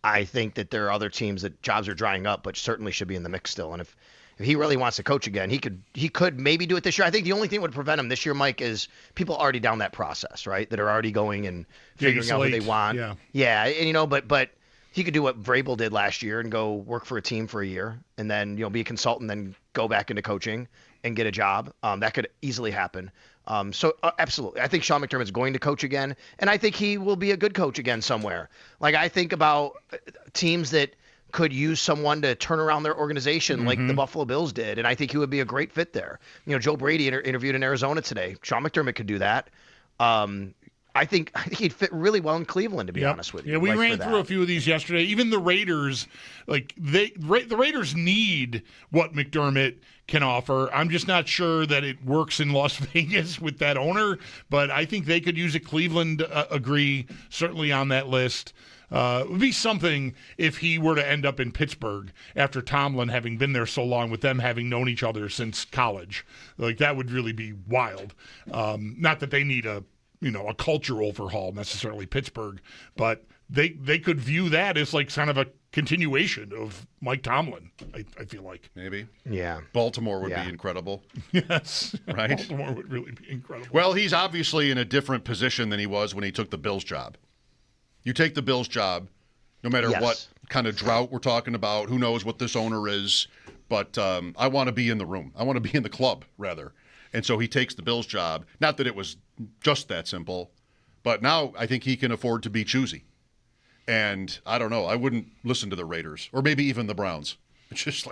I think that there are other teams that jobs are drying up, but certainly should be in the mix still. And if he really wants to coach again, he could maybe do it this year. I think the only thing that would prevent him this year, Mike, is people already down that process, right? That are already going and figuring out what they want. Yeah, and but he could do what Vrabel did last year and go work for a team for a year and then be a consultant, then go back into coaching and get a job. That could easily happen. So absolutely. I think Sean McDermott is going to coach again, and I think he will be a good coach again somewhere. Like I think about teams that could use someone to turn around their organization like the Buffalo Bills did, and I think he would be a great fit there. Joe Brady interviewed in Arizona today. Sean McDermott could do that. I think he'd fit really well in Cleveland, to be honest with you. Yeah, we ran through a few of these yesterday. Even the Raiders, the Raiders need what McDermott can offer. I'm just not sure that it works in Las Vegas with that owner, but I think they could use it. Cleveland agree, certainly on that list. It would be something if he were to end up in Pittsburgh after Tomlin having been there so long, with them having known each other since college. That would really be wild. Not that they need a culture overhaul necessarily, Pittsburgh, but they could view that as kind of a continuation of Mike Tomlin, I feel like. Maybe. Yeah. Baltimore would be incredible. Yes. Right? Baltimore would really be incredible. Well, he's obviously in a different position than he was when he took the Bills job. You take the Bills job, no matter what kind of drought we're talking about, who knows what this owner is, but I want to be in the room. I want to be in the club, rather. And so he takes the Bills job. Not that it was just that simple, but now I think he can afford to be choosy. And I don't know. I wouldn't listen to the Raiders or maybe even the Browns. It's just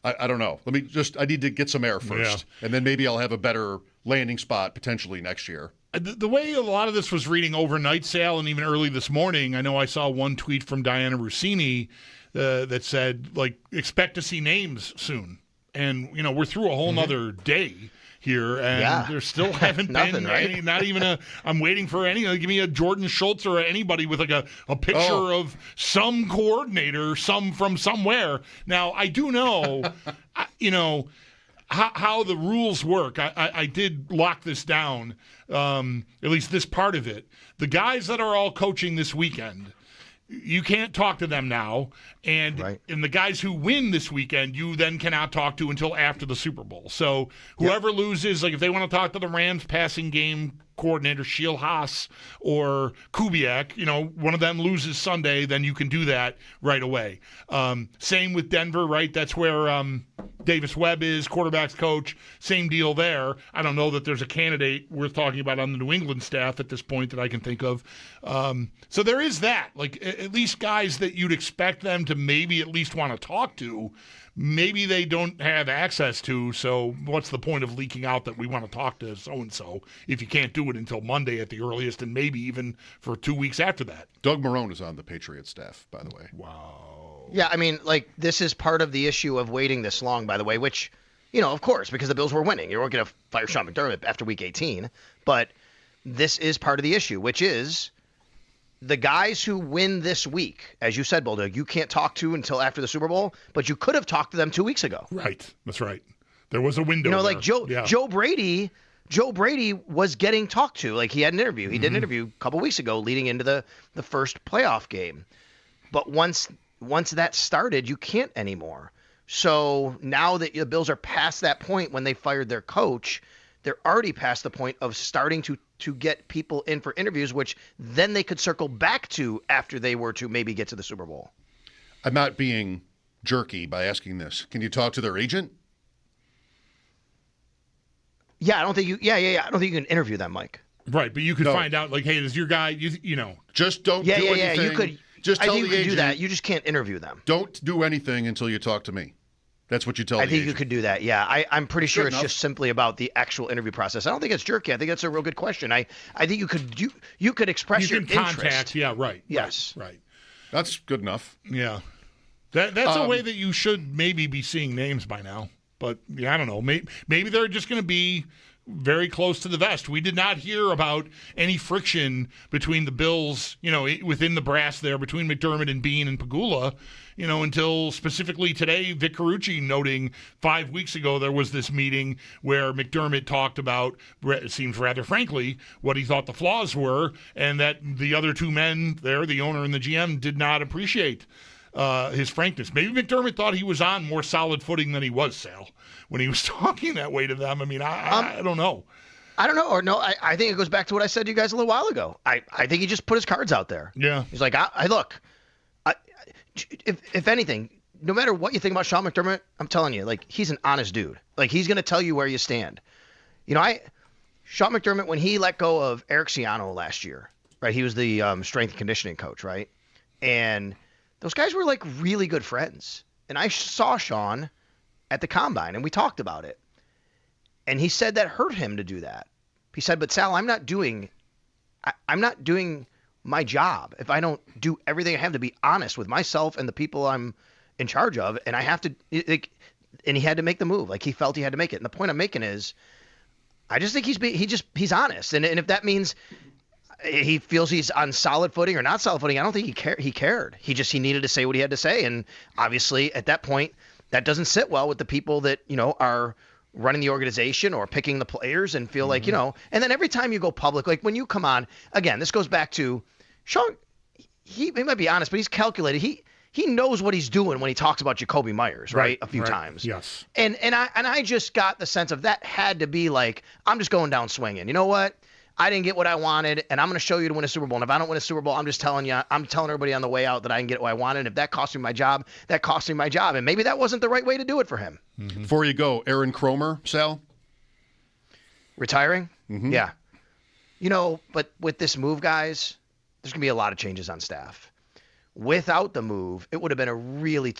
I don't know. I need to get some air first. Yeah. And then maybe I'll have a better landing spot potentially next year. The way a lot of this was reading overnight, Sal, and even early this morning, I know I saw one tweet from Diana Rossini that said, expect to see names soon. And, we're through a whole nother day here, and there still haven't been any, not even I'm waiting for any, give me a Jordan Schultz or anybody with a picture of some coordinator, from somewhere. Now, I do know, how the rules work. I did lock this down, at least this part of it. The guys that are all coaching this weekend, you can't talk to them now, and the guys who win this weekend, you then cannot talk to until after the Super Bowl. So whoever loses, if they want to talk to the Rams passing game coordinator, Sheil Haas or Kubiak, one of them loses Sunday, then you can do that right away. Same with Denver, right? That's where Davis Webb is, quarterback's coach. Same deal there. I don't know that there's a candidate worth talking about on the New England staff at this point that I can think of. So there is that. At least guys that you'd expect them to maybe at least want to talk to, maybe they don't have access to, so what's the point of leaking out that we want to talk to so-and-so if you can't do it until Monday at the earliest and maybe even for 2 weeks after that? Doug Marrone is on the Patriots staff, by the way. Wow. Yeah, this is part of the issue of waiting this long, by the way, which, of course, because the Bills were winning. You weren't going to fire Sean McDermott after Week 18, but this is part of the issue, which is the guys who win this week, as you said, Bulldog, you can't talk to until after the Super Bowl, but you could have talked to them 2 weeks ago. Right. That's right. There was a window. Joe Brady was getting talked to. He had an interview. He did an interview a couple weeks ago leading into the first playoff game. But once that started, you can't anymore. So now that the Bills are past that point when they fired their coach, they're already past the point of starting to get people in for interviews, which then they could circle back to after they were to maybe get to the Super Bowl. I'm not being jerky by asking this. Can you talk to their agent? Yeah, I don't think you. Yeah. I don't think you can interview them, Mike. Right, but you could find out, like, hey, is your guy? You know, just don't. Yeah, do yeah, anything. You could. Just tell I think the you could agent, do that. You just can't interview them. Don't do anything until you talk to me. That's what you tell. I the think agent. you could do that. Yeah, I'm pretty sure Good it's enough. just simply about the actual interview process. I don't think it's jerky. I think that's a real good question. I think you could express you your can contact. interest. Yeah, right. Yes. Right. That's good enough. Yeah. That's a way that you should maybe be seeing names by now. But yeah, I don't know. Maybe they're just going to be very close to the vest. We did not hear about any friction between the Bills, within the brass there, between McDermott and Bean and Pegula, until specifically today, Vic Carucci noting 5 weeks ago there was this meeting where McDermott talked about, it seems rather frankly, what he thought the flaws were, and that the other two men there, the owner and the GM, did not appreciate his frankness. Maybe McDermott thought he was on more solid footing than he was, Sal, when he was talking that way to them. I mean, I don't know. I don't know. Or no, I think it goes back to what I said to you guys a little while ago. I think he just put his cards out there. Yeah. He's like, look, if anything, no matter what you think about Sean McDermott, I'm telling you, like, he's an honest dude. Like, he's going to tell you where you stand. Sean McDermott, when he let go of Eric Ciano last year, right? He was the strength and conditioning coach, right? And those guys were like really good friends. And I saw Sean at the combine and we talked about it. And he said that hurt him to do that. He said, but Sal, I'm not doing my job if I don't do everything I have to be honest with myself and the people I'm in charge of. And I have to, and he had to make the move. Like, he felt he had to make it. And the point I'm making is, I just think he's honest. And if that means he feels he's on solid footing or not solid footing, I don't think he cared. He needed to say what he had to say. And obviously at that point, that doesn't sit well with the people that, are running the organization or picking the players and feel like, and then every time you go public, like when you come on, again, this goes back to Sean, he might be honest, but he's calculated. He knows what he's doing when he talks about Jacoby Myers, right? A few times. Yes. And I just got the sense of that had to be like, I'm just going down swinging. You know what? I didn't get what I wanted, and I'm going to show you to win a Super Bowl. And if I don't win a Super Bowl, I'm just telling you, I'm telling everybody on the way out that I can get what I wanted. And if that cost me my job, that cost me my job. And maybe that wasn't the right way to do it for him. Mm-hmm. Before you go, Aaron Cromer, Sal? Retiring? Mm-hmm. Yeah. But with this move, guys, there's going to be a lot of changes on staff. Without the move, it would have been a really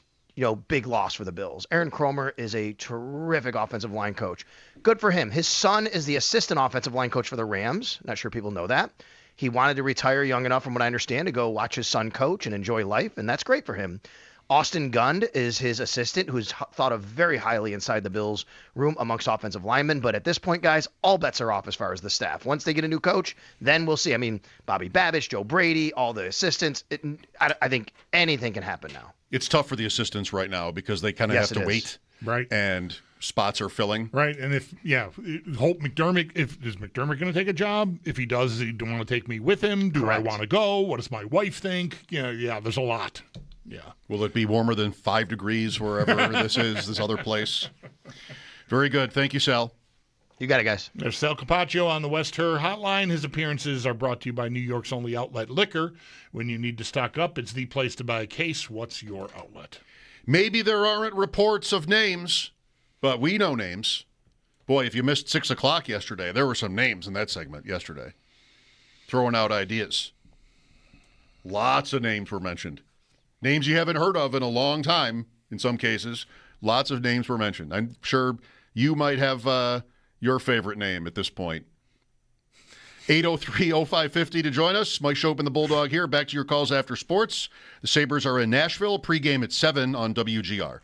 big loss for the Bills. Aaron Cromer is a terrific offensive line coach. Good for him. His son is the assistant offensive line coach for the Rams. Not sure people know that. He wanted to retire young enough, from what I understand, to go watch his son coach and enjoy life, and that's great for him. Austin Gund is his assistant, who's thought of very highly inside the Bills' room amongst offensive linemen. But at this point, guys, all bets are off as far as the staff. Once they get a new coach, then we'll see. I mean, Bobby Babbage, Joe Brady, all the assistants. I think anything can happen now. It's tough for the assistants right now because they kind of have to wait. Right. And spots are filling. Right. And hope McDermott, is McDermott going to take a job? If he does he want to take me with him? Do I want to go? What does my wife think? There's a lot. Yeah. Will it be warmer than 5 degrees wherever this other place? Very good. Thank you, Sal. You got it, guys. There's Sal Capaccio on the West Her Hotline. His appearances are brought to you by New York's only outlet liquor. When you need to stock up, it's the place to buy a case. What's your outlet? Maybe there aren't reports of names, but we know names. Boy, if you missed 6 o'clock yesterday, there were some names in that segment yesterday. Throwing out ideas. Lots of names were mentioned. Names you haven't heard of in a long time, in some cases. Lots of names were mentioned. I'm sure you might have your favorite name at this point. 803-0550 to join us. Mike Schopp and the Bulldog here. Back to your calls after sports. The Sabres are in Nashville. Pregame at 7 on WGR.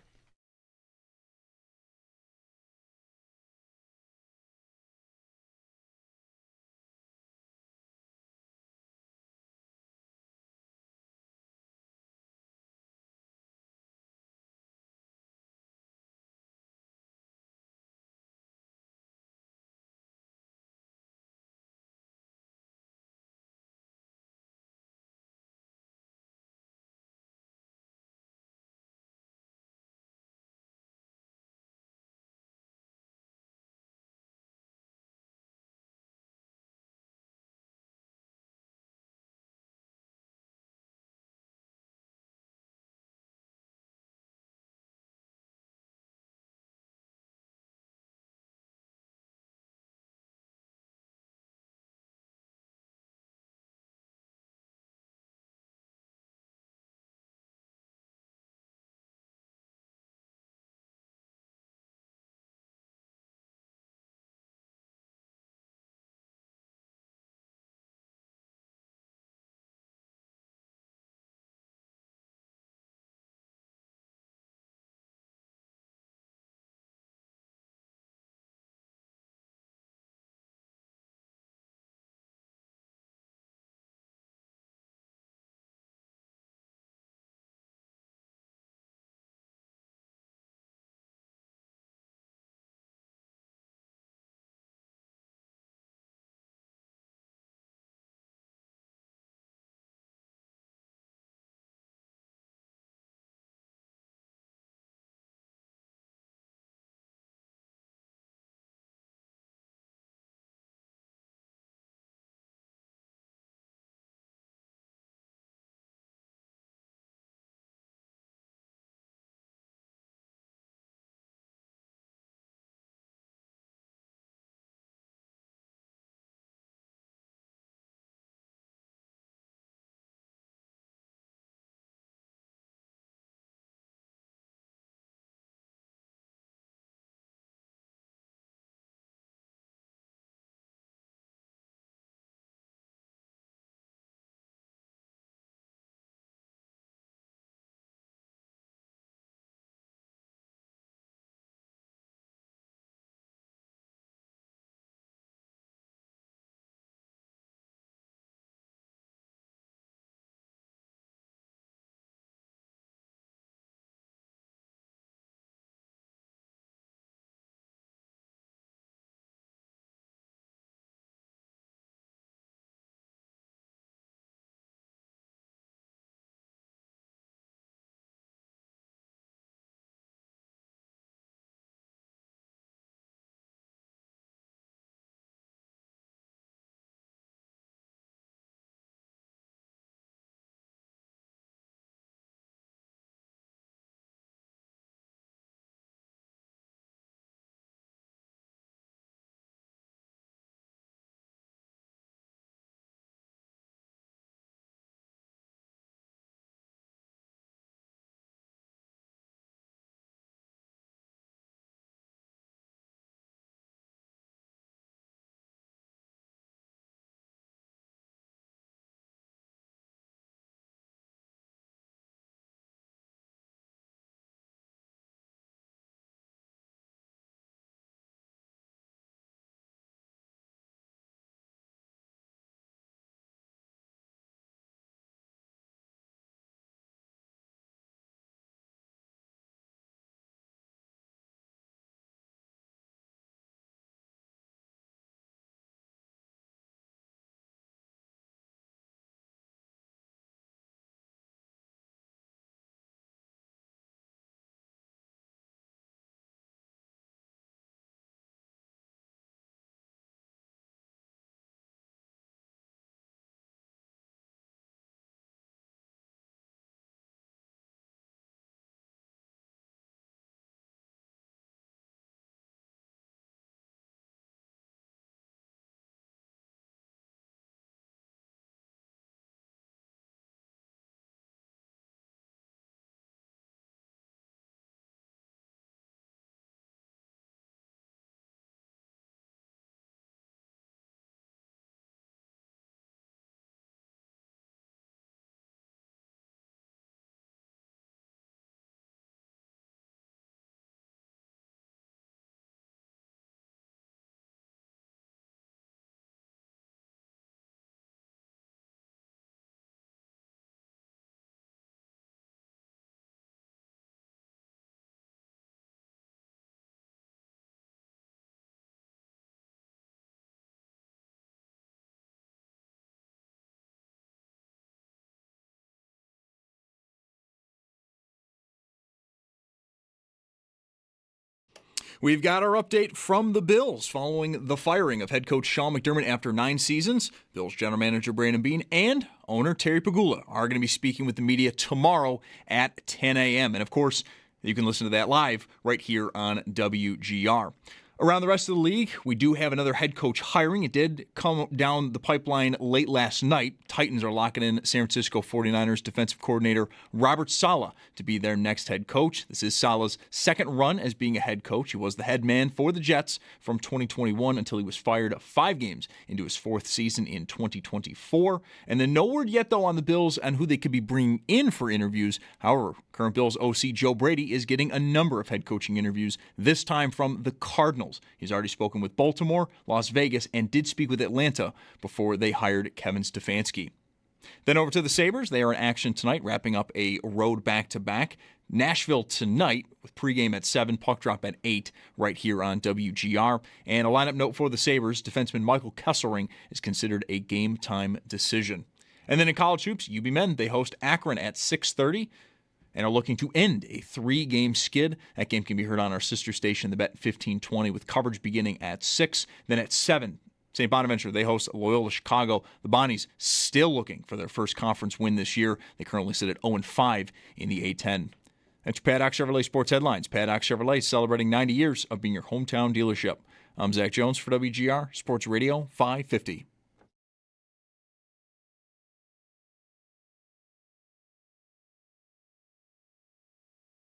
We've got our update from the Bills following the firing of head coach Sean McDermott after 9 seasons. Bills general manager Brandon Beane and owner Terry Pegula are going to be speaking with the media tomorrow at 10 a.m. And, of course, you can listen to that live right here on WGR. Around the rest of the league, we do have another head coach hiring. It did come down the pipeline late last night. Titans are locking in San Francisco 49ers defensive coordinator Robert Saleh to be their next head coach. This is Saleh's second run as being a head coach. He was the head man for the Jets from 2021 until he was fired 5 games into his 4th season in 2024. And then no word yet, though, on the Bills and who they could be bringing in for interviews. However, current Bills OC Joe Brady is getting a number of head coaching interviews, this time from the Cardinals. He's already spoken with Baltimore, Las Vegas, and did speak with Atlanta before they hired Kevin Stefanski. Then over to the Sabres. They are in action tonight, wrapping up a road back-to-back. Nashville tonight with pregame at 7, puck drop at 8 right here on WGR. And a lineup note for the Sabres, defenseman Michael Kesselring is considered a game-time decision. And then in college hoops, UB men, they host Akron at 6:30. And are looking to end a 3-game skid. That game can be heard on our sister station, the Bet 1520, with coverage beginning at 6. Then at 7, St. Bonaventure, they host Loyola Chicago. The Bonnies still looking for their first conference win this year. They currently sit at 0-5 in the A10. That's your Paddock Chevrolet Sports Headlines. Paddock Chevrolet celebrating 90 years of being your hometown dealership. I'm Zach Jones for WGR Sports Radio 550.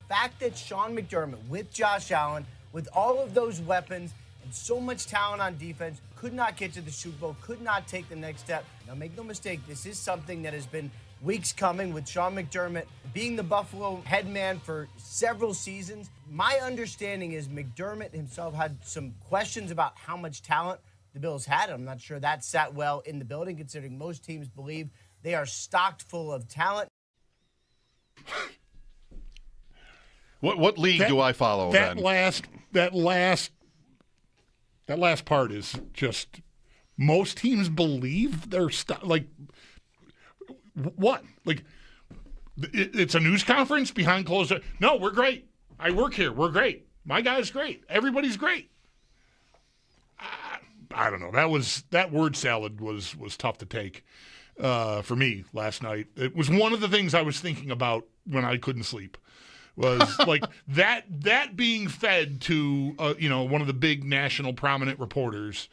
Fact that Sean McDermott, with Josh Allen, with all of those weapons and so much talent on defense, could not get to the Super Bowl, could not take the next step. Now, make no mistake, this is something that has been weeks coming with Sean McDermott being the Buffalo head man for several seasons. My understanding is McDermott himself had some questions about how much talent the Bills had. I'm not sure that sat well in the building, considering most teams believe they are stocked full of talent. What league do I follow that then? That last part is just most teams believe they're like what? Like it's a news conference behind closed doors. No, we're great. I work here. We're great. My guy's great. Everybody's great. I don't know. That word salad was tough to take for me last night. It was one of the things I was thinking about when I couldn't sleep. Was like that being fed to one of the big national prominent reporters,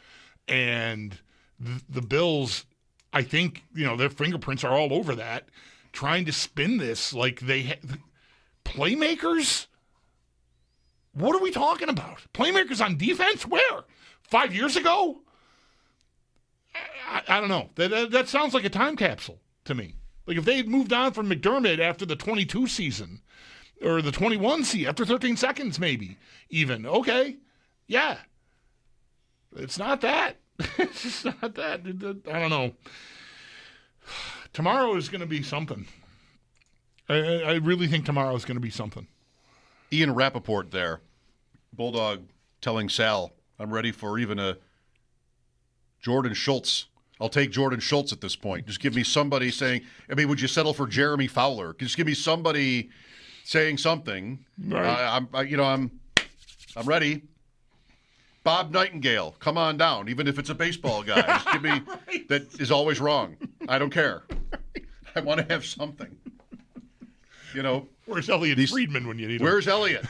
and the Bills, I think their fingerprints are all over that, trying to spin this like they playmakers. What are we talking about? Playmakers on defense? Where? 5 years ago? I don't know. That sounds like a time capsule to me. Like if they had moved on from McDermott after the 22 season. Or the 21 seed after 13 seconds, maybe even. Okay, yeah. It's not that. It's just not that. I don't know. Tomorrow is going to be something. I really think tomorrow is going to be something. Ian Rappaport there, Bulldog telling Sal, I'm ready for even a Jordan Schultz. I'll take Jordan Schultz at this point. Just give me somebody saying, would you settle for Jeremy Fowler? Just give me somebody saying something. Right. I'm ready. Bob Nightingale, come on down, even if it's a baseball guy. Just give me right. That is always wrong. I don't care. I want to have something. Where's Elliot Friedman when you need him? Where's Elliot?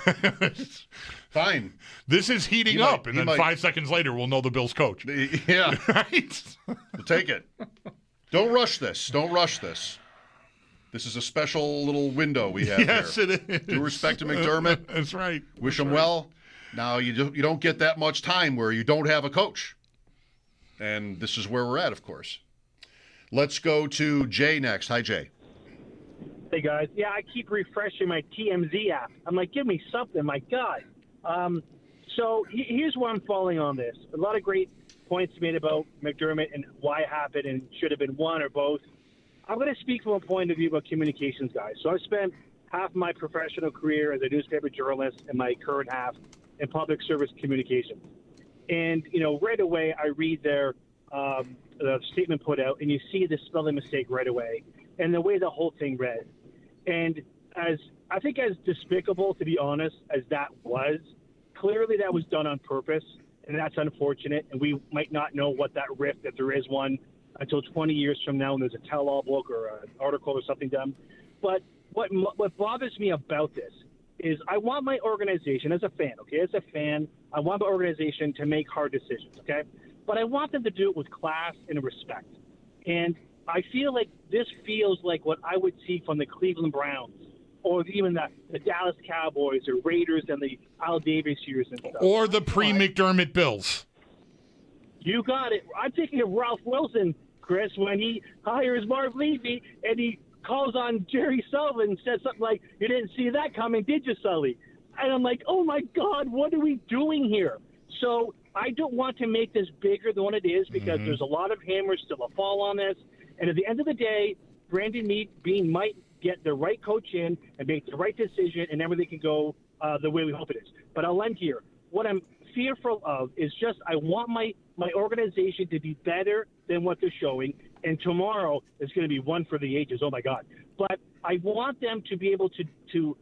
Fine. This is heating up, and then 5 seconds later we'll know the Bills coach. Yeah. Right? We'll take it. Don't rush this. This is a special little window we have here. Yes, it is. Due respect to McDermott. That's right. Wish him well. Now, you don't get that much time where you don't have a coach. And this is where we're at, of course. Let's go to Jay next. Hi, Jay. Hey, guys. Yeah, I keep refreshing my TMZ app. I'm like, give me something. My God. So here's where I'm falling on this. A lot of great points made about McDermott and why it happened and should have been one or both. I'm going to speak from a point of view about communications, guys. So I've spent half my professional career as a newspaper journalist and my current half in public service communications. And, right away I read their the statement put out, and you see the spelling mistake right away and the way the whole thing read. And as despicable, to be honest, as that was, clearly that was done on purpose, and that's unfortunate. And we might not know what that rift, if there is one, until 20 years from now when there's a tell-all book or an article or something done. But what bothers me about this is I want my organization as a fan, okay? As a fan, I want my organization to make hard decisions, okay? But I want them to do it with class and respect. And I feel like this feels like what I would see from the Cleveland Browns or even the Dallas Cowboys or Raiders and the Al Davis years and stuff. Or the pre-McDermott Bills. You got it. I'm thinking of Ralph Wilson, Chris, when he hires Marv Levy and he calls on Jerry Sullivan and says something like, "You didn't see that coming, did you, Sully?" And I'm like, oh, my God, what are we doing here? So I don't want to make this bigger than what it is because there's a lot of hammers still to fall on this. And at the end of the day, Brandon Beane might get the right coach in and make the right decision, and everything can go the way we hope it is. But I'll end here. What I'm fearful of is just I want my organization to be better than what they're showing, and tomorrow is going to be one for the ages. Oh, my God. But I want them to be able to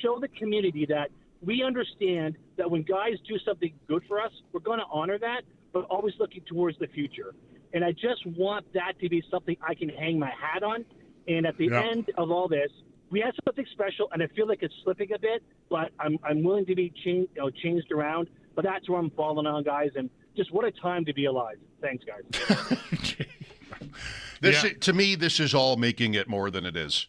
show the community that we understand that when guys do something good for us, we're going to honor that, but always looking towards the future. And I just want that to be something I can hang my hat on. And at the end of all this, we have something special, and I feel like it's slipping a bit, but I'm willing to be changed around. But that's where I'm falling on, guys. And just what a time to be alive. Thanks, guys. To me, this is all making it more than it is.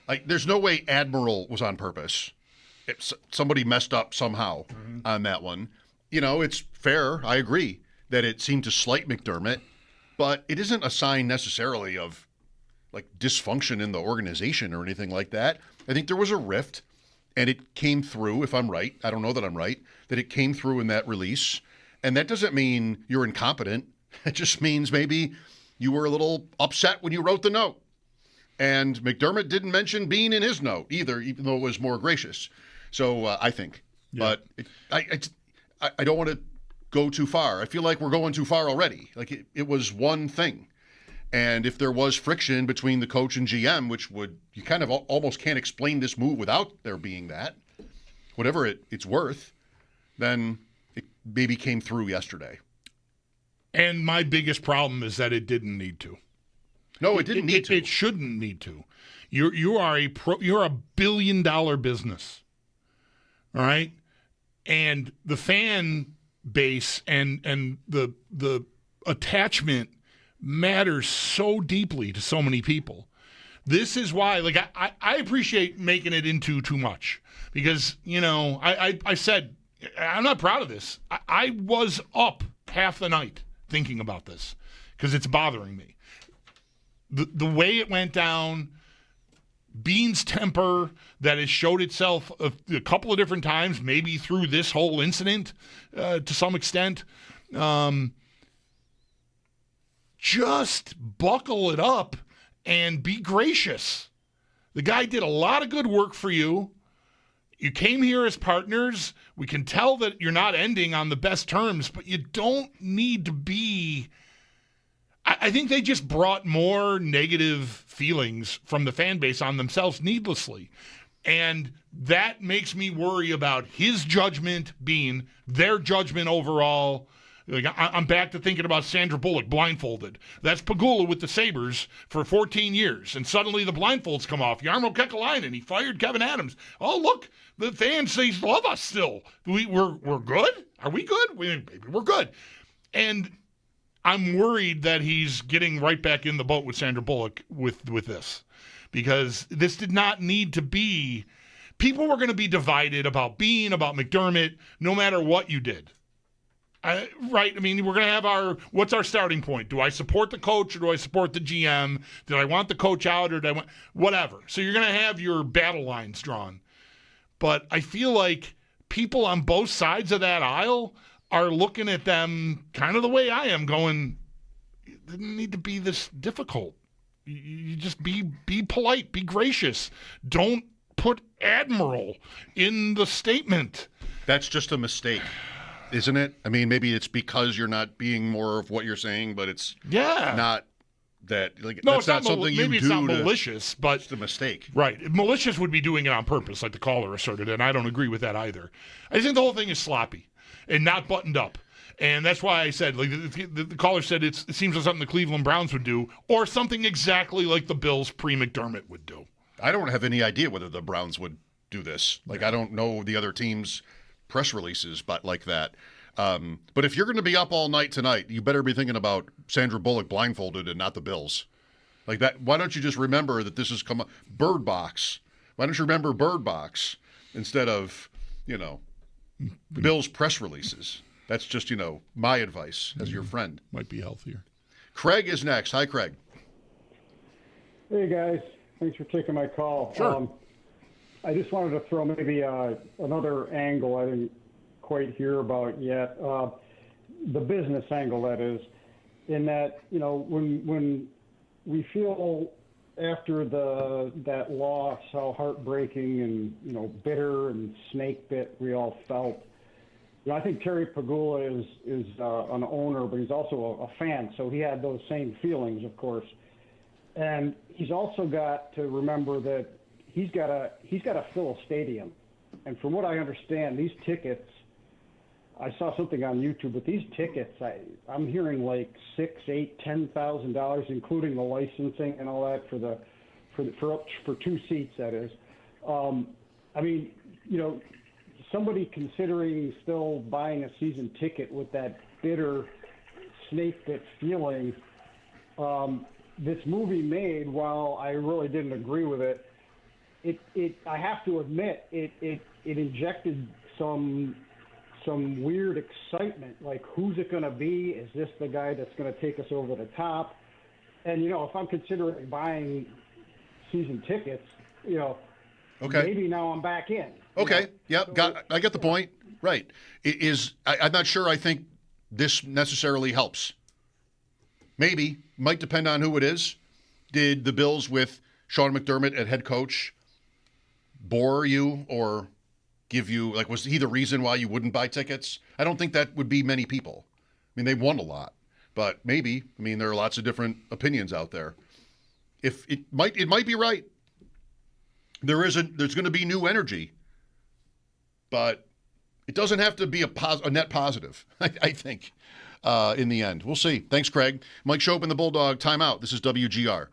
Like, there's no way Admiral was on purpose. Somebody messed up somehow on that one. It's fair. I agree that it seemed to slight McDermott, but it isn't a sign necessarily of like dysfunction in the organization or anything like that. I think there was a rift, and it came through, if I'm right. I don't know that I'm right, that it came through in that release. And that doesn't mean you're incompetent. It just means maybe you were a little upset when you wrote the note. And McDermott didn't mention Beane in his note either, even though it was more gracious. So I think. Yeah. But I don't want to go too far. I feel like we're going too far already. Like it was one thing. And if there was friction between the coach and GM, which you kind of almost can't explain this move without there being that, whatever it's worth, then it maybe came through yesterday. And my biggest problem is that it didn't need to. No, it didn't need to. It shouldn't need to. You're a $1 billion business. All right? And the fan base and the attachment matters so deeply to so many people. This is why, like, I appreciate making it into too much because, I said, I'm not proud of this. I was up half the night thinking about this because it's bothering me. The way it went down, Beane's temper that has showed itself a couple of different times, maybe through this whole incident to some extent. Just buckle it up and be gracious. The guy did a lot of good work for you. You came here as partners. We can tell that you're not ending on the best terms, but you don't need to be. I think they just brought more negative feelings from the fan base on themselves needlessly. And that makes me worry about his judgment being their judgment overall. Like, I'm back to thinking about Sandra Bullock blindfolded. That's Pegula with the Sabres for 14 years. And suddenly the blindfolds come off. Jarmo Kekalainen, he fired Kevin Adams. Oh, look, the fans say love us still. We're good? Are we good? Maybe we're good. And I'm worried that he's getting right back in the boat with Sandra Bullock with this. Because this did not need to be. People were going to be divided about Beane, about McDermott, no matter what you did. Right? I mean, we're going to have what's our starting point? Do I support the coach or do I support the GM? Did I want the coach out or did I want, whatever. So you're going to have your battle lines drawn. But I feel like people on both sides of that aisle are looking at them kind of the way I am, going, it didn't need to be this difficult. You just be polite, be gracious. Don't put Admiral in the statement. That's just a mistake, isn't it? I mean, maybe it's because you're not being more of what you're saying, but it's not that like No, that's it's not something maybe you it's do not to- malicious, but it's a mistake. Right. Malicious would be doing it on purpose, like the caller asserted, and I don't agree with that either. I think the whole thing is sloppy and not buttoned up. And that's why I said, like the caller said, it seems like something the Cleveland Browns would do, or something exactly like the Bills pre-McDermott would do. I don't have any idea whether the Browns would do this. Like, I don't know the other teams' press releases, but like that. But if you're going to be up all night tonight, you better be thinking about Sandra Bullock blindfolded and not the Bills. Like that. Why don't you just remember that this has come up? Bird Box. Why don't you remember Bird Box instead of, Bills press releases? That's just, my advice as your friend. Might be healthier. Craig is next. Hi, Craig. Hey, guys. Thanks for taking my call. Sure. I just wanted to throw maybe another angle I didn't quite hear about yet. The business angle, that is, in that, when we feel after that loss how heartbreaking and, bitter and snake bit we all felt. I think Terry Pegula is an owner, but he's also a fan, so he had those same feelings, of course. And he's also got to remember that he's got to fill a stadium. And from what I understand, these tickets, I saw something on YouTube, but these tickets, I'm hearing like $6,000, $8,000, $10,000, including the licensing and all that for 2 seats. That is, somebody considering still buying a season ticket with that bitter snake bit feeling. This movie made, while I really didn't agree with it, I have to admit it injected some weird excitement. Like, who's it going to be? Is this the guy that's going to take us over the top? And if I'm considering buying season tickets, Okay. maybe now I'm back in. Okay. Yep. I get the point. Right. I'm not sure I think this necessarily helps. Maybe. Might depend on who it is. Did the Bills with Sean McDermott at head coach bore you or give you, was he the reason why you wouldn't buy tickets? I don't think that would be many people. I mean, they won a lot, but maybe. I mean, there are lots of different opinions out there. If it might be right. There's going to be new energy, but it doesn't have to be a net positive, I think, in the end. We'll see. Thanks, Craig. Mike Schopp and the Bulldog, timeout. This is WGR.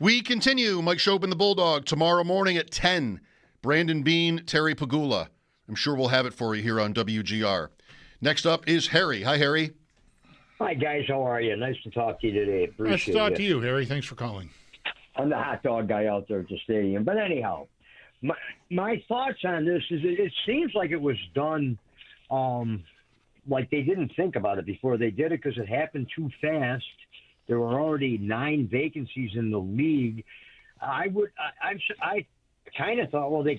We continue. Mike Schopp and the Bulldog tomorrow morning at 10. Brandon Beane, Terry Pagula. I'm sure we'll have it for you here on WGR. Next up is Harry. Hi, Harry. Hi, guys. How are you? Nice to talk to you today. Appreciate Nice to talk to you, Harry. Thanks for calling. I'm the hot dog guy out there at the stadium. But anyhow, my thoughts on this is it seems like it was done like they didn't think about it before they did it because it happened too fast. There were already 9 vacancies in the league. I kind of thought, well, they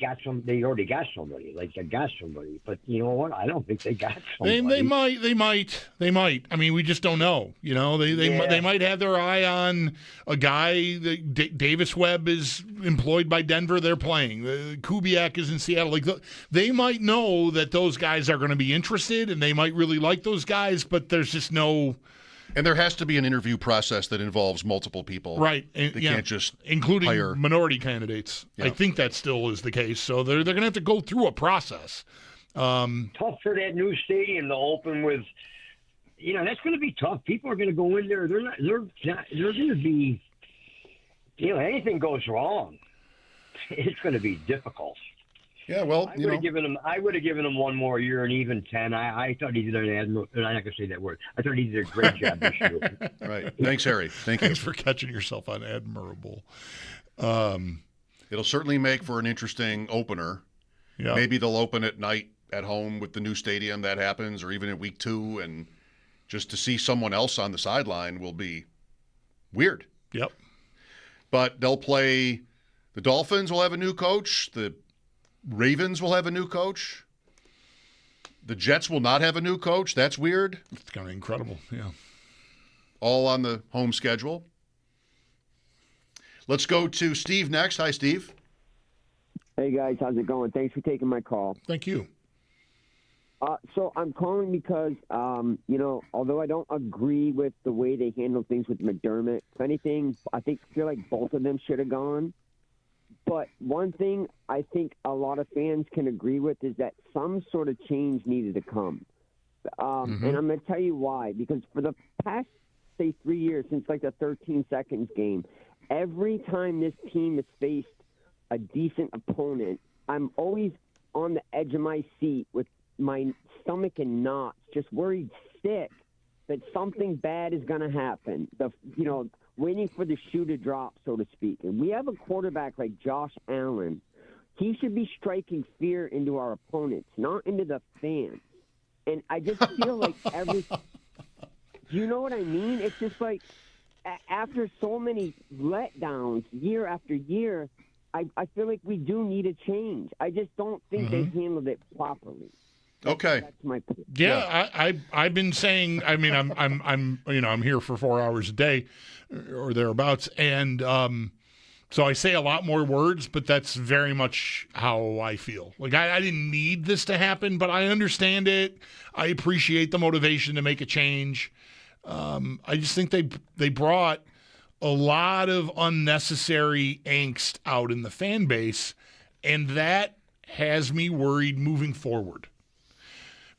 already got somebody. Like they got somebody, but you know what? I don't think they got somebody. They might. I mean, we just don't know. You know, they might have their eye on a guy. Davis Webb is employed by Denver. They're playing. Kubiak is in Seattle. Like they might know that those guys are going to be interested, and they might really like those guys. But there's just no. And there has to be an interview process that involves multiple people. Right. They can't just including hire minority candidates. Yeah. I think that still is the case. So they're going to have to go through a process. Tough for that new stadium to open with. You know, that's going to be tough. People are going to go in there. They're going to be. You know, anything goes wrong, it's going to be difficult. Yeah, well, I would have given him one more year and even 10. I thought he did an admirable. I'm not going to say that word. I thought he did a great job this year. Right. Thanks, Harry. Thank you. Thanks for catching yourself on admirable. It'll certainly make for an interesting opener. Yeah. Maybe they'll open at night at home with the new stadium. That happens, or even in week 2, and just to see someone else on the sideline will be weird. Yep. But they'll play. The Dolphins will have a new coach. The Ravens will have a new coach. The Jets will not have a new coach. That's weird. It's kind of incredible, yeah. All on the home schedule. Let's go to Steve next. Hi, Steve. Hey, guys. How's it going? Thanks for taking my call. Thank you. So I'm calling because, although I don't agree with the way they handle things with McDermott, if anything, I feel like both of them should have gone. But one thing I think a lot of fans can agree with is that some sort of change needed to come. And I'm going to tell you why. Because for the past, say, 3 years, since like the 13 seconds game, every time this team has faced a decent opponent, I'm always on the edge of my seat with my stomach in knots, just worried sick that something bad is going to happen. Waiting for the shoe to drop, so to speak. And we have a quarterback like Josh Allen. He should be striking fear into our opponents, not into the fans. And I just feel like do you know what I mean? It's just like after so many letdowns year after year, I feel like we do need a change. I just don't think they handled it properly. Okay. That's my point. Yeah, I've been saying. I mean, I'm here for 4 hours a day, or thereabouts, and so I say a lot more words, but that's very much how I feel. Like I didn't need this to happen, but I understand it. I appreciate the motivation to make a change. I just think they brought a lot of unnecessary angst out in the fan base, and that has me worried moving forward.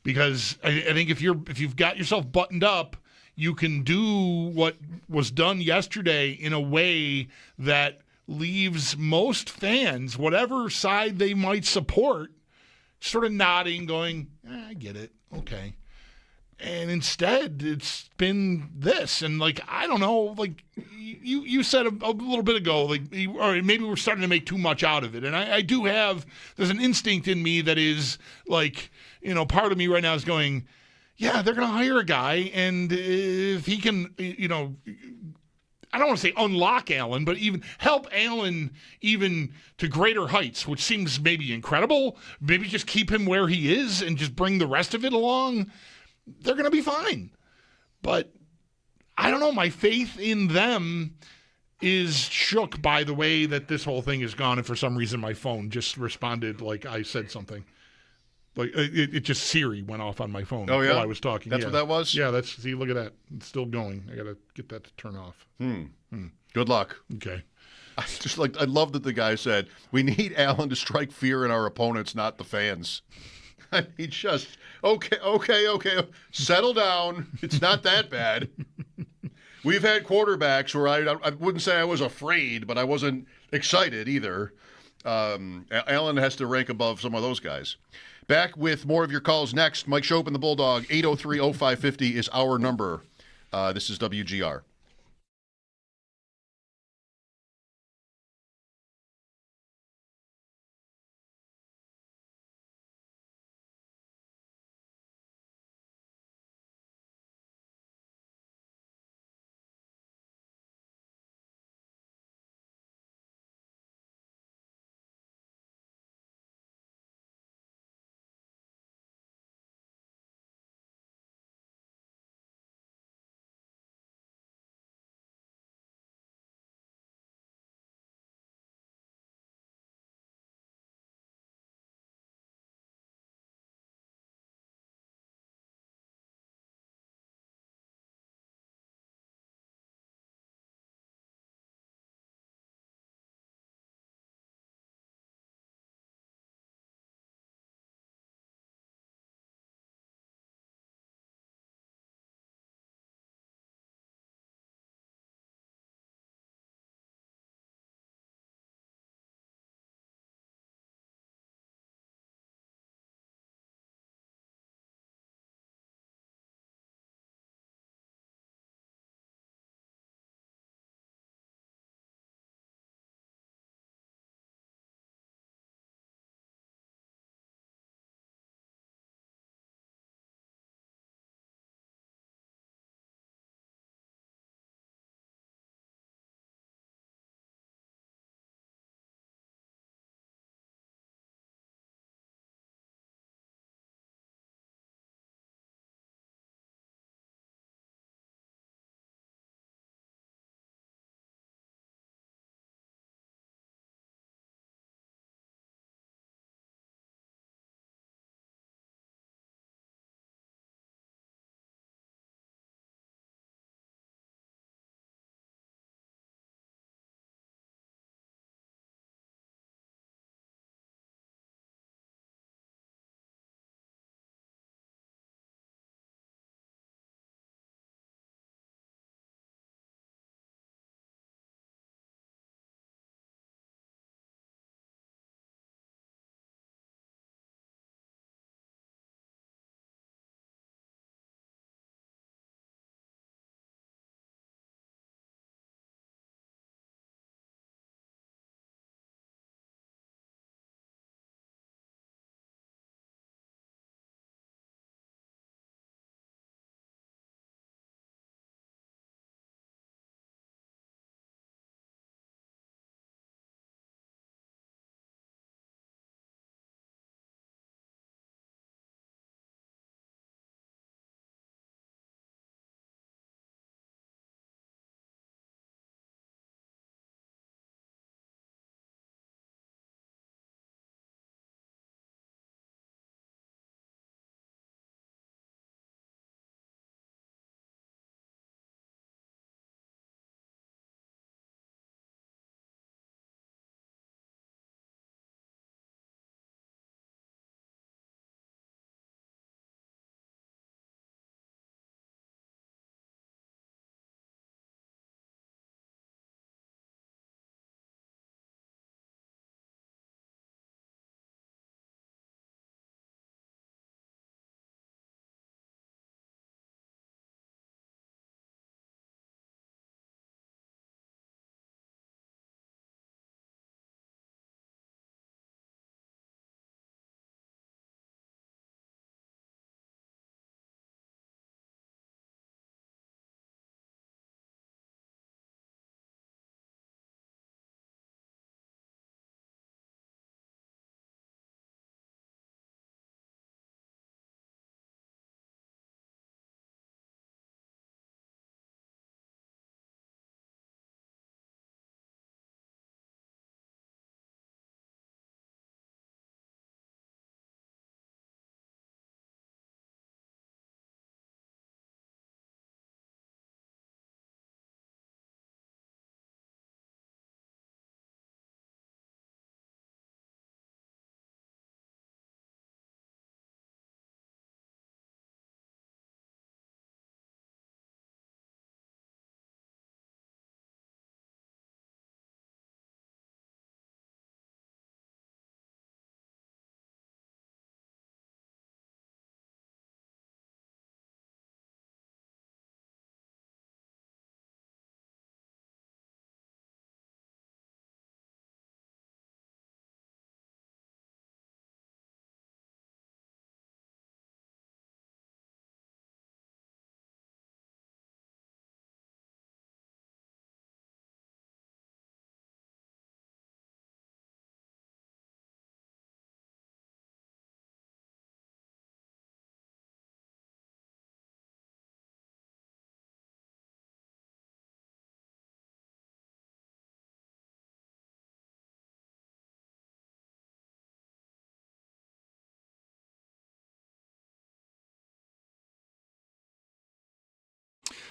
Because I think if you've got yourself buttoned up, you can do what was done yesterday in a way that leaves most fans, whatever side they might support, sort of nodding, going, I get it, okay. And instead, it's been this. And, I don't know, you said a little bit ago, or maybe we're starting to make too much out of it. And I do have, there's an instinct in me that is, part of me right now is going, yeah, they're going to hire a guy. And if he can, I don't want to say unlock Allen, but even help Allen even to greater heights, which seems maybe incredible. Maybe just keep him where he is and just bring the rest of it along. They're going to be fine. But I don't know. My faith in them is shook by the way that this whole thing has gone. And for some reason, my phone just responded like I said something. It just Siri went off on my phone while I was talking. That's what that was? Yeah, see, look at that. It's still going. I got to get that to turn off. Good luck. Okay. I love that the guy said, we need Allen to strike fear in our opponents, not the fans. He just, okay. Settle down. It's not that bad. We've had quarterbacks where I wouldn't say I was afraid, but I wasn't excited either. Allen has to rank above some of those guys. Back with more of your calls next. Mike Schopp and the Bulldog, 803-0550 is our number. This is WGR.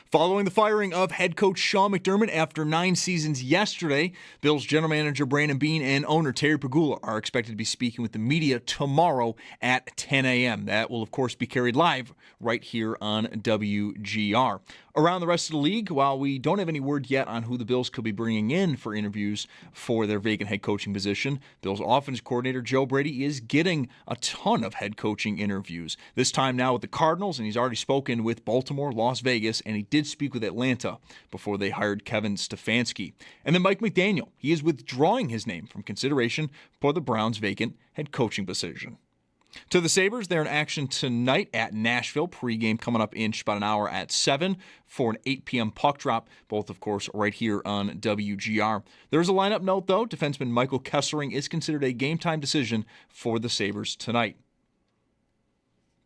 Following the firing of head coach Sean McDermott after 9 seasons yesterday, Bills general manager Brandon Beane and owner Terry Pegula are expected to be speaking with the media tomorrow at 10 a.m. That will, of course, be carried live right here on WGR. Around the rest of the league, while we don't have any word yet on who the Bills could be bringing in for interviews for their vacant head coaching position, Bills offense coordinator Joe Brady is getting a ton of head coaching interviews. This time now with the Cardinals, and he's already spoken with Baltimore, Las Vegas, and he did speak with Atlanta before they hired Kevin Stefanski. And then Mike McDaniel, he is withdrawing his name from consideration for the Browns' vacant head coaching position. To the Sabres, they're in action tonight at Nashville. Pre-game coming up in about an hour at 7 for an 8 p.m. puck drop, both, of course, right here on WGR. There's a lineup note, though. Defenseman Michael Kessering is considered a game-time decision for the Sabres tonight.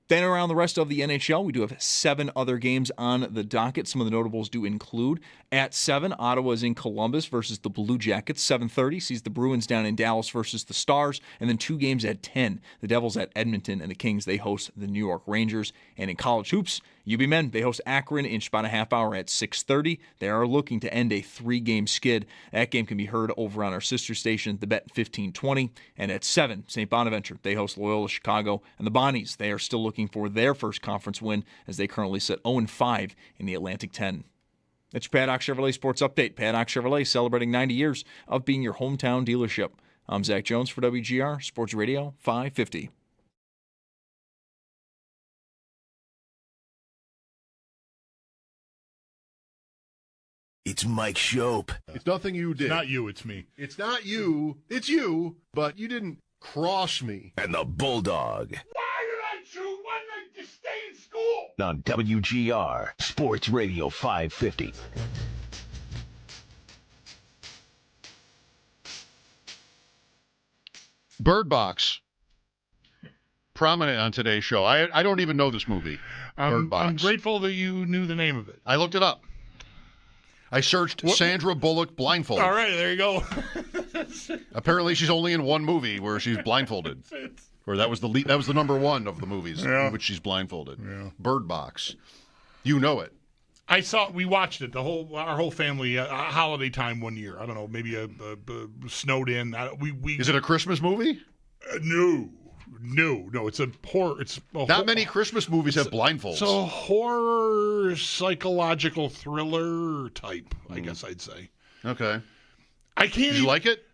Then around the rest of the NHL, we do have 7 other games on the docket. Some of the notables do include at 7, Ottawa is in Columbus versus the Blue Jackets. 7:30 sees the Bruins down in Dallas versus the Stars. And then 2 games at 10, the Devils at Edmonton and the Kings, they host the New York Rangers. And in college hoops, UB men, they host Akron in about a half hour at 6:30. They are looking to end a 3-game skid. That game can be heard over on our sister station, The Bet 1520. And at 7, St. Bonaventure, they host Loyola Chicago. And the Bonnies, they are still looking for their first conference win as they currently sit 0-5 in the Atlantic 10. That's your Paddock Chevrolet Sports Update. Paddock Chevrolet celebrating 90 years of being your hometown dealership. I'm Zach Jones for WGR Sports Radio 550. It's Mike Schopp. It's nothing you did. It's not you, it's me. It's not you. It's you, but you didn't cross me. And the Bulldog. Why did I choose one to stay in school? On WGR Sports Radio 550. Bird Box. Prominent on today's show. I don't even know this movie. Bird Box. I'm grateful that you knew the name of it. I looked it up. I searched Sandra Bullock blindfolded. All right, there you go. Apparently, she's only in one movie where she's blindfolded. Or that was the lead, that was the number one of the movies in which she's blindfolded. Yeah. Bird Box. You know it. We watched it, our whole family, holiday time one year. I don't know, maybe snowed in. Is it a Christmas movie? No, it's a horror. Not many Christmas movies have blindfolds. It's a horror psychological thriller type, I guess I'd say. Okay. I can't. Did you like it?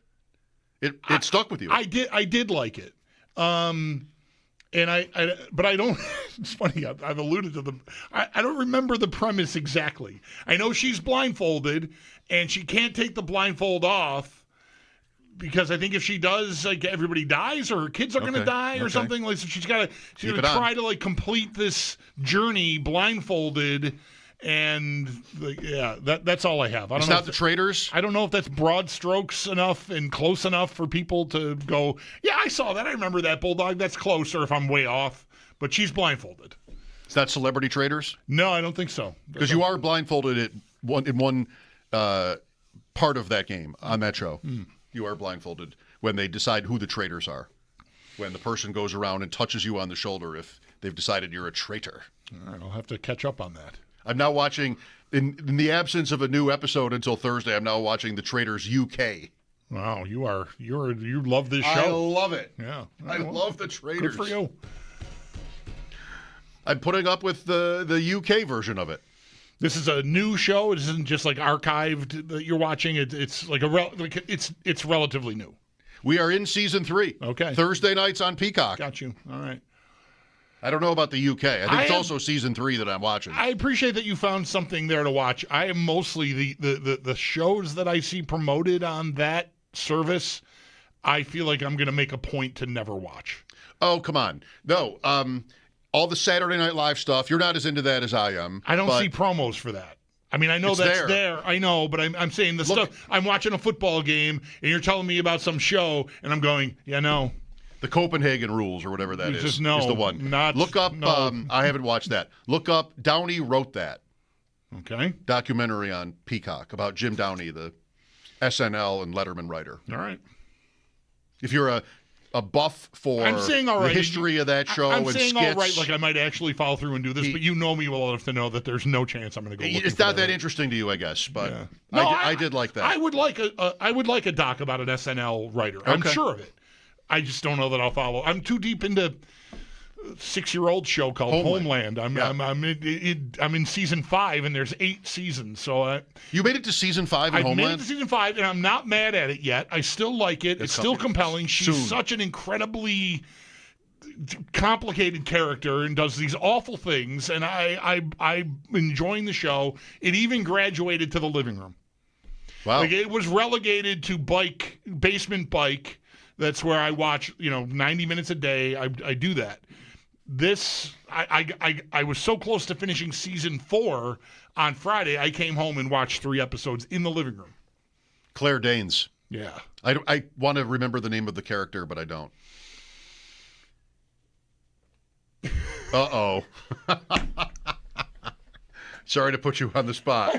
It stuck with you. I did like it. But I don't. It's funny. I've alluded to I don't remember the premise exactly. I know she's blindfolded and she can't take the blindfold off. Because I think if she does, like, everybody dies, or her kids are going to die, or something. Like, so she's got to try to complete this journey blindfolded, and that's all I have. It's not The Traitors. I don't know if that's broad strokes enough and close enough for people to go, yeah, I saw that. I remember that, Bulldog. That's closer if I'm way off. But she's blindfolded. Is that Celebrity Traitors? No, I don't think so. Because you are blindfolded in one part of that game on that show. You are blindfolded when they decide who the traitors are. When the person goes around and touches you on the shoulder if they've decided you're a traitor. All right, I'll have to catch up on that. I'm now watching, in the absence of a new episode until Thursday, I'm now watching The Traitors UK. Wow, you love this show. I love it. Yeah. I love The Traitors. Good for you. I'm putting up with the UK version of it. This is a new show. It isn't just like archived that you're watching. It's like it's relatively new. We are in season 3. Okay. Thursday nights on Peacock. Got you. All right. I don't know about the UK. I think it's also season 3 that I'm watching. I appreciate that you found something there to watch. I am mostly the shows that I see promoted on that service. I feel like I'm going to make a point to never watch. Oh, come on. No. All the Saturday Night Live stuff, you're not as into that as I am. I don't see promos for that. I mean, I know that's there. I know, but I'm saying the stuff. I'm watching a football game, and you're telling me about some show, and I'm going, yeah, no. The Copenhagen Rules, or whatever that is, just is the one. Look up, I haven't watched that. Look up, Downey Wrote That. Okay. Documentary on Peacock about Jim Downey, the SNL and Letterman writer. All right. If you're a buff for I'm saying all right. the history of that show I'm and saying skits. all right, like I might actually follow through and do this, but you know me well enough to know that there's no chance I'm going to go. It's not that interesting to you, I guess, but Yeah. I did like that. I would like a doc about an SNL writer. I'm Okay. sure of it. I just don't know that I'll follow. I'm too deep into 6-year-old show called Homeland. I'm in season 5 and there's 8 seasons. So you made it to season 5 in I Homeland? made it to season 5 and I'm not mad at it yet. I still like it. It's still compelling. She's such an incredibly complicated character and does these awful things, and I'm enjoying the show. It even graduated to the living room. Wow. Like it was relegated to basement bike. That's where I watch, 90 minutes a day. I do that. This, I was so close to finishing season 4 on Friday. I came home and watched 3 episodes in the living room. Claire Danes. Yeah. I want to remember the name of the character, but I don't. Uh-oh. Sorry to put you on the spot. I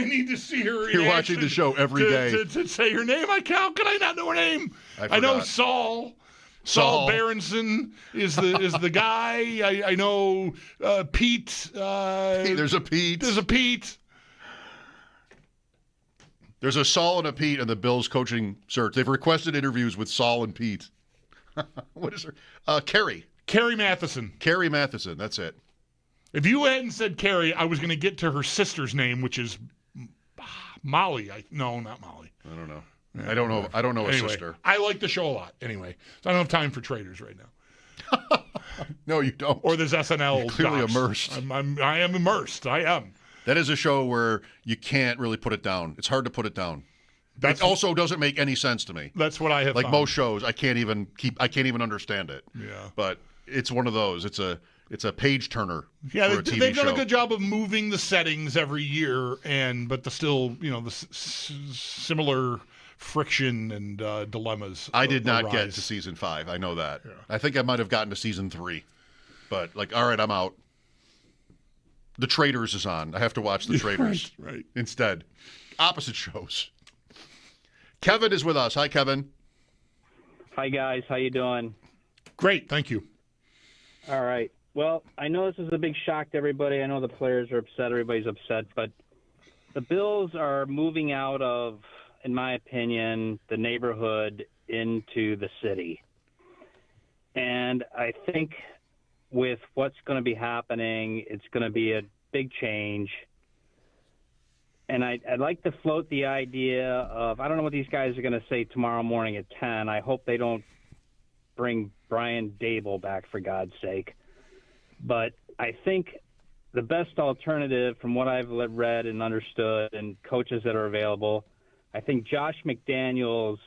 need to see her. You're watching the show every day. To say her name. How could I not know her name? I know Saul. Saul Berenson is the guy. I know Pete. Hey, there's a Pete. There's a Pete. There's a Saul and a Pete in the Bills coaching search. They've requested interviews with Saul and Pete. What is her? Carrie. Carrie Matheson. Carrie Matheson. That's it. If you hadn't said Carrie, I was going to get to her sister's name, which is Molly. No, not Molly. I don't know. I don't know a anyway, sister. I like the show a lot. Anyway, so I don't have time for traders right now. No, you don't. Or there's SNL. You're clearly docs. immersed. I am immersed. I am. That is a show where you can't really put it down. It's hard to put it down. It also doesn't make any sense to me. That's what I have. Like found. most shows, I can't even understand it. Yeah. But it's one of those. It's a page turner. Yeah, for a TV they've done show. a good job of moving the settings every year, but the still, the similar friction and dilemmas. I did not arise. get to season 5. I know that. Yeah. I think I might have gotten to season 3, but all right, I'm out. The Traitors is on. I have to watch The Traitors right. instead. Opposite shows. Kevin is with us. Hi, Kevin. Hi, guys. How you doing? Great, thank you. All right. Well, I know this is a big shock to everybody. I know the players are upset. Everybody's upset. But the Bills are moving out of, in my opinion, the neighborhood into the city. And I think with what's going to be happening, it's going to be a big change. And I'd like to float the idea of, I don't know what these guys are going to say tomorrow morning at 10. I hope they don't bring Brian Dable back, for God's sake. But I think the best alternative from what I've read and understood and coaches that are available, I think Josh McDaniels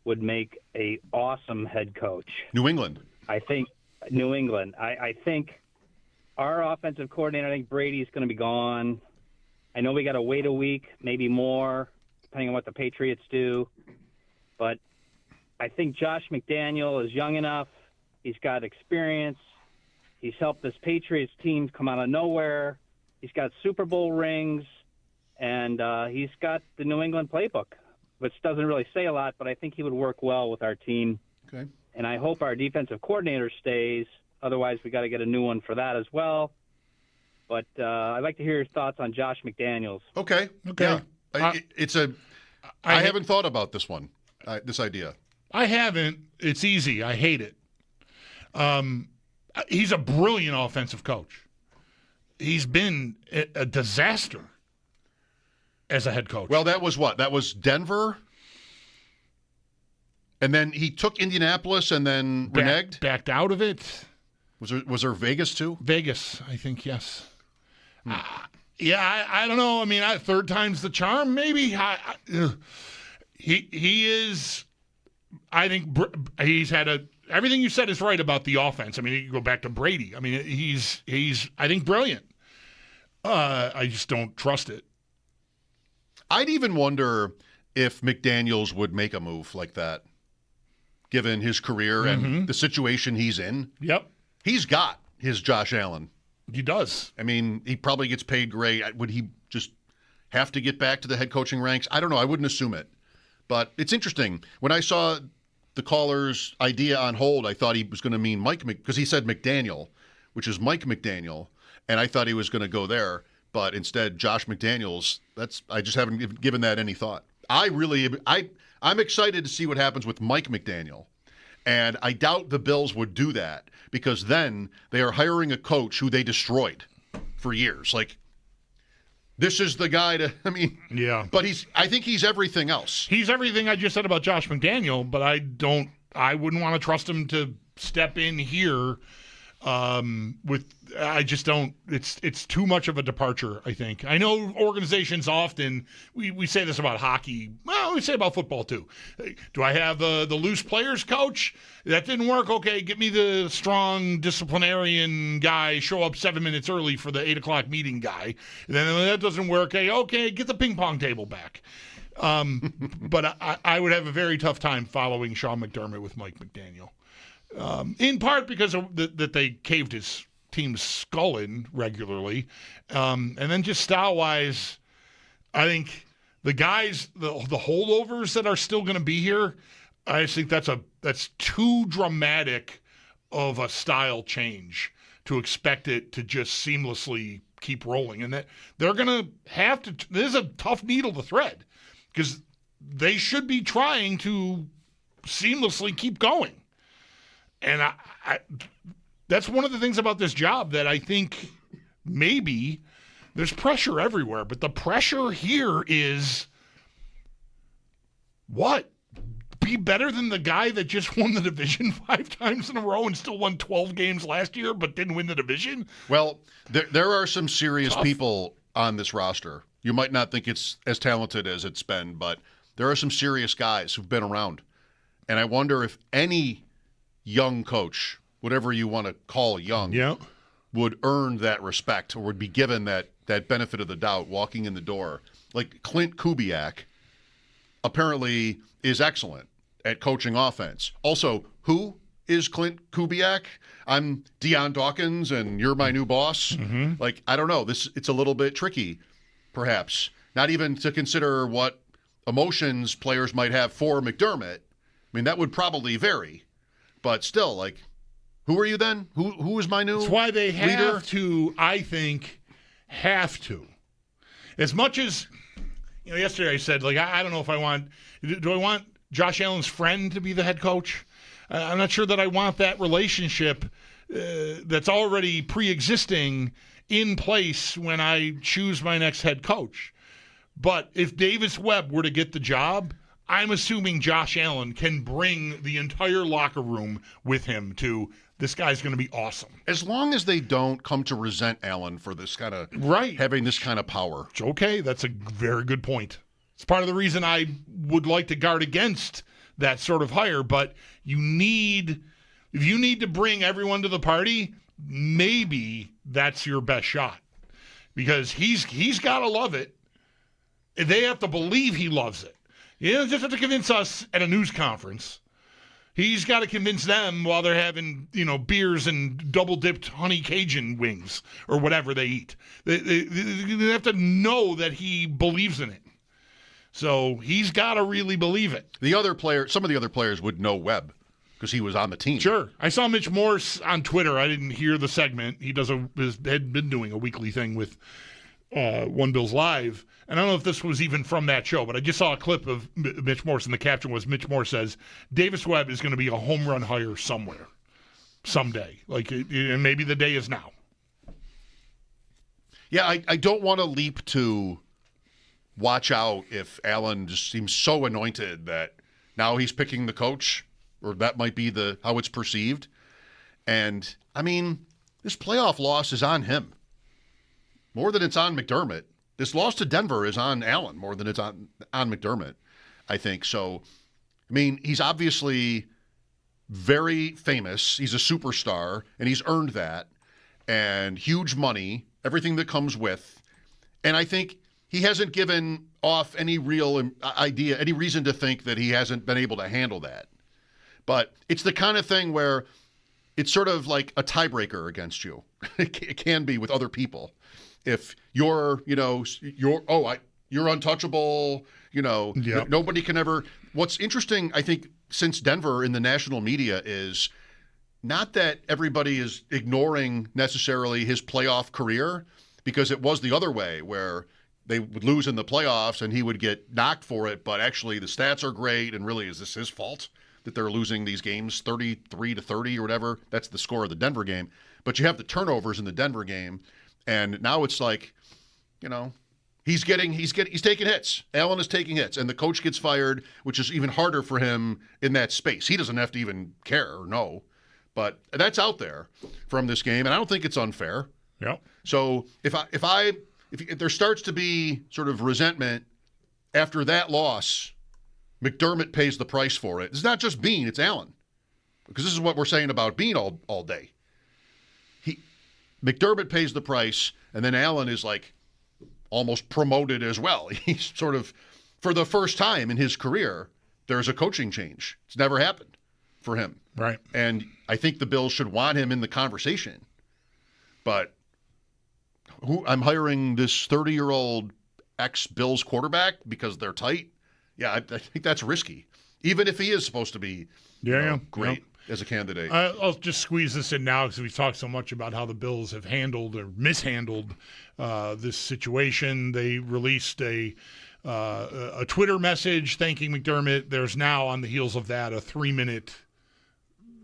would make a awesome head coach. New England. I think New England. I think our offensive coordinator, I think Brady's going to be gone. I know we got to wait a week, maybe more, depending on what the Patriots do. But I think Josh McDaniel is young enough. He's got experience. He's helped this Patriots team come out of nowhere. He's got Super Bowl rings, and he's got the New England playbook, which doesn't really say a lot, but I think he would work well with our team. Okay. And I hope our defensive coordinator stays. Otherwise, we got to get a new one for that as well. But I'd like to hear your thoughts on Josh McDaniels. Okay. Yeah. I haven't thought about this one, this idea. I haven't. It's easy. I hate it. He's a brilliant offensive coach. He's been a disaster as a head coach. Well, that was what? That was Denver? And then he took Indianapolis and then reneged? Backed out of it. Was there Vegas too? Vegas, I think, yes. I don't know. I mean, third time's the charm, maybe. He is. I think he's had everything you said is right about the offense. I mean, you go back to Brady. I mean, he's I think brilliant. I just don't trust it. I'd even wonder if McDaniels would make a move like that, given his career and the situation he's in. Yep. He's got his Josh Allen. He does. I mean, he probably gets paid great. Would he just have to get back to the head coaching ranks? I don't know. I wouldn't assume it. But it's interesting. When I saw the caller's idea on hold, I thought he was going to mean Mike because he said McDaniel, which is Mike McDaniel, and I thought he was going to go there, but instead Josh McDaniels. I just haven't given that any thought. I'm excited to see what happens with Mike McDaniel, and I doubt the Bills would do that because then they are hiring a coach who they destroyed for years. Like, this is the guy yeah. But I think he's everything else. He's everything I just said about Josh McDaniel, but I wouldn't want to trust him to step in here it's too much of a departure, I think. I know organizations often, we say this about hockey, well, we say about football too. Do I have the loose players coach? That didn't work. Okay, get me the strong disciplinarian guy, show up 7 minutes early for the 8 o'clock meeting guy. And then when that doesn't work, okay, get the ping pong table back. But I would have a very tough time following Sean McDermott with Mike McDaniel. In part because that they caved his team's skull in regularly. And then just style-wise, I think the guys, the holdovers that are still going to be here, I just think that's too dramatic of a style change to expect it to just seamlessly keep rolling. And that they're going to have to – this is a tough needle to thread because they should be trying to seamlessly keep going. And that's one of the things about this job that I think maybe there's pressure everywhere, but the pressure here is what? Be better than the guy that just won the division 5 times in a row and still won 12 games last year but didn't win the division? Well, there are some serious people on this roster. You might not think it's as talented as it's been, but there are some serious guys who've been around. And I wonder if any young coach, whatever you want to call young, would earn that respect or would be given that benefit of the doubt walking in the door. Like Clint Kubiak apparently is excellent at coaching offense. Also, who is Clint Kubiak? I'm Deion Dawkins and you're my new boss. Mm-hmm. Like, I don't know. It's a little bit tricky, perhaps. Not even to consider what emotions players might have for McDermott. I mean, that would probably vary. But still, like, who are you then? Who is my new leader? That's why they have to, I think, have to. As much as, yesterday I said, like, I don't know if I want Josh Allen's friend to be the head coach? I'm not sure that I want that relationship that's already pre-existing in place when I choose my next head coach. But if Davis Webb were to get the job, I'm assuming Josh Allen can bring the entire locker room with him to this guy's going to be awesome. As long as they don't come to resent Allen for this kind of having this kind of power. Okay, that's a very good point. It's part of the reason I would like to guard against that sort of hire. But if you need to bring everyone to the party, maybe that's your best shot because he's got to love it. They have to believe he loves it. He doesn't just have to convince us at a news conference. He's got to convince them while they're having, beers and double-dipped honey Cajun wings or whatever they eat. They have to know that he believes in it. So he's got to really believe it. Some of the other players would know Webb because he was on the team. Sure. I saw Mitch Morse on Twitter. I didn't hear the segment. He had been doing a weekly thing with One Bills Live. And I don't know if this was even from that show, but I just saw a clip of Mitch Morse, and the caption was Mitch Morse says, Davis Webb is going to be a home run hire somewhere, someday. And maybe the day is now. Yeah, I don't want to leap to watch out if Allen just seems so anointed that now he's picking the coach, or that might be how it's perceived. And, I mean, this playoff loss is on him more than it's on McDermott. This loss to Denver is on Allen more than it's on McDermott, I think. So, I mean, he's obviously very famous. He's a superstar, and he's earned that. And huge money, everything that comes with. And I think he hasn't given off any real idea, any reason to think that he hasn't been able to handle that. But it's the kind of thing where it's sort of like a tiebreaker against you. It can be with other people. If you're untouchable, Nobody can ever. What's interesting, I think, since Denver in the national media is not that everybody is ignoring necessarily his playoff career, because it was the other way where they would lose in the playoffs and he would get knocked for it, but actually the stats are great, and really, is this his fault that they're losing these games 33-30 or whatever? That's the score of the Denver game. But you have the turnovers in the Denver game, and now it's like, he's taking hits. Allen is taking hits, and the coach gets fired, which is even harder for him in that space. He doesn't have to even care or know, but that's out there from this game, and I don't think it's unfair. Yeah. So if there starts to be sort of resentment after that loss, McDermott pays the price for it. It's not just Bean, it's Allen, because this is what we're saying about Bean all day. McDermott pays the price, and then Allen is like almost promoted as well. He's sort of, for the first time in his career, there's a coaching change. It's never happened for him. Right. And I think the Bills should want him in the conversation. But I'm hiring this 30-year-old ex-Bills quarterback because they're tight. Yeah, I think that's risky, even if he is supposed to be great as a candidate. I'll just squeeze this in now because we've talked so much about how the Bills have handled or mishandled this situation. They released a Twitter message thanking McDermott. There's now, on the heels of that, a 3-minute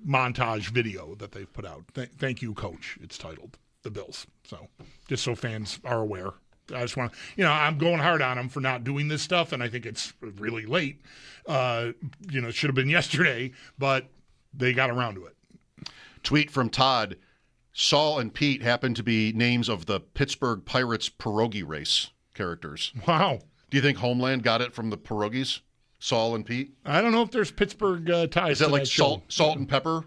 montage video that they've put out. Thank you, Coach, it's titled, the Bills. So just so fans are aware. I just want to, I'm going hard on them for not doing this stuff, and I think it's really late. It should have been yesterday, but they got around to it. Tweet from Todd. Saul and Pete happen to be names of the Pittsburgh Pirates pierogi race characters. Wow. Do you think Homeland got it from the pierogies? Saul and Pete? I don't know if there's Pittsburgh ties. Is that like salt and pepper?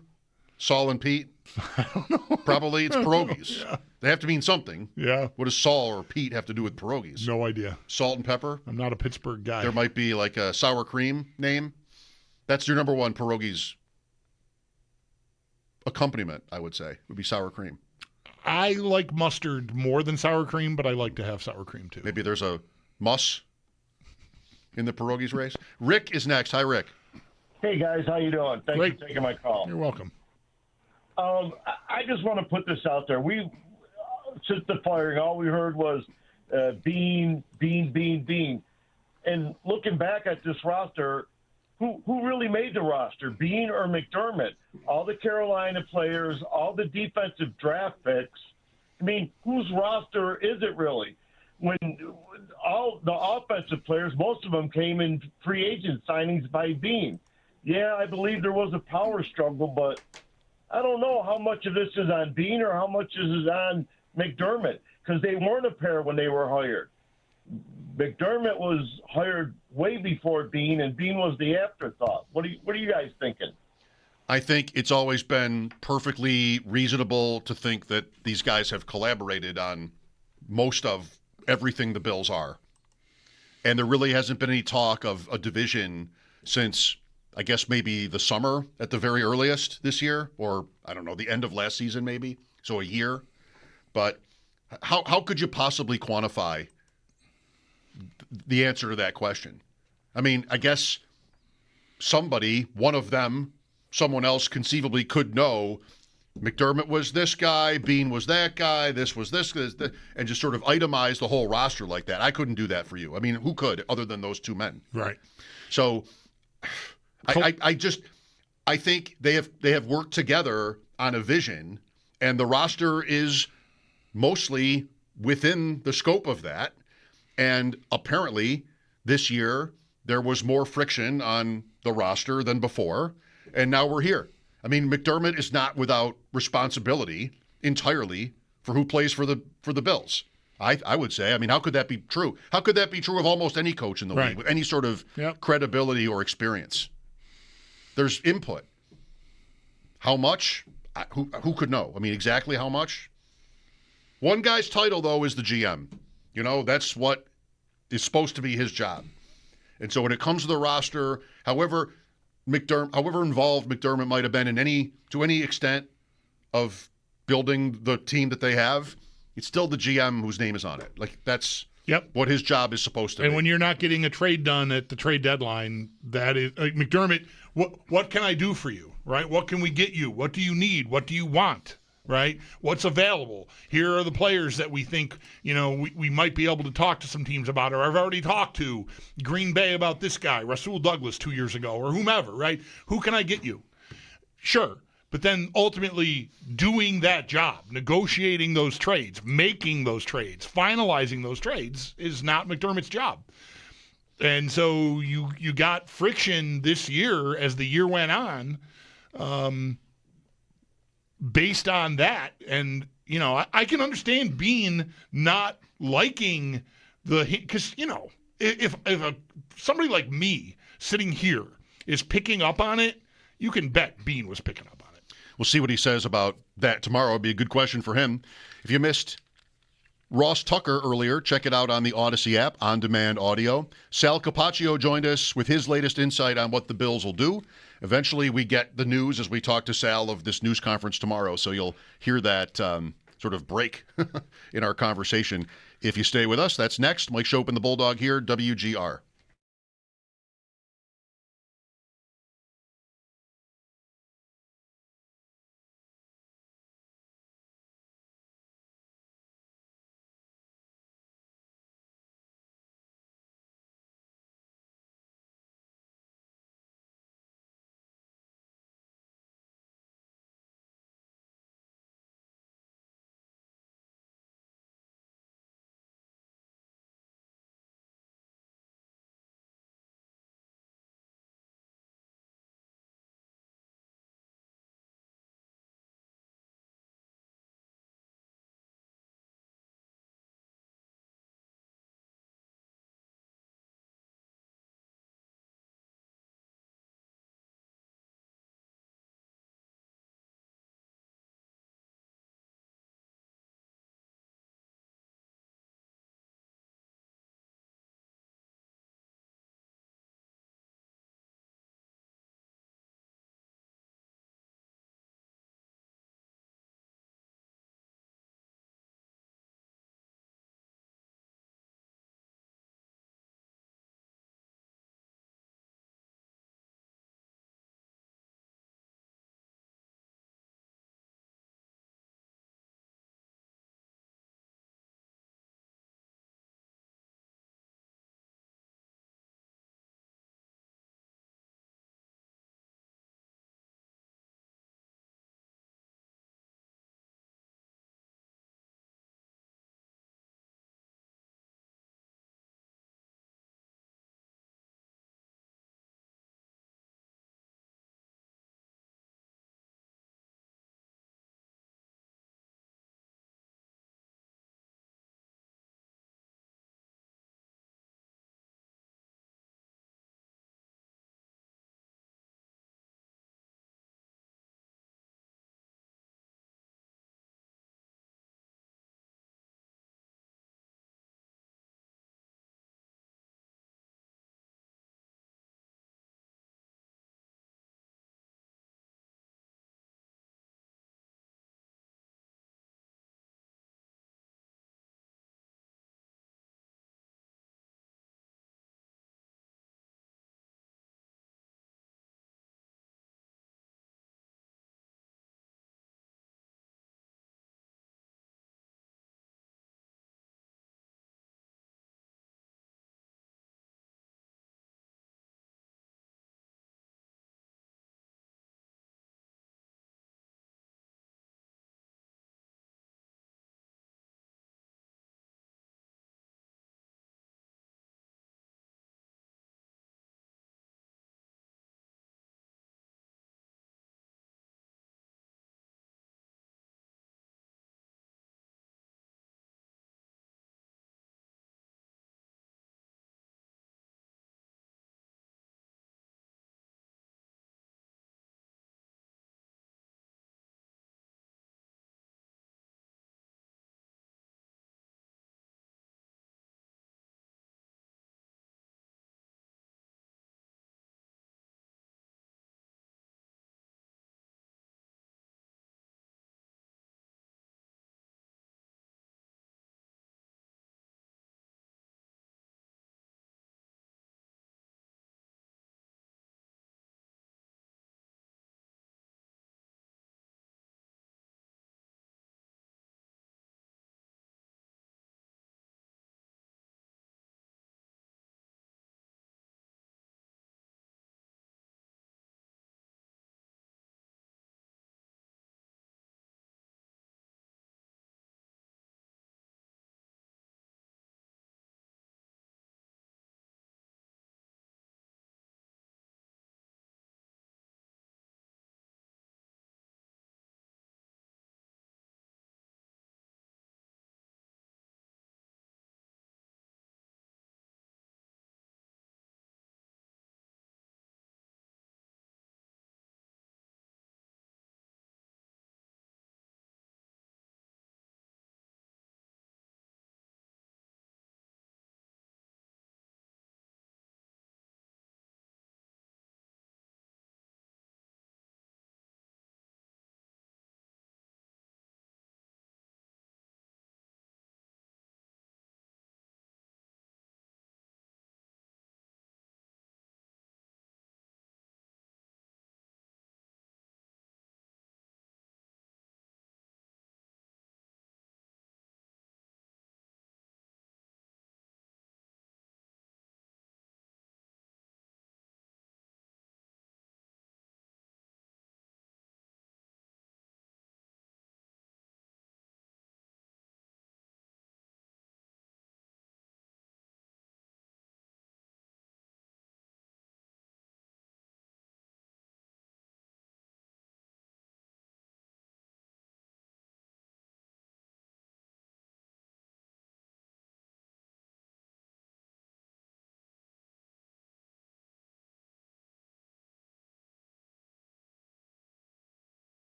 Saul and Pete? I don't know. Probably it's pierogies. Yeah. They have to mean something. Yeah. What does Saul or Pete have to do with pierogies? No idea. Salt and pepper? I'm not a Pittsburgh guy. There might be like a sour cream name. That's your number one pierogies accompaniment, I would say, would be sour cream. I like mustard more than sour cream, but I like to have sour cream too. Maybe there's a muss in the pierogies race. Rick is next. Hi, Rick. Hey, guys. How you doing? Thanks for taking my call. You're welcome. I just want to put this out there. Since the firing, all we heard was Bean. And looking back at this roster, who really made the roster, Bean or McDermott? All the Carolina players, all the defensive draft picks. I mean, whose roster is it really? When all the offensive players, most of them came in free agent signings by Bean. Yeah, I believe there was a power struggle, but I don't know how much of this is on Bean or how much is on McDermott, because they weren't a pair when they were hired. McDermott was hired way before Bean, and Bean was the afterthought. What are you guys thinking? I think it's always been perfectly reasonable to think that these guys have collaborated on most of everything the Bills are. And there really hasn't been any talk of a division since, I guess, maybe the summer at the very earliest this year, or I don't know, the end of last season maybe, so a year. But how could you possibly quantify the answer to that question? I mean, I guess somebody, one of them, someone else conceivably could know McDermott was this guy, Bean was that guy, this was this, and just sort of itemize the whole roster like that. I couldn't do that for you. I mean, who could other than those two men? Right. So I think they have worked together on a vision, and the roster is mostly within the scope of that. And apparently this year there was more friction on the roster than before, and now we're here. I mean, McDermott is not without responsibility entirely for who plays for the Bills. I would say. I mean, how could that be true? How could that be true of almost any coach in the league with any sort of credibility or experience? There's input. How much? Who could know? I mean, exactly how much? One guy's title, though, is the GM. That's what is supposed to be his job. And so when it comes to the roster, however involved McDermott might have been to any extent of building the team that they have, it's still the GM whose name is on it. Like, that's Yep. What his job is supposed to be. And when you're not getting a trade done at the trade deadline, that is McDermott. What can I do for you? Right? What can we get you? What do you need? What do you want? Right? What's available? Here are the players that we think, we might be able to talk to some teams about, or I've already talked to Green Bay about this guy, Rasul Douglas 2 years ago, or whomever, right? Who can I get you? Sure. But then ultimately doing that job, negotiating those trades, making those trades, finalizing those trades is not McDermott's job. And so you got friction this year as the year went on, based on that. And, I can understand Bean not liking because, if somebody like me sitting here is picking up on it, you can bet Bean was picking up on it. We'll see what he says about that tomorrow. It'll be a good question for him. If you missed Ross Tucker earlier, check it out on the Odyssey app, on-demand audio. Sal Capaccio joined us with his latest insight on what the Bills will do. Eventually, we get the news as we talk to Sal of this news conference tomorrow, so you'll hear that sort of break in our conversation. If you stay with us, that's next. Mike Schopp and the Bulldog here, WGR.